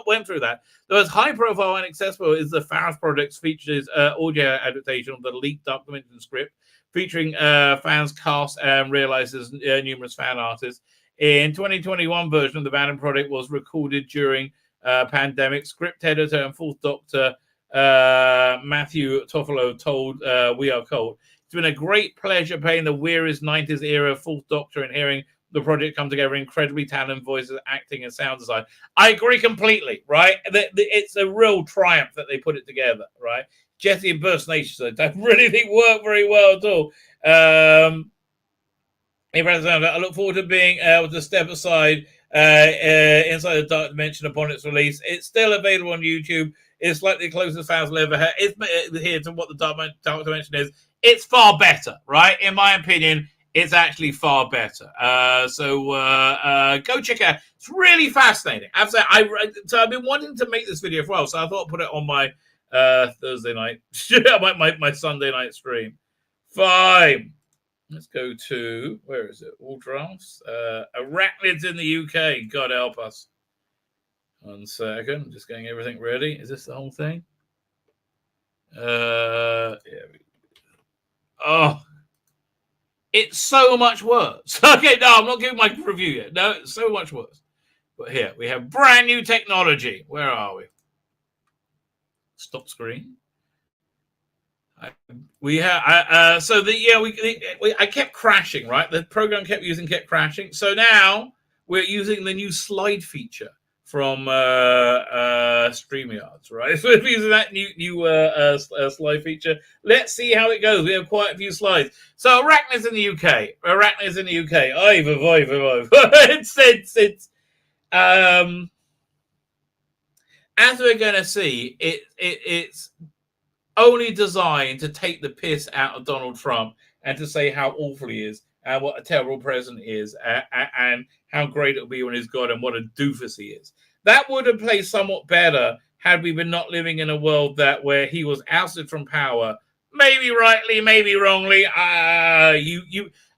went through that. The most high profile and accessible is the Faust Project's features audio adaptation of the leaked Dark Dimension script, featuring fans cast and realizes numerous fan artists. In 2021 version of the Banner Project was recorded during pandemic. Script editor and fourth Doctor Matthew Toffolo told We Are Cold, it's been a great pleasure playing the weirdest 90s era fourth Doctor and hearing the project come together. Incredibly talented voices, acting and sound design. I agree completely, right? It's a real triumph that they put it together, right? Jesse impersonations, I don't really think work very well at all. I look forward to being able to step aside inside the Dark Dimension upon its release. It's still available on YouTube. It's slightly closest fans will ever have. It's here to what the Dark Dimension is. It's far better, right? In my opinion, it's actually far better. So go check it out. It's really fascinating. I've been wanting to make this video for a while, so I thought I'd put it on my Thursday night, my Sunday night stream. Fine. Let's go to, where is it? All drafts. Arachnids in the UK. God help us. 1 second. Just getting everything ready. Is this the whole thing? Yeah. Oh. It's so much worse. Okay, no, I'm not giving my review yet. No, it's so much worse. But here, we have brand new technology. Where are we? Stop screen. I kept crashing, right? The program kept crashing. So now we're using the new slide feature from StreamYards, right? So we're using that new slide feature. Let's see how it goes. We have quite a few slides. So Arachnids in the UK. As we're going to see, it's only designed to take the piss out of Donald Trump and to say how awful he is and what a terrible president he is and how great it'll be when he's gone and what a doofus he is. That would have played somewhat better had we been not living in a world where he was ousted from power, maybe rightly, maybe wrongly.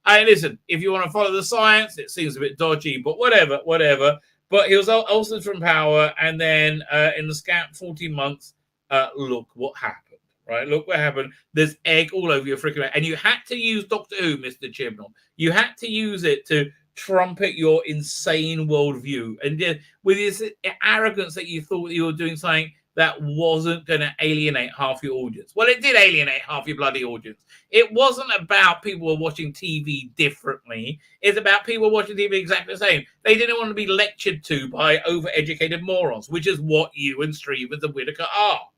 Listen, if you want to follow the science, it seems a bit dodgy, but whatever. But he was ousted from power, and then in the scant 14 months, look what happened. Right, look what happened. There's egg all over your freaking mouth. And you had to use Doctor Who, Mr. Chibnall. You had to use it to trumpet your insane worldview. And with this arrogance that you thought you were doing something that wasn't going to alienate half your audience. Well, it did alienate half your bloody audience. It wasn't about people watching TV differently. It's about people watching TV exactly the same. They didn't want to be lectured to by overeducated morons, which is what you and Stevens and Whittaker are.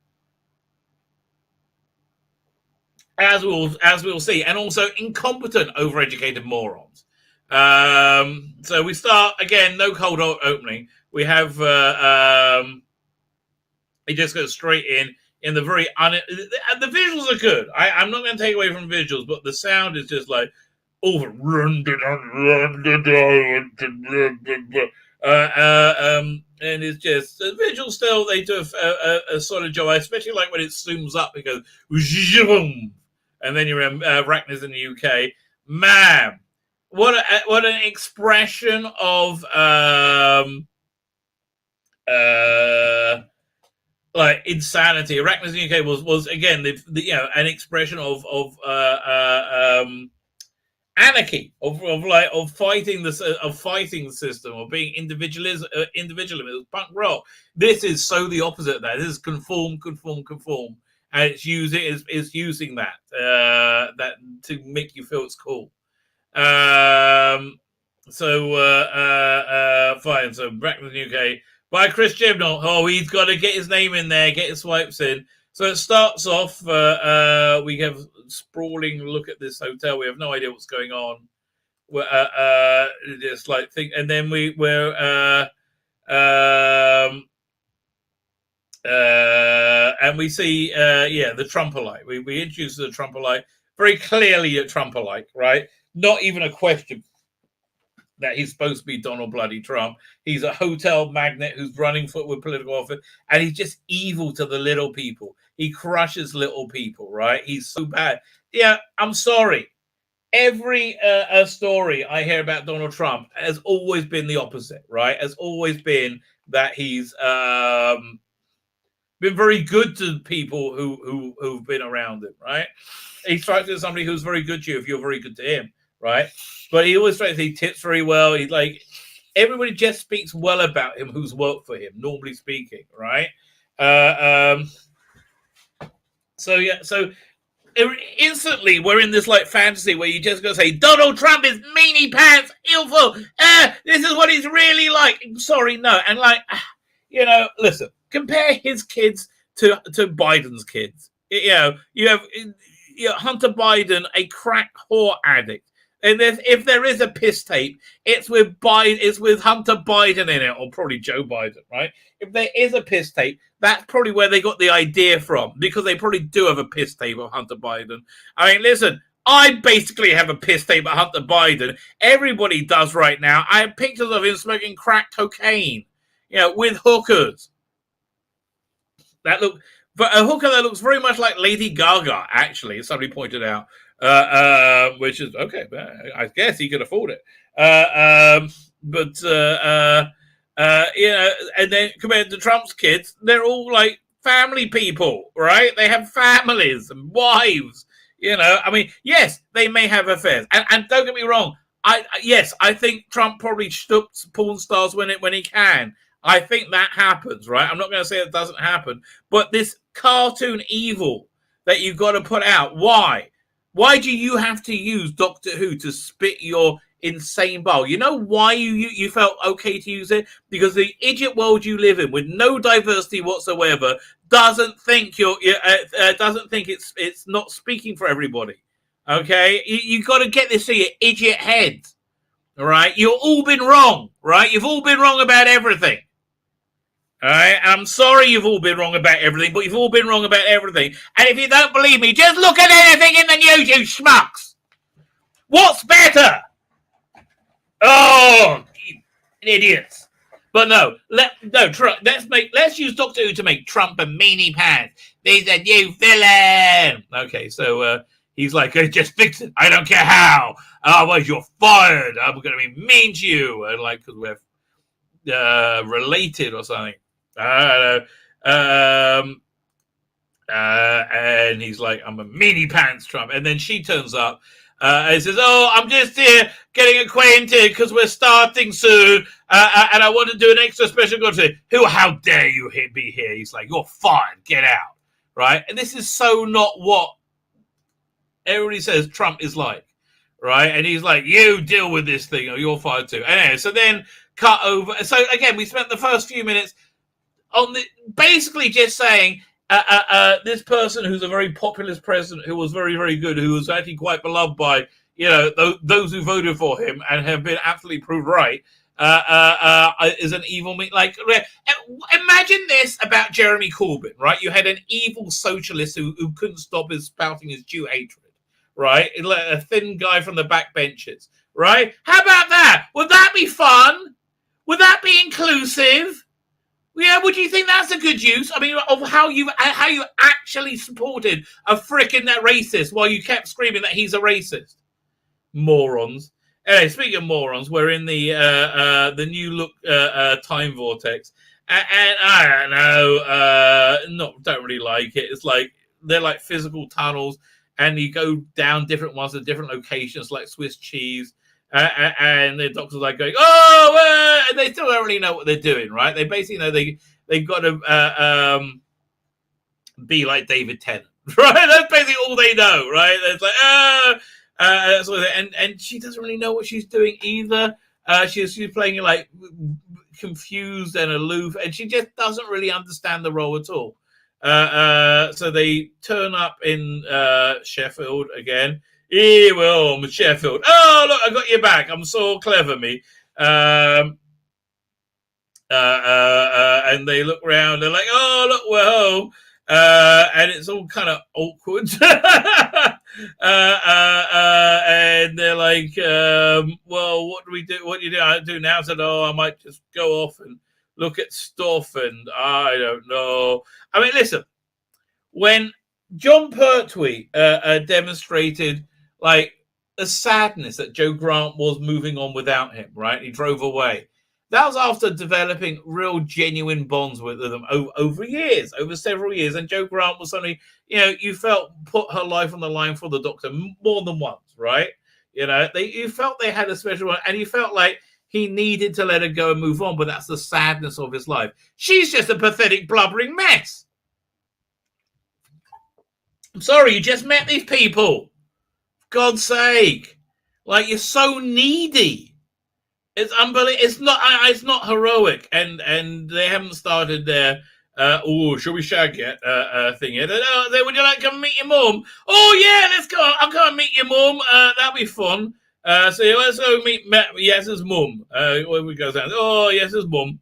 As we'll see, and also incompetent, overeducated morons. So we start again. No cold opening. We have he just goes straight in the very the visuals are good. I'm not going to take away from visuals, but the sound is just like over and it's just the visuals still they do a solid job. I especially like when it zooms up because and then you're in Arachnids in the UK. Man, what an expression of like insanity. Arachnids in the UK was again an expression of anarchy, of fighting the system, of being individualism. It was punk rock. This is so the opposite of that. This is conform. And it's using that to make you feel it's cool. Fine. So back to the UK by Chris Chibnall. Oh, he's got to get his name in there, get his swipes in. So it starts off. We have a sprawling look at this hotel. We have no idea what's going on. Just like think, and then we're and we see the Trumper-like. We introduce the Trumper-like very clearly at Trumper-like, right? Not even a question that he's supposed to be Donald bloody Trump. He's a hotel magnate who's running with political office, and he's just evil to the little people. He crushes little people, right? He's so bad. Yeah, I'm sorry. Every story I hear about Donald Trump has always been the opposite, right? Has always been that he's been very good to people who've been around him, right? He strikes as somebody who's very good to you if you're very good to him, right? But he always strikes, he tips very well. He's like, everybody just speaks well about him who's worked for him, normally speaking, right? So instantly we're in this like fantasy where you just go say Donald Trump is meanie pants, illful. This is what he's really like. Sorry, no, and like, listen. Compare his kids to Biden's kids. You have Hunter Biden, a crack whore addict, and if there is a piss tape, it's with Biden, it's with Hunter Biden in it, or probably Joe Biden, right? If there is a piss tape, that's probably where they got the idea from, because they probably do have a piss tape of Hunter Biden. I mean, listen, I basically have a piss tape of Hunter Biden. Everybody does right now. I have pictures of him smoking crack cocaine, with hookers. That look, but a hooker that looks very much like Lady Gaga, actually, as somebody pointed out, which is okay. I guess he could afford it. And then compared to Trump's kids, they're all like family people, right? They have families and wives. I mean, yes, they may have affairs, and don't get me wrong. I think Trump probably stoops porn stars when he can. I think that happens, right? I'm not going to say it doesn't happen, but this cartoon evil that you've got to put out, why? Why do you have to use Doctor Who to spit your insane bile? You know why you felt okay to use it? Because the idiot world you live in, with no diversity whatsoever, doesn't think it's not speaking for everybody. Okay, you got to get this to your idiot head. All right, you've all been wrong, right? You've all been wrong about everything. All right, I'm sorry you've all been wrong about everything, but you've all been wrong about everything. And if you don't believe me, just look at anything in the news, you schmucks. What's better? Oh, you idiots! But let's use Doctor Who to make Trump a meanie pants. He's a new villain. Okay, so he's like, just fix it. I don't care how. Otherwise, you're fired. I'm going to be mean to you, and like because we're related or something. I don't know. And he's like, I'm a meanie pants Trump. And then she turns up and says, oh, I'm just here getting acquainted because we're starting soon. And I want to do an extra special content. How dare you be here? He's like, you're fired. Get out. Right. And this is so not what everybody says Trump is like. Right. And he's like, you deal with this thing or you're fired too. Anyway, so then cut over. So again, we spent the first few minutes on basically just saying this person who's a very populist president who was very, very good, who was actually quite beloved by, those who voted for him and have been absolutely proved right, is an evil me. Like, imagine this about Jeremy Corbyn, right? You had an evil socialist who couldn't stop his spouting his Jew hatred, right? A thin guy from the back benches, right? How about that? Would that be fun? Would that be inclusive? Yeah, would you think that's a good use? I mean, of how you actually supported a frickin' that racist while you kept screaming that he's a racist? Morons. Anyway, speaking of morons, we're in the new look time vortex, and I don't know, don't really like it. It's like they're like physical tunnels, and you go down different ones at different locations, like Swiss cheese. And the doctors are like going, and they still don't really know what they're doing, right? They basically know they've got to be like David Tennant, right? That's basically all they know, right? It's like, and she doesn't really know what she's doing either. She's playing like confused and aloof, and she just doesn't really understand the role at all. So they turn up in Sheffield again. Here we're home, Sheffield. Oh, look, I got you back. I'm so clever, me. And they look around. They're like, oh, look, we're home. And it's all kind of awkward. And they're like, well, what do we do? What do you do? I do now? I said, oh, I might just go off and look at stuff. And I don't know. I mean, listen, when John Pertwee demonstrated like the sadness that Joe Grant was moving on without him, right? He drove away. That was after developing real genuine bonds with them over years, over several years. And Joe Grant was suddenly, you felt put her life on the line for the Doctor more than once, right? You felt they had a special one, and you felt like he needed to let her go and move on, but that's the sadness of his life. She's just a pathetic, blubbering mess. I'm sorry, you just met these people. For God's sake. Like, you're so needy. It's unbelievable. It's not heroic, and they haven't started their shall we shag yet thing yet. Would you like to come meet your mum? Oh yeah, let's go. I'll come and meet your mum. That'll be fun. So yeah, let's go meet Yas's mum. Where we go down. Oh, Yas's mum.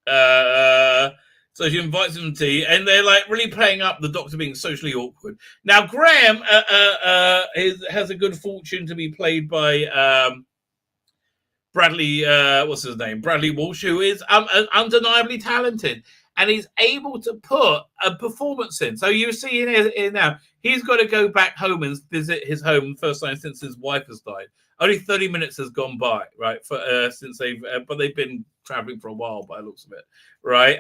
So she invites them to tea, and they're like really playing up the Doctor being socially awkward. Now Graham has a good fortune to be played by Bradley, what's his name? Bradley Walsh, who is undeniably talented, and he's able to put a performance in. So you see in now, he's got to go back home and visit his home first time since his wife has died. Only 30 minutes has gone by, right? Since but they've been traveling for a while by the looks of it, right?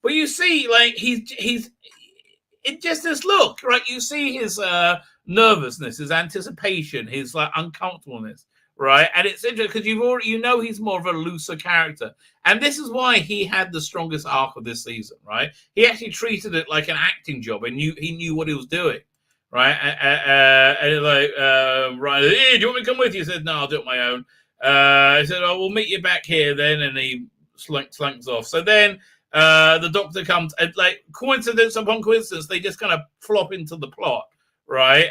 But you see, like he's it just this look, right? You see his nervousness, his anticipation, his like uncomfortableness. Right, and it's interesting because he's more of a looser character, and this is why he had the strongest arc of this season. Right, he actually treated it like an acting job, and he knew what he was doing. Right, and like right, hey, do you want me to come with you? He said, no, I'll do it on my own. He said, oh, we'll meet you back here then, and he slunks off. So then the Doctor comes, and like coincidence upon coincidence, they just kind of flop into the plot. Right.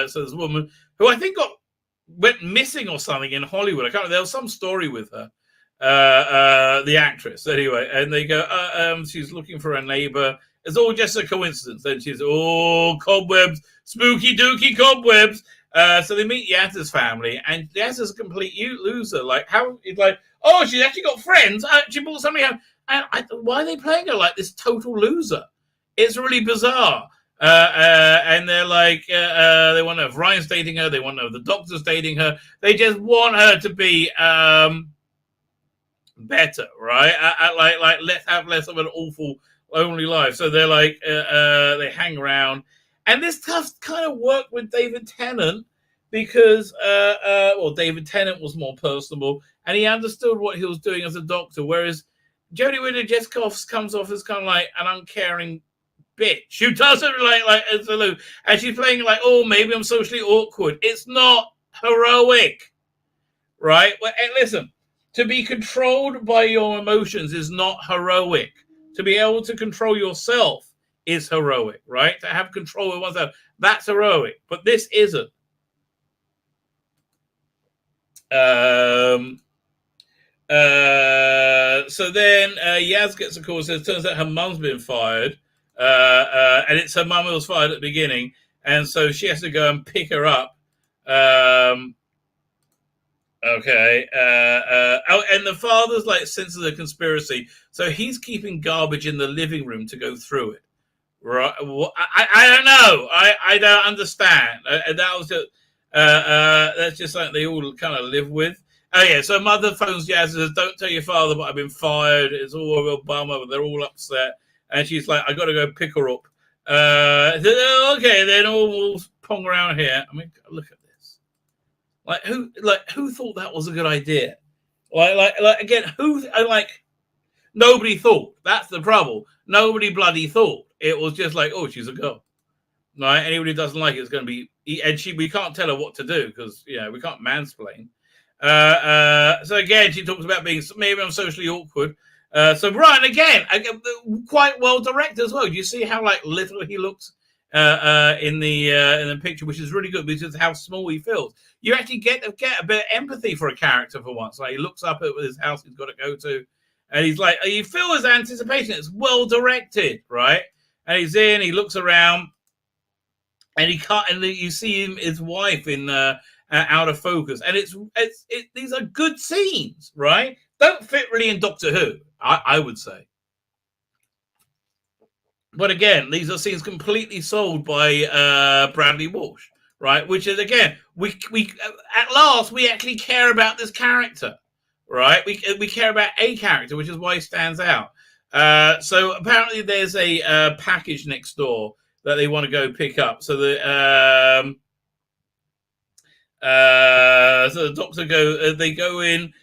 So this woman who I think went missing or something in Hollywood. I can't remember. There was some story with her, the actress. Anyway, and they go, she's looking for a neighbor. It's all just a coincidence. Then she's, cobwebs, spooky dooky cobwebs. So they meet Yaz's family, and Yaz is a complete loser. Like, she's actually got friends. She bought something home. And why are they playing her like this total loser? It's really bizarre. And they're like, they want to know if Ryan's dating her. They want to know if the Doctor's dating her. They just want her to be better, right? Like let's have less of an awful, lonely life. So they're like, they hang around. And this stuff kind of worked with David Tennant because, David Tennant was more personable and he understood what he was doing as a Doctor, whereas Jodie Whittaker comes off as kind of like an uncaring bitch who doesn't like as a loop, and she's playing like, oh, maybe I'm socially awkward. It's not heroic, right? Well, and listen, to be controlled by your emotions is not heroic. To be able to control yourself is heroic, right? To have control of oneself, that's heroic. But this isn't. So then Yaz gets a call. Says, turns out her mum's been fired. And it's her mum who was fired at the beginning, and so she has to go and pick her up. And the father's like senses a conspiracy, so he's keeping garbage in the living room to go through it. Right? I don't know. I don't understand. That was just that's just something they all kind of live with. Oh yeah. So mother phones Yaz and says, "Don't tell your father, but I've been fired." It's all a real bummer. They're all upset. And she's like, I got to go pick her up. Okay, then we'll pong around here. I mean, look at this. Who thought that was a good idea? Again, nobody thought. That's the trouble. Nobody bloody thought. It was just like, oh, she's a girl. Right? Anybody who doesn't like it is going to be, and we can't tell her what to do because, we can't mansplain. So again, she talks about being maybe I'm socially awkward. So Ryan again, quite well directed as well. You see how like little he looks in the picture, which is really good because how small he feels. You actually get a bit of empathy for a character for once. Like he looks up at his house he's got to go to, and he's like, you feel his anticipation. It's well directed, right? And he's in, he looks around, and he can't. And you see his wife in out of focus, and these are good scenes, right? Don't fit really in Doctor Who, I would say. But again, these are scenes completely sold by Bradley Walsh, right? Which is again, we at last we actually care about this character, right? We care about a character, which is why he stands out. So apparently, there's a package next door that they want to go pick up. So the doctor they go in.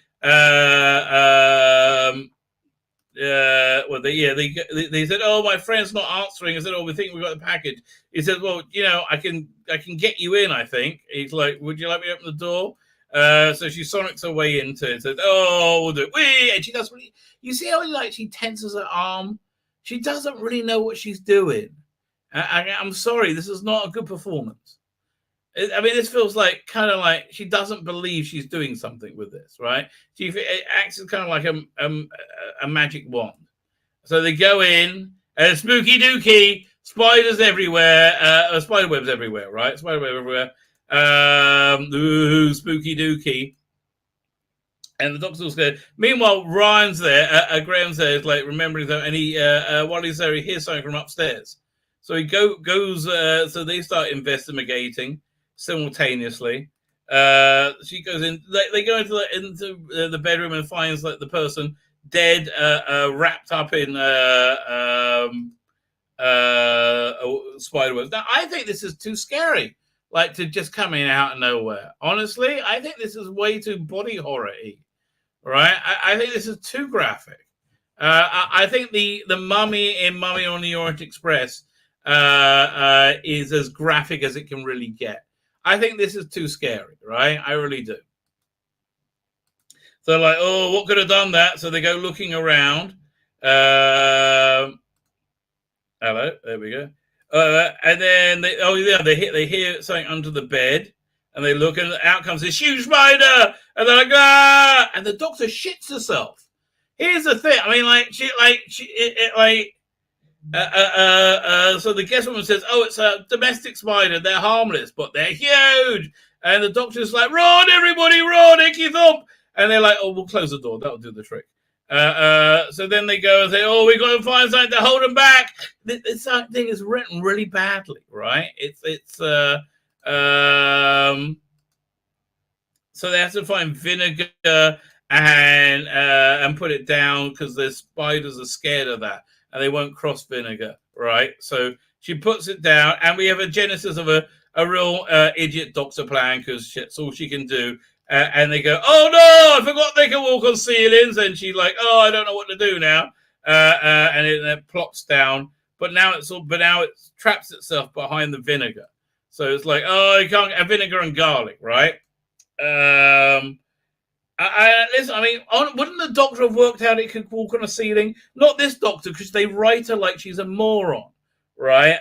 Well, they said, "Oh, my friend's not answering." I said, "Oh, we think we got the package." He said, "Well, I can get you in. I think." He's like, "Would you like me to open the door?" So she sonics her way into it. Said, "Oh, we'll do it." And she doesn't really. You see how she tenses her arm. She doesn't really know what she's doing. I'm sorry, this is not a good performance. I mean, this feels like kind of like she doesn't believe she's doing something with this, right? It acts as kind of like a magic wand. So they go in, and spooky dooky, spiders everywhere, spider webs everywhere, right? Spider web everywhere. Spooky dooky. And the doctor's scared. Meanwhile, Ryan's there, Graham's there, like remembering them, and he while he's there, he hears something from upstairs. So he goes. So they start investigating simultaneously. She goes in. They go into the bedroom and finds like the person dead, wrapped up in spider webs. Now, I think this is too scary, like to just coming out of nowhere. Honestly, I think this is way too body horror-y. Right? I think this is too graphic. I think the mummy in Mummy on the Orient Express is as graphic as it can really get. I think this is too scary, right? I really do. So like, oh, what could have done that? So they go looking around. Hello, there we go. And then they hear something under the bed, and they look, and out comes this huge spider, and they're like, ah! And the doctor shits herself. Here's the thing. I mean, so the guest woman says, "Oh, it's a domestic spider. They're harmless, but they're huge." And the doctor's like, "Run, everybody, run, icky thump!" And they're like, "Oh, we'll close the door. That'll do the trick." So then they go and say, "Oh, we got to find something to hold them back." This thing is written really badly, right? So they have to find vinegar and put it down because the spiders are scared of that and they won't cross vinegar, right? So she puts it down, and we have a genesis of a real idiot doctor plan because that's all she can do. And they go, "Oh no, I forgot they can walk on ceilings." And she's like, "Oh, I don't know what to do now." And it plops down, but now it traps itself behind the vinegar. So it's like, oh, you can't have vinegar and garlic, right? Listen, I mean, wouldn't the doctor have worked out it could walk on a ceiling? Not this doctor, because they write her like she's a moron, right?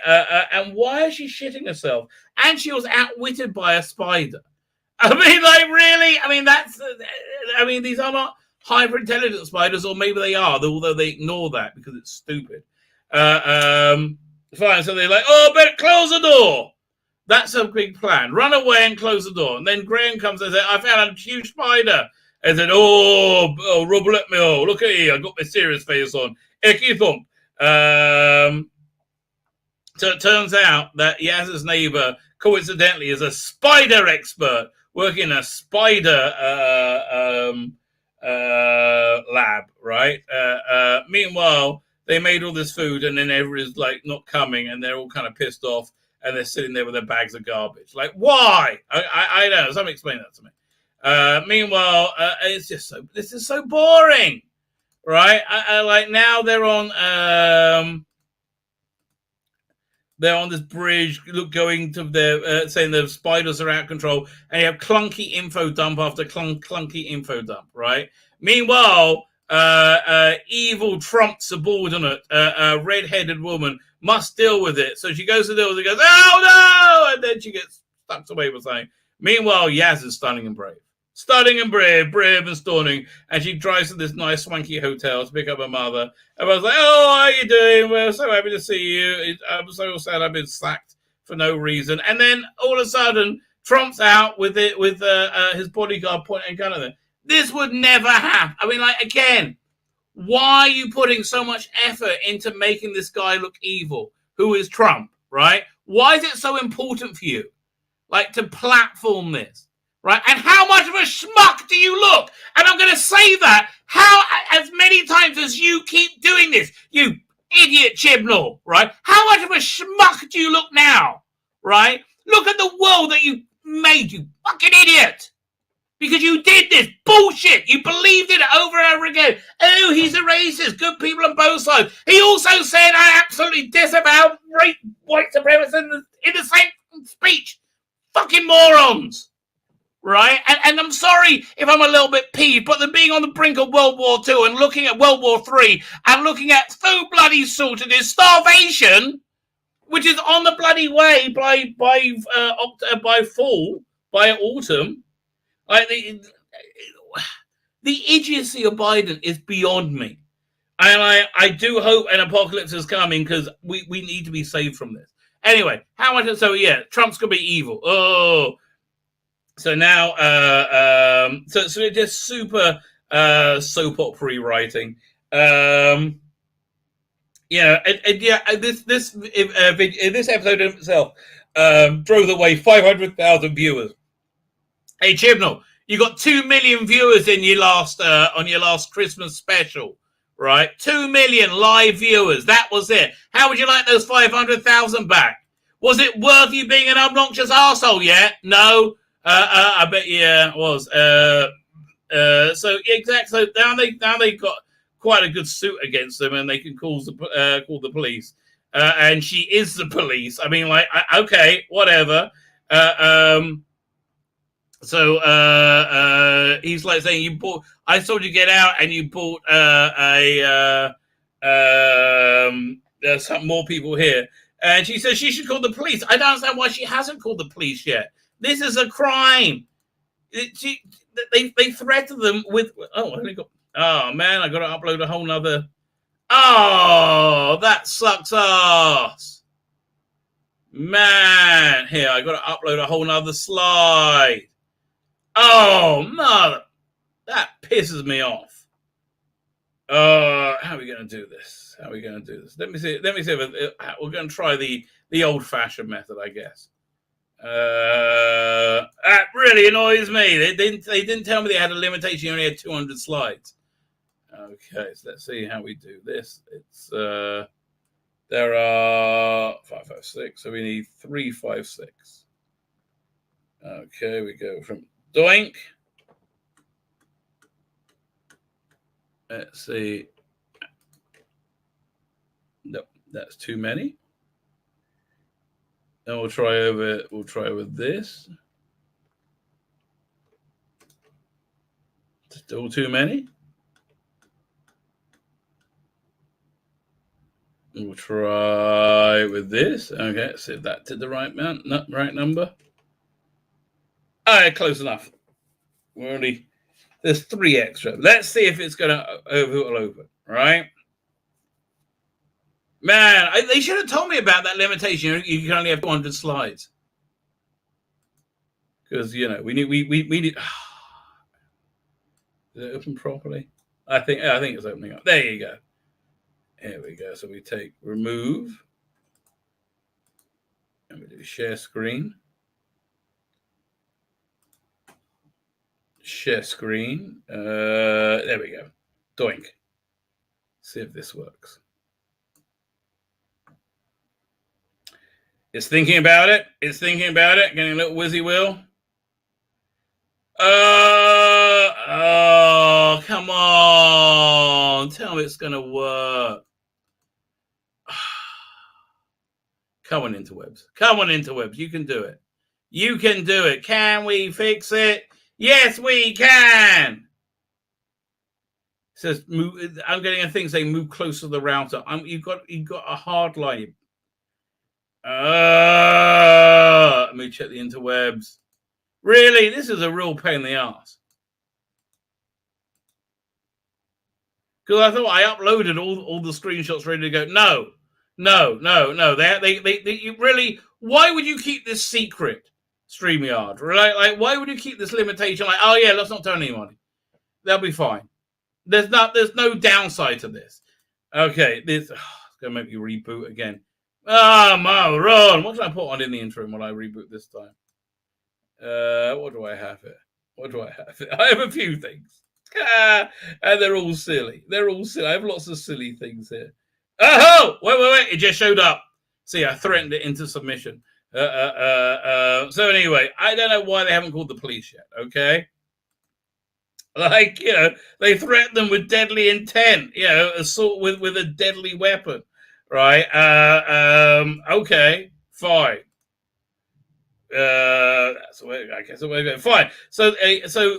And why is she shitting herself? And she was outwitted by a spider. I mean, like, really? I mean, these are not hyper-intelligent spiders, or maybe they are, although they ignore that because it's stupid. Fine, so they're like, "Oh, better close the door." That's a big plan. Run away and close the door. And then Graham comes and says, "I found a huge spider." And said, "Oh, Rob, let me, look at here. I got my serious face on. Icky thump." So it turns out that Yaz's neighbor, coincidentally, is a spider expert working in a spider lab, right? Meanwhile, they made all this food, and then everybody's like not coming, and they're all kind of pissed off, and they're sitting there with their bags of garbage. Like, why? I don't know. Somebody explain that to me. Meanwhile, it's just this is so boring, right? Like now they're on They're on this bridge, going to their saying the spiders are out of control, and you have clunky info dump after clunky info dump, right? Meanwhile, evil Trump subordinate, red-headed woman must deal with it. So she goes to deal with it, goes, oh no! And then she gets sucked away with something. Meanwhile, Yaz is stunning and brave. Stunning and brave and stunning. And she drives to this nice swanky hotel to pick up her mother. And I was like, oh, how are you doing? We're so happy to see you. I'm so sad I've been sacked for no reason. And then all of a sudden, Trump's out with his bodyguard pointing a gun at them. This would never happen. I mean, like, again, why are you putting so much effort into making this guy look evil, who is Trump, right? Why is it so important for you, like, to platform this? Right? And how much of a schmuck do you look? And I'm going to say that as many times as you keep doing this, you idiot Chibnall, right? How much of a schmuck do you look now, right? Look at the world that you made, you fucking idiot. Because you did this bullshit. You believed it over and over again. Oh, he's a racist. Good people on both sides. He also said, I absolutely disavow white supremacy in the same speech. Fucking morons. Right? And I'm sorry if I'm a little bit peeved, but they're being on the brink of World War II and looking at World War III and looking at so bloody sorted is starvation, which is on the bloody way by fall, by autumn. Like the idiocy of Biden is beyond me. And I do hope an apocalypse is coming because we need to be saved from this. Anyway, Trump's going to be evil. Oh, so now, so it's just super soap opera writing. This episode in itself drove away 500,000 viewers. Hey Chibnall, you got 2 million viewers in your last on your last Christmas special, right? 2 million live viewers. That was it. How would you like those 500,000 back? Was it worth you being an obnoxious arsehole yet? No. I bet it was. So exactly. So now they got quite a good suit against them, and they can call the police. And she is the police. I mean, like, okay, whatever. So he's like saying, I told you to get out, and you bought there's some more people here. And she says she should call the police. I don't understand why she hasn't called the police yet. This is a crime. They threatened them with. Oh man, I got to upload a whole nother. Oh, that sucks ass. Man, here I got to upload a whole nother slide. Oh mother, that pisses me off. How are we going to do this? Let me see. If we're going to try the old-fashioned method, I guess. That really annoys me. They didn't tell me they had a limitation. You only had 200 slides. Okay, so let's see how we do this. It's there are 556, so we need 356. Okay, we go from doink. Let's see. No, that's too many. And we'll try over this. Still too many. We'll try with this. Okay, see if that did the right number. All right, close enough. There's 3 extra. Let's see if it's gonna open, right? Man, they should have told me about that limitation. You can only have 200 slides. Because, we need. Is it open properly? I think it's opening up. There you go. Here we go. So we take remove. And we do share screen. Share screen. There we go. Doink. See if this works. It's thinking about it. Getting a little whizzy wheel. Oh, come on. Tell me it's going to work. Come on, interwebs. Come on, interwebs. You can do it. You can do it. Can we fix it? Yes, we can. It says, I'm getting a thing saying move closer to the router. You've got a hard line. Let me check the interwebs. Really? This is a real pain in the ass. Because I thought I uploaded all the screenshots ready to go. No. They really. Why would you keep this secret, StreamYard? Like, why would you keep this limitation? Like, oh yeah, let's not tell anybody. They'll be fine. There's no downside to this. Okay, it's gonna make me reboot again. Ron, what did I put on in the interim when I reboot this time? What do I have here? I have a few things. And they're all silly. I have lots of silly things here. Oh, wait. It just showed up. See, I threatened it into submission. So anyway, I don't know why they haven't called the police yet, okay? Like, they threaten them with deadly intent, assault with a deadly weapon, right? Okay, fine. That's the way, I guess the way to go. Fine. So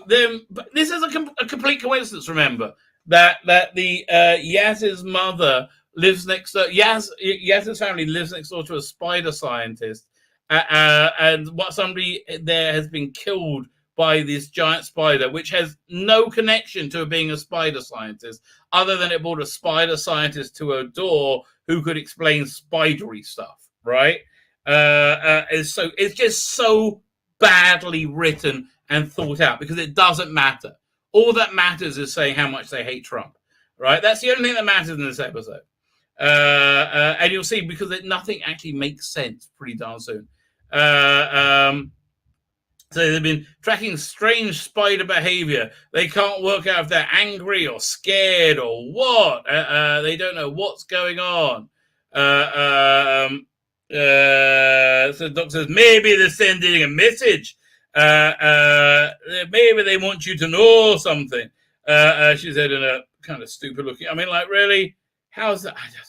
then, but this is a complete coincidence. Remember that the Yaz's mother lives next door. Yaz's family lives next door to a spider scientist, and somebody there has been killed by this giant spider, which has no connection to being a spider scientist, other than it brought a spider scientist to her door who could explain spidery stuff, right? It's just so badly written and thought out because it doesn't matter. All that matters is saying how much they hate Trump, right? That's the only thing that matters in this episode. And you'll see because nothing actually makes sense pretty darn soon. So they've been tracking strange spider behavior. They can't work out if they're angry or scared or what. They don't know what's going on. So the doctor says, maybe they're sending a message. Maybe they want you to know something. She said in a kind of stupid looking, I mean, like, really? How's that? I don't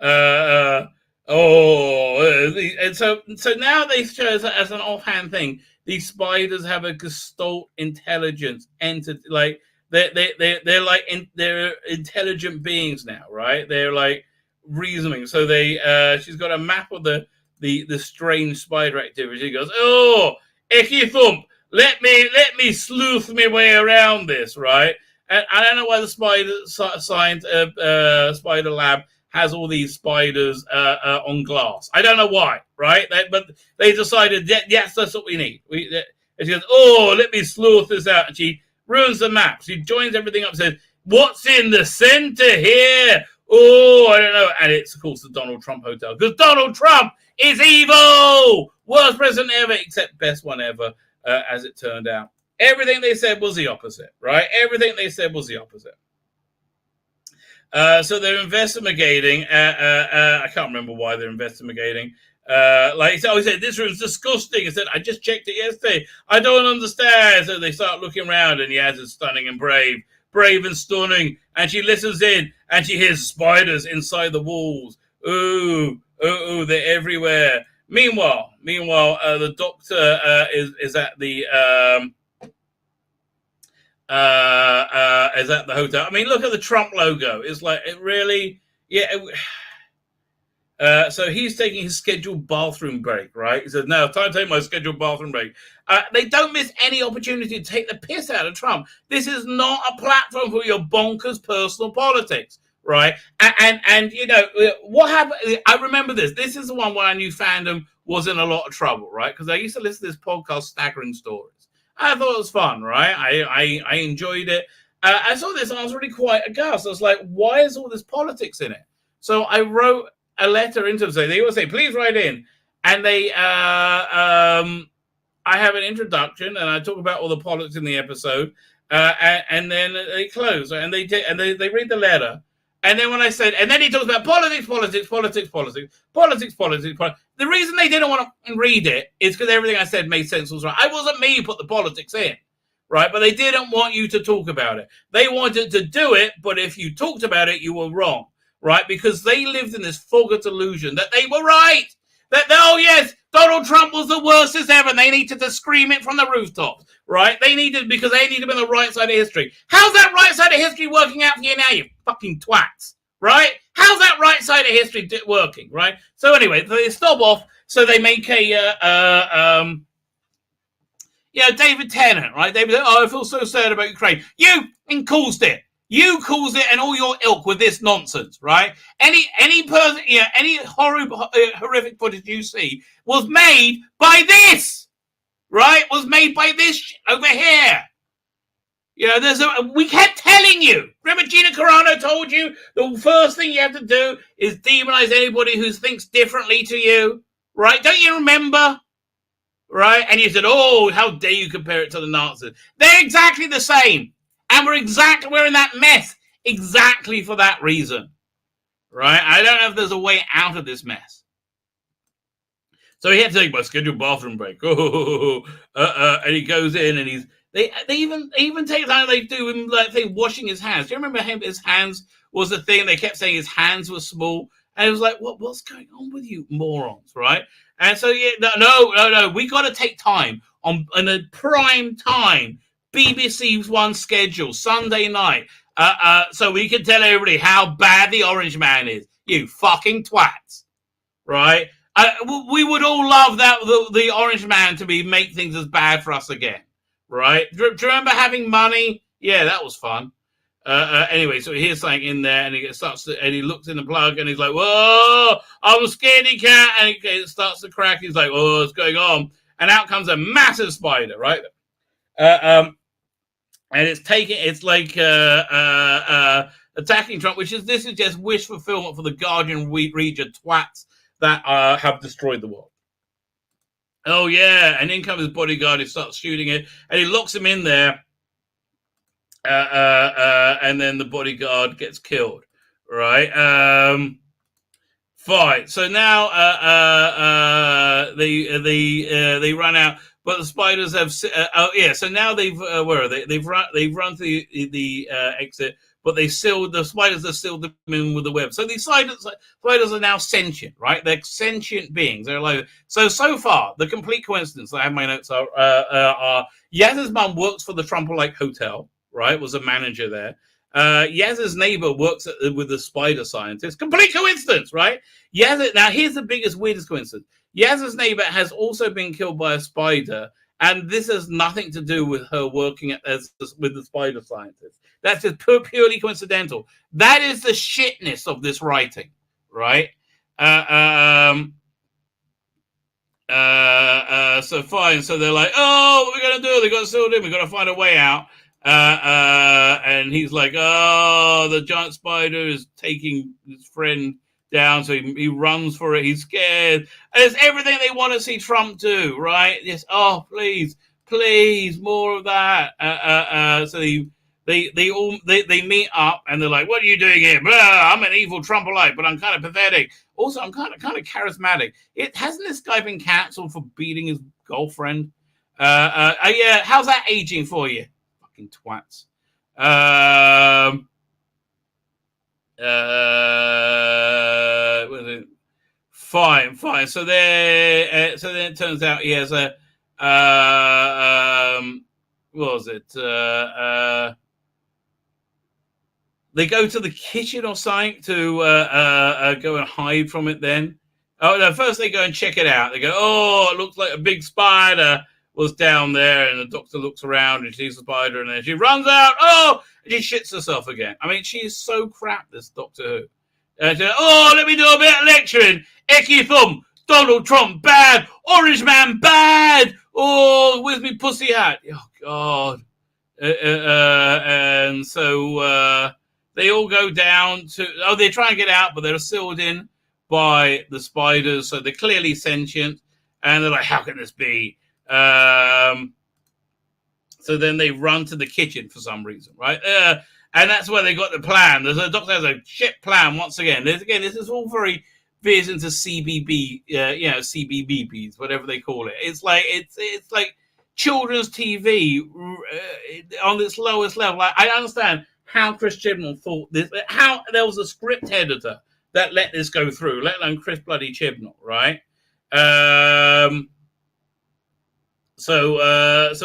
know. And so now they show as an offhand thing, these spiders have a gestalt intelligence entity, like they're like they're intelligent beings now, right? They're like reasoning. So she's got a map of the strange spider activity. She goes, icky thump, let me sleuth my way around this, right? And I don't know why the spider lab has all these spiders on glass. I don't know why, right? But they decided, yes, that's what we need. And she goes, let me sleuth this out. And she ruins the map. She joins everything up and says, what's in the center here? I don't know. And it's, of course, the Donald Trump Hotel. Because Donald Trump is evil! Worst president ever, except best one ever, as it turned out. Everything they said was the opposite, right? Everything they said was the opposite. So they're investigating. I can't remember why they're investigating. He said, this room's disgusting. He said, I just checked it yesterday. I don't understand. So they start looking around, and Yaz is stunning and brave and stunning. And she listens in, and she hears spiders inside the walls. Ooh, they're everywhere. Meanwhile, the doctor is at the hotel. I mean, look at the Trump logo. It's like, it really, so he's taking his scheduled bathroom break, right? He says, no, time to take my scheduled bathroom break. They don't miss any opportunity to take the piss out of Trump. This is not a platform for your bonkers personal politics, right? And what happened? I remember this. This is the one where I knew fandom was in a lot of trouble, right? Because I used to listen to this podcast, Staggering Stories. I thought it was fun, right? I enjoyed it. I saw this and I was really quite aghast. I was like, why is all this politics in it? So I wrote a letter into them saying, they always say, please write in. And they, I have an introduction and I talk about all the politics in the episode. And then they close and they read the letter. And then when I said, and then he talks about politics. The reason they didn't want to read it is because everything I said made sense. Was right. I wasn't me who put the politics in, right? But they didn't want you to talk about it. They wanted to do it, but if you talked about it, you were wrong, right? Because they lived in this fog of delusion that they were right. That, oh yes, Donald Trump was the worst as ever, and they needed to scream it from the rooftops, right? Because they need to be on the right side of history. How's that right side of history working out for you now, you fucking twats, right? How's that right side of history working, right? So anyway, they stop off, so they make a, David Tennant, right? David, I feel so sad about Ukraine. You caused it. You caused it, and all your ilk with this nonsense, right? Any person, any horrific footage you see was made by this, right? Was made by this over here. We kept telling you. Remember, Gina Carano told you the first thing you have to do is demonize anybody who thinks differently to you, right? Don't you remember? Right? And you said, oh, how dare you compare it to the Nazis? They're exactly the same. And we're in that mess exactly for that reason. Right? I don't know if there's a way out of this mess. So he had to take my scheduled bathroom break. And he goes in and they even take time they do him like they washing his hands. Do you remember his hands was the thing? They kept saying his hands were small. And it was like, what's going on with you morons, right? And so, no, we got to take time on a prime time BBC One schedule, Sunday night, so we can tell everybody how bad the Orange Man is. You fucking twats, right? We would all love that the Orange Man to make things as bad for us again, right? Do you remember having money? Yeah, that was fun. Anyway, so he hears something in there, and he looks in the plug, and he's like, "Whoa, I'm a scaredy cat!" And it starts to crack. He's like, "Oh, what's going on?" And out comes a massive spider, right? And it's like attacking Trump, this is just wish fulfillment for the Guardian Reader twats that have destroyed the world. Oh yeah, and in comes his bodyguard. He starts shooting it, and he locks him in there. And then the bodyguard gets killed, right? Fine. So now they run out, but the spiders have. So now they've where are they? They've run to the exit, but the spiders have sealed them in with the web. So these spiders are now sentient, right? They're sentient beings. They're like so far. The complete coincidence. I have my notes are Yaz's mum works for the Trump-like hotel. Right, was a manager there. Yaz's neighbor works with the spider scientist. Complete coincidence, right? Now, here's the weirdest coincidence. Yaz's neighbor has also been killed by a spider, and this has nothing to do with her working with the spider scientist. That's just purely coincidental. That is the shitness of this writing, right? So fine. So they're like, oh, what are we going to do? They got sealed in. We've got to find a way out. And he's like, oh, the giant spider is taking his friend down, so he runs for it. He's scared. And it's everything they want to see Trump do, right? Yes. Oh, please, more of that. So they meet up, and they're like, what are you doing here? Blah, I'm an evil Trumpolite, but I'm kind of pathetic. Also, I'm kind of charismatic. Hasn't this guy been cancelled for beating his girlfriend? Yeah. How's that aging for you? Twats. Fine. So then it turns out he has a what was it? They go to the kitchen or something to go and hide from it. Then, oh no! First they go and check it out. They go, oh, it looks like a big spider was down there, and the doctor looks around and sees the spider, and then she runs out. Oh, and she shits herself again. I mean, she is so crap, this Doctor Who. She goes, oh, let me do a bit of lecturing. Ecky thumb, Donald Trump bad, Orange Man bad. Oh, where's me pussy hat? Oh God. And so they all go down to. Oh, they try and get out, but they're sealed in by the spiders, so they're clearly sentient. And they're like, how can this be? So then they run to the kitchen for some reason, right? And that's where they got the plan. The doctor has a shit plan once again. This is all very veers into CBB, CBBBs, whatever they call it. It's like children's TV on its lowest level. I understand how Chris Chibnall thought this, how there was a script editor that let this go through, let alone Chris bloody Chibnall, right? So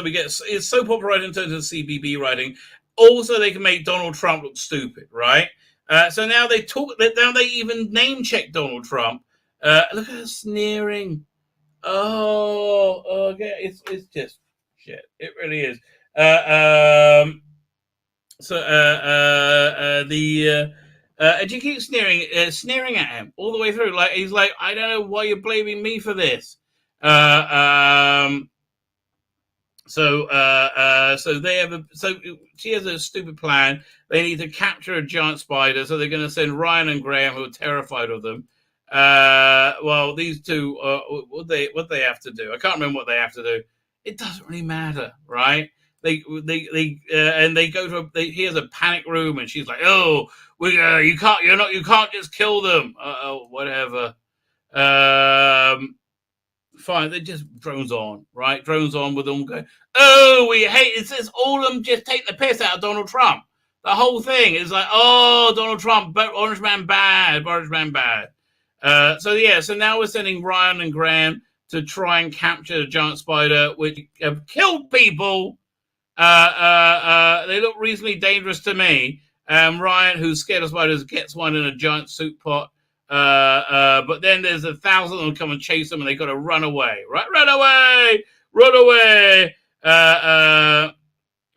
we get it's soap opera writing in terms of CBB writing. Also, they can make Donald Trump look stupid, right? So now they even name check Donald Trump. Look at her sneering. Oh, okay, it's just shit. It really is. And you keep sneering at him all the way through. Like he's like, I don't know why you're blaming me for this. So she has a stupid plan. They need to capture a giant spider, so they're going to send Ryan and Graham, who are terrified of them. Well, these two, what they have to do? I can't remember what they have to do. It doesn't really matter, right? They go to he has a panic room, and she's like, "Oh, you can't just kill them." Whatever. Fine, they just drones on, right? Drones on with them going, "Oh, we hate it." Says all of them just take the piss out of Donald Trump. The whole thing is like, "Oh, Donald Trump, Orange Man bad, Orange Man bad." So now we're sending Ryan and Graham to try and capture the giant spider, which have killed people. They look reasonably dangerous to me. Ryan, who's scared of spiders, gets one in a giant soup pot. But then there's 1,000 of them come and chase them, and they got to run away. Right, run away.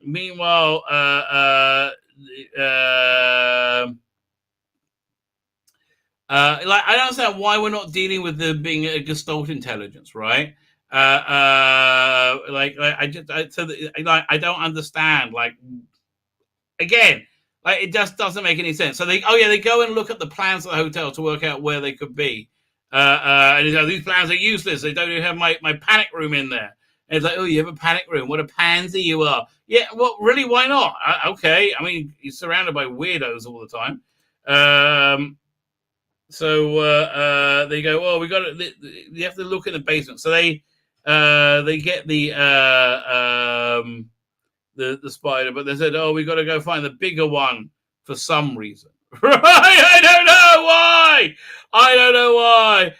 Meanwhile, I don't understand why we're not dealing with the being a Gestalt intelligence, right? I don't understand. Like, again, like it just doesn't make any sense. So they go and look at the plans of the hotel to work out where they could be. And these plans are useless. They don't even have my panic room in there. And it's like, oh, you have a panic room? What a pansy you are! Yeah, well, really, why not? Okay, I mean, you're surrounded by weirdos all the time. They go, well, we got to. You have to look in the basement. So they get the spider, but they said, oh, we got to go find the bigger one for some reason. Right? I don't know why.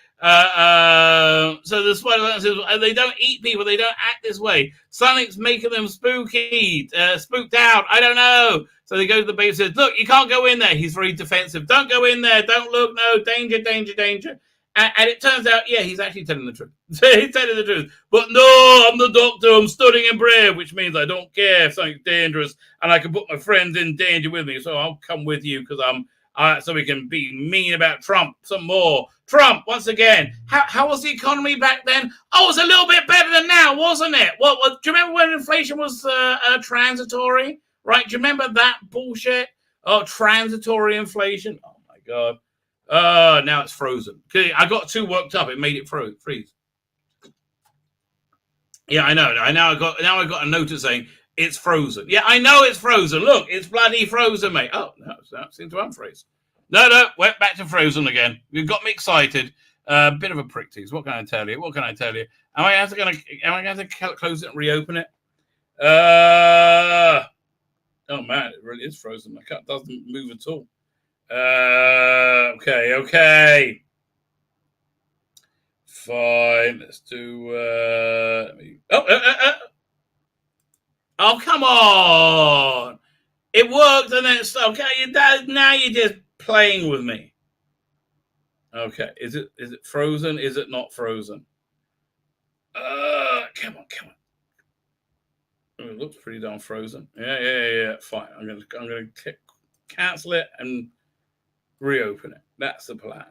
So the spider says, they don't eat people. They don't act this way. Something's making them spooked out. I don't know. So they go to the base and says, look, you can't go in there. He's very defensive. Don't go in there. Don't look. No, danger. And it turns out, yeah, he's actually telling the truth. He's telling the truth. But no, I'm the doctor. I'm studying and brave, which means I don't care if something's dangerous, and I can put my friends in danger with me. So I'll come with you because so we can be mean about Trump some more. Trump, once again. How was the economy back then? Oh, it was a little bit better than now, wasn't it? Well, do you remember when inflation was transitory? Right? Do you remember that bullshit? Oh, transitory inflation. Oh, my God. Now it's frozen. Okay, I got too worked up. It made it freeze. Yeah, I know. I got a notice saying it's frozen. Yeah, I know it's frozen. Look, it's bloody frozen, mate. Oh no, it seems to unfreeze. No, went back to frozen again. You got me excited. Bit of a prick tease. What can I tell you? Am I going to close it and reopen it? Oh man, it really is frozen. My cut doesn't move at all. Okay. Fine. Let's do. Oh, come on! It worked, and then it's okay. Now you're just playing with me. Okay, is it frozen? Is it not frozen? Come on. Oh, it looks pretty darn frozen. Yeah. Fine. I'm gonna cancel it and reopen it. That's the plan.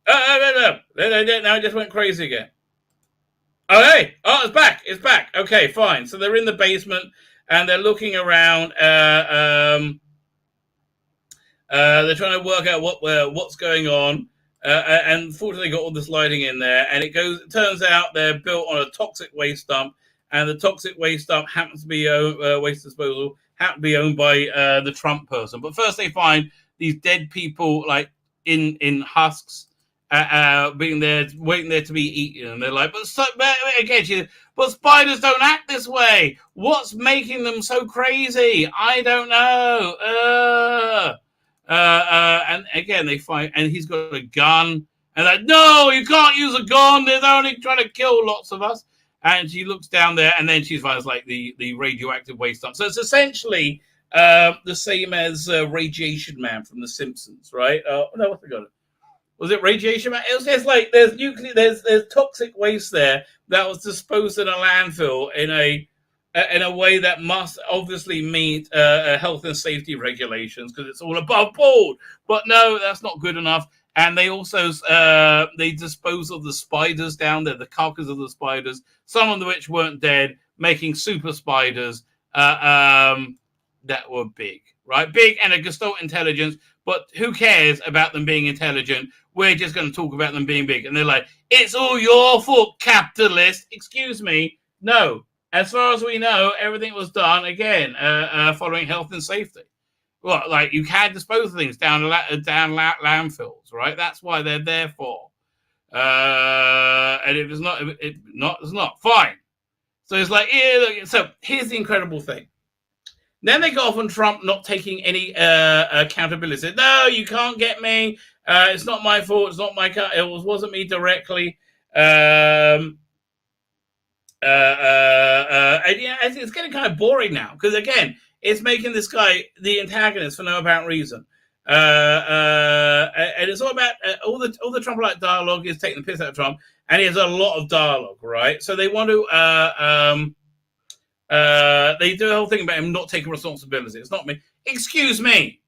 No. Now it just went crazy again. Oh, hey. Oh, it's back. Okay, fine. So they're in the basement and they're looking around. They're trying to work out what's going on. And fortunately, they got all this lighting in there. And it turns out they're built on a toxic waste dump. And the toxic waste dump happens to be waste disposal, happen to be owned by the Trump person. But first, they find these dead people, like in husks, being there, waiting there to be eaten. And they're like, but again, but spiders don't act this way. What's making them so crazy? I don't know. And again, they fight, and he's got a gun. And like, no, you can't use a gun. They're only trying to kill lots of us. And she looks down there, and then she finds like the radioactive waste dump. So it's essentially the same as Radiation Man from The Simpsons, right? No, I forgot it. Was it Radiation Man? It was just like there's toxic waste there that was disposed in a landfill in a way that must obviously meet health and safety regulations because it's all above board. But no, that's not good enough. And they also they dispose of the spiders down there, the carcass of the spiders, some of which weren't dead, making super spiders that were big, right? Big and a gestalt intelligence, but who cares about them being intelligent? We're just going to talk about them being big. And they're like, it's all your fault, capitalist. Excuse me. No. As far as we know, everything was done, again, following health and safety. Well, like you can't dispose of things down landfills, right? That's why they're there for. And if it's not fine. So it's like, yeah, look, so here's the incredible thing. Then they go off on Trump not taking any accountability. Said, no, you can't get me. It's not my fault. It's not my car. It wasn't me directly. And yeah, it's getting kind of boring now because again, it's making this guy the antagonist for no apparent reason. And it's all about all the Trump-like dialogue is taking the piss out of Trump, and he has a lot of dialogue, right? So they want to they do a whole thing about him not taking responsibility. It's not me. Excuse me.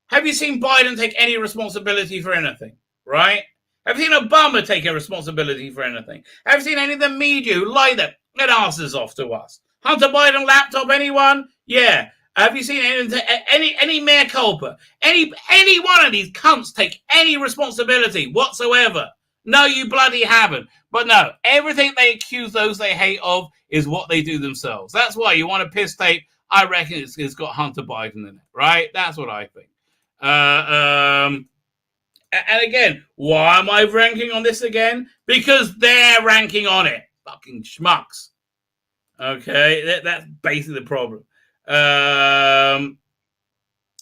Have you seen Biden take any responsibility for anything? Right? Have you seen Obama take a responsibility for anything? Have you seen any of the media who lie their asses off to us? Hunter Biden laptop, anyone? Yeah. Have you seen any mea culpa? Any one of these cunts take any responsibility whatsoever? No, you bloody haven't. But no, everything they accuse those they hate of is what they do themselves. That's why you want a piss tape. I reckon it's got Hunter Biden in it, right? That's what I think. And again, why am I ranking on this again? Because they're ranking on it. Fucking schmucks. Okay, that's basically the problem.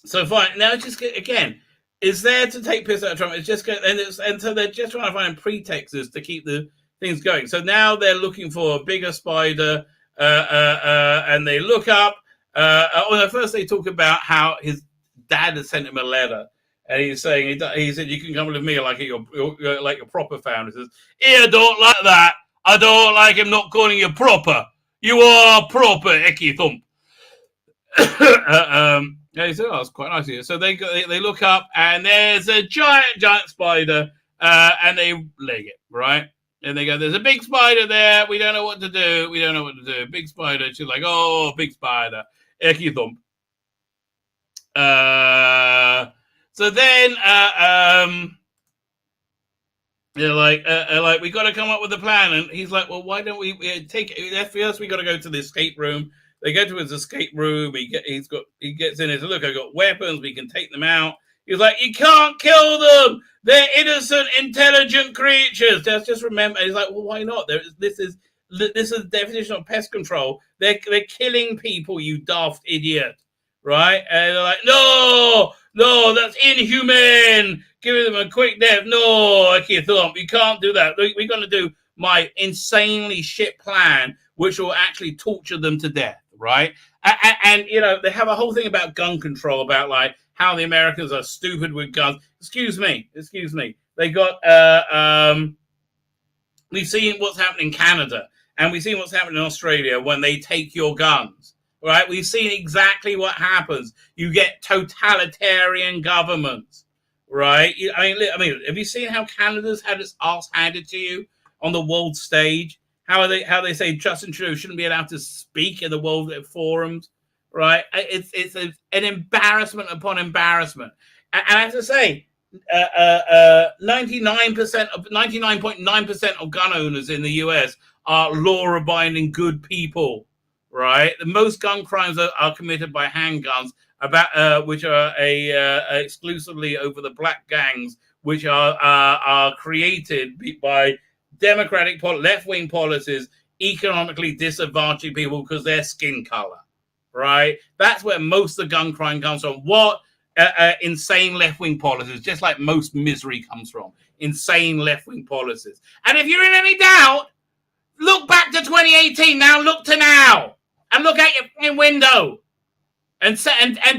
So fine. Now it's just again, it's there to take piss out of Trump. It's just and so they're just trying to find pretexts to keep the things going. So now they're looking for a bigger spider, and they look up. First they talk about how his dad had sent him a letter, and he's saying he said you can come with me like you're like a proper family. He says, I don't like that. I don't like him not calling you proper. You are proper, Icky Thump. Yeah, he said, oh, that's quite nice here. So they look up, and there's a giant spider, and they leg it, right? And they go, there's a big spider there. We don't know what to do. Big spider. She's like, oh, big spider. Icky Thump. So then they're like, we got to come up with a plan. And he's like, well, why don't we take it? First, we got to go to the escape room. They go to his escape room. He gets in. He says, look, I got weapons. We can take them out. He's like, you can't kill them. They're innocent, intelligent creatures. Just remember. He's like, well, why not? This is the definition of pest control. They're killing people, you daft idiot. Right? And they're like, no, that's inhumane. Giving them a quick death. No, okay, Thump, you can't do that. We're going to do my insanely shit plan, which will actually torture them to death, right? And you know, they have a whole thing about gun control, about like how the Americans are stupid with guns. Excuse me. They got, we've seen what's happened in Canada, and we've seen what's happened in Australia when they take your guns. Right, we've seen exactly what happens. You get totalitarian governments, right? I mean, have you seen how Canada's had its arse handed to you on the world stage? How they say Justin Trudeau shouldn't be allowed to speak in the world forums, right? It's an embarrassment upon embarrassment. And I have to say, 99.9% of gun owners in the US are law-abiding good people. Right, the most gun crimes are committed by handguns, which are exclusively over the black gangs, which are created by democratic left-wing policies, economically disadvantaging people because their skin color, right? That's where most of the gun crime comes from. What insane left-wing policies, just like most misery comes from. Insane left-wing policies. And if you're in any doubt, look back to 2018. Now look to now. And look out your window. And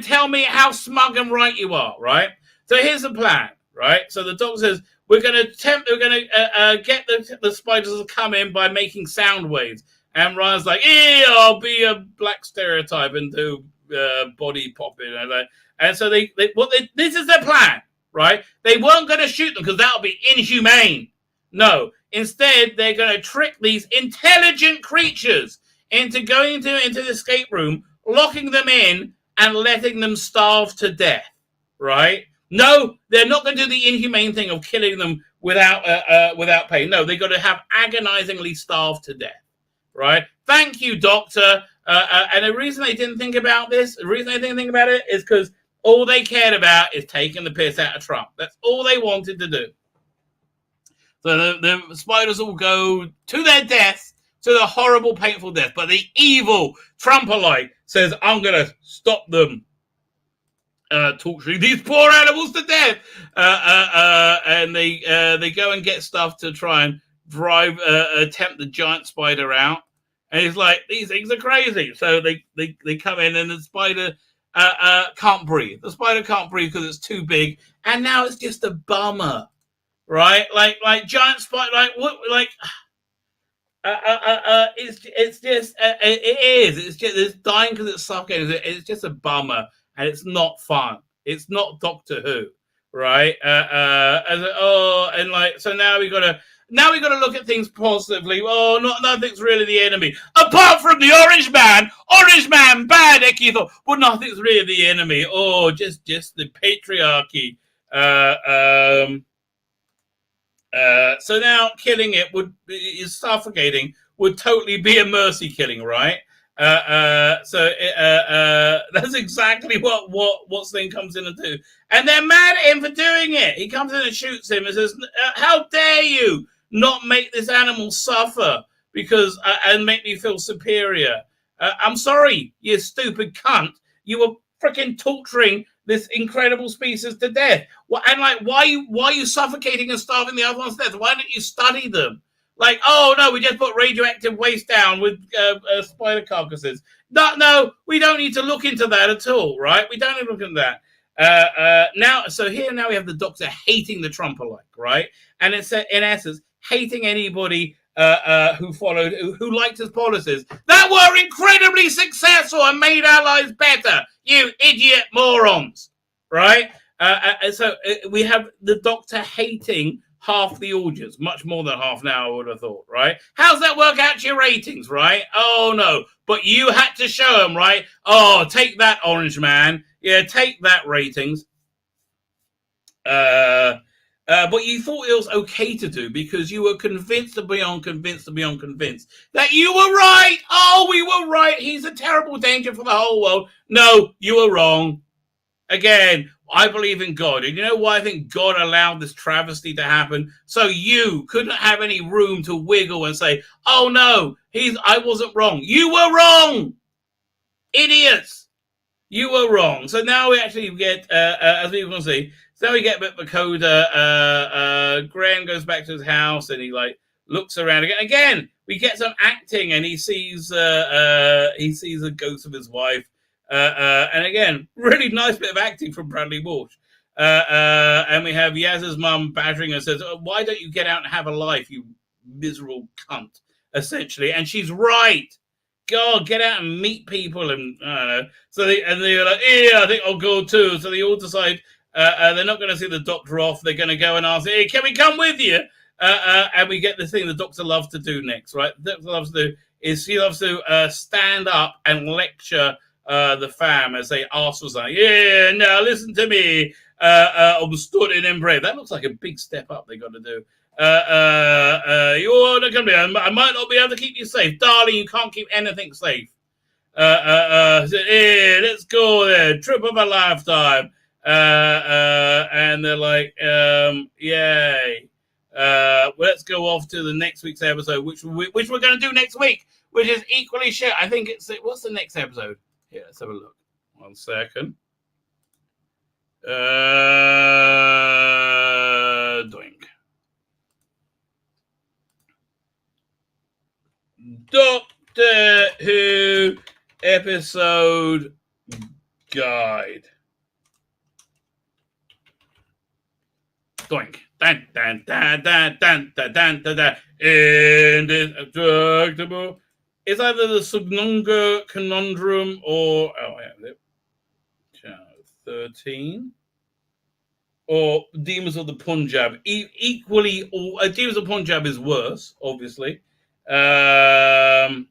tell me how smug and right you are, right? So here's the plan, right? So the doctor says, we're going to get the spiders to come in by making sound waves. And Ryan's like, I'll be a black stereotype and do body popping. And so this is their plan, right? They weren't going to shoot them because that would be inhumane. No, instead, they're going to trick these intelligent creatures into going into the escape room, locking them in, and letting them starve to death, right? No, they're not going to do the inhumane thing of killing them without pain. No, they've got to have agonizingly starved to death, right? Thank you, Doctor. And the reason they didn't think about this, the reason they didn't think about it is because all they cared about is taking the piss out of Trump. That's all they wanted to do. So the spiders all go to their death, to the horrible, painful death. But the evil Trump-alike says, I'm going to stop them torturing these poor animals to death. And they go and get stuff to try and attempt the giant spider out. And he's like, these things are crazy. So they come in and the spider can't breathe. The spider can't breathe because it's too big. And now it's just a bummer. Right, like giant spider, it's dying because it's suffocating. It's just a bummer, and it's not fun. It's not Doctor Who, right? So now we gotta look at things positively. Oh, nothing's really the enemy apart from the Orange Man, bad. Eki thought, but nothing's really the enemy. Oh, just the patriarchy. So now killing it is suffocating would totally be a mercy killing, right? That's exactly what Sting comes in and do. And they're mad at him for doing it. He comes in and shoots him and says, how dare you not make this animal suffer and make me feel superior? I'm sorry, you stupid cunt. You were freaking torturing this incredible species to death. And why are you suffocating and starving the other ones to death? Why don't you study them? Like, oh no, we just put radioactive waste down with spider carcasses. No, we don't need to look into that at all, right? We don't need to look into that. Now we have the Doctor hating the Trump-alike, right? And it's in essence hating anybody who liked his policies that were incredibly successful and made our lives better. You idiot morons, right? So we have the Doctor hating half the audience, much more than half now, I would have thought, right? How's that work out to your ratings, right? Oh, no, but you had to show them, right? Oh, take that, Orange Man. Yeah, take that, ratings. But you thought it was okay to do because you were convinced beyond convinced that you were right. Oh, we were right. He's a terrible danger for the whole world. No, you were wrong. Again, I believe in God. And you know why I think God allowed this travesty to happen? So you couldn't have any room to wiggle and say, oh, no, I wasn't wrong. You were wrong. Idiots. You were wrong. So now we actually get, as we can see, so we get a bit of a coda. Graham goes back to his house and he looks around again. Again, we get some acting and he sees a ghost of his wife. And again, really nice bit of acting from Bradley Walsh. And we have Yaz's mum badgering her, says, why don't you get out and have a life, you miserable cunt, essentially. And she's right. God, get out and meet people. And I don't know. So they're like, yeah, I think I'll go too. So they all decide they're not going to see the Doctor off. They're going to go and ask, hey, can we come with you? And we get the thing the Doctor loves to do next, right? The Doctor loves to do is she loves to stand up and lecture the fam as they ask for something. Yeah, now listen to me. I'm studying and brave. That looks like a big step up they got to do. You're not going to be. I might not be able to keep you safe, darling. You can't keep anything safe. Let's go there. Trip of a lifetime. And they're like, yay. Let's go off to the next week's episode, which we're going to do next week, which is equally shit. I think what's the next episode? Here, let's have a look. 1 second. Doink. Doctor Who episode guide. Doink. Dan, dan, dan, dan, dan, dan, dan, dan, dan. Indestructible. It's either the Subnunga Conundrum or 13 or Demons of the Punjab. Equally, or Demons of Punjab is worse, obviously. Okay,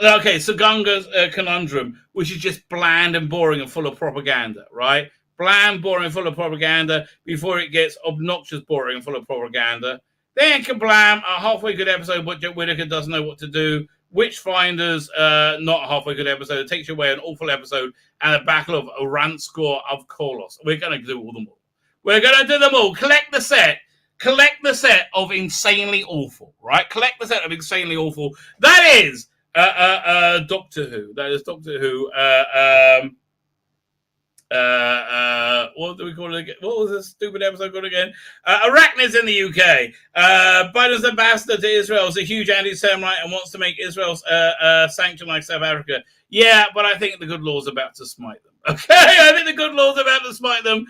Sugunga's Conundrum, which is just bland and boring and full of propaganda, right? Bland, boring, full of propaganda before it gets obnoxious, boring, and full of propaganda. Then Kablam, a halfway good episode, but Joe Whittaker doesn't know what to do. Witchfinders, not a halfway good episode. It takes you away an awful episode and a battle of a rant score of Kolos. We're going to do all them all. We're going to do them all. Collect the set of insanely awful, right? Collect the set of insanely awful. That is Doctor Who. That is Doctor Who. What do we call it again? What was this stupid episode called again? Arachnids in the UK. Biden's ambassador to Israel is a huge anti-Semite and wants to make Israel's sanction like South Africa. Yeah, but I think the good Lord's about to smite them. Okay, I think the good Lord's about to smite them.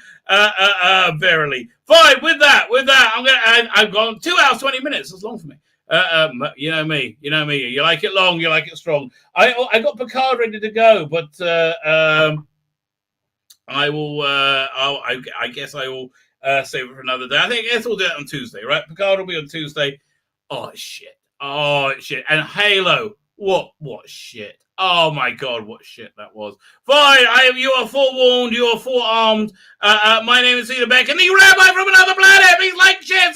Verily. Fine. With that, I've gone 2 hours 20 minutes. That's long for me. You know me. You like it long, you like it strong. I got Picard ready to go, but I will. I guess I will save it for another day. I think we'll do it on Tuesday, right? Picard will be on Tuesday. Oh shit! And Halo. What shit? Oh my god, what shit that was. Fine, you are forewarned. You are forearmed. My name is Tzvi Lebetkin, the Rabbi from another planet. Please like, share.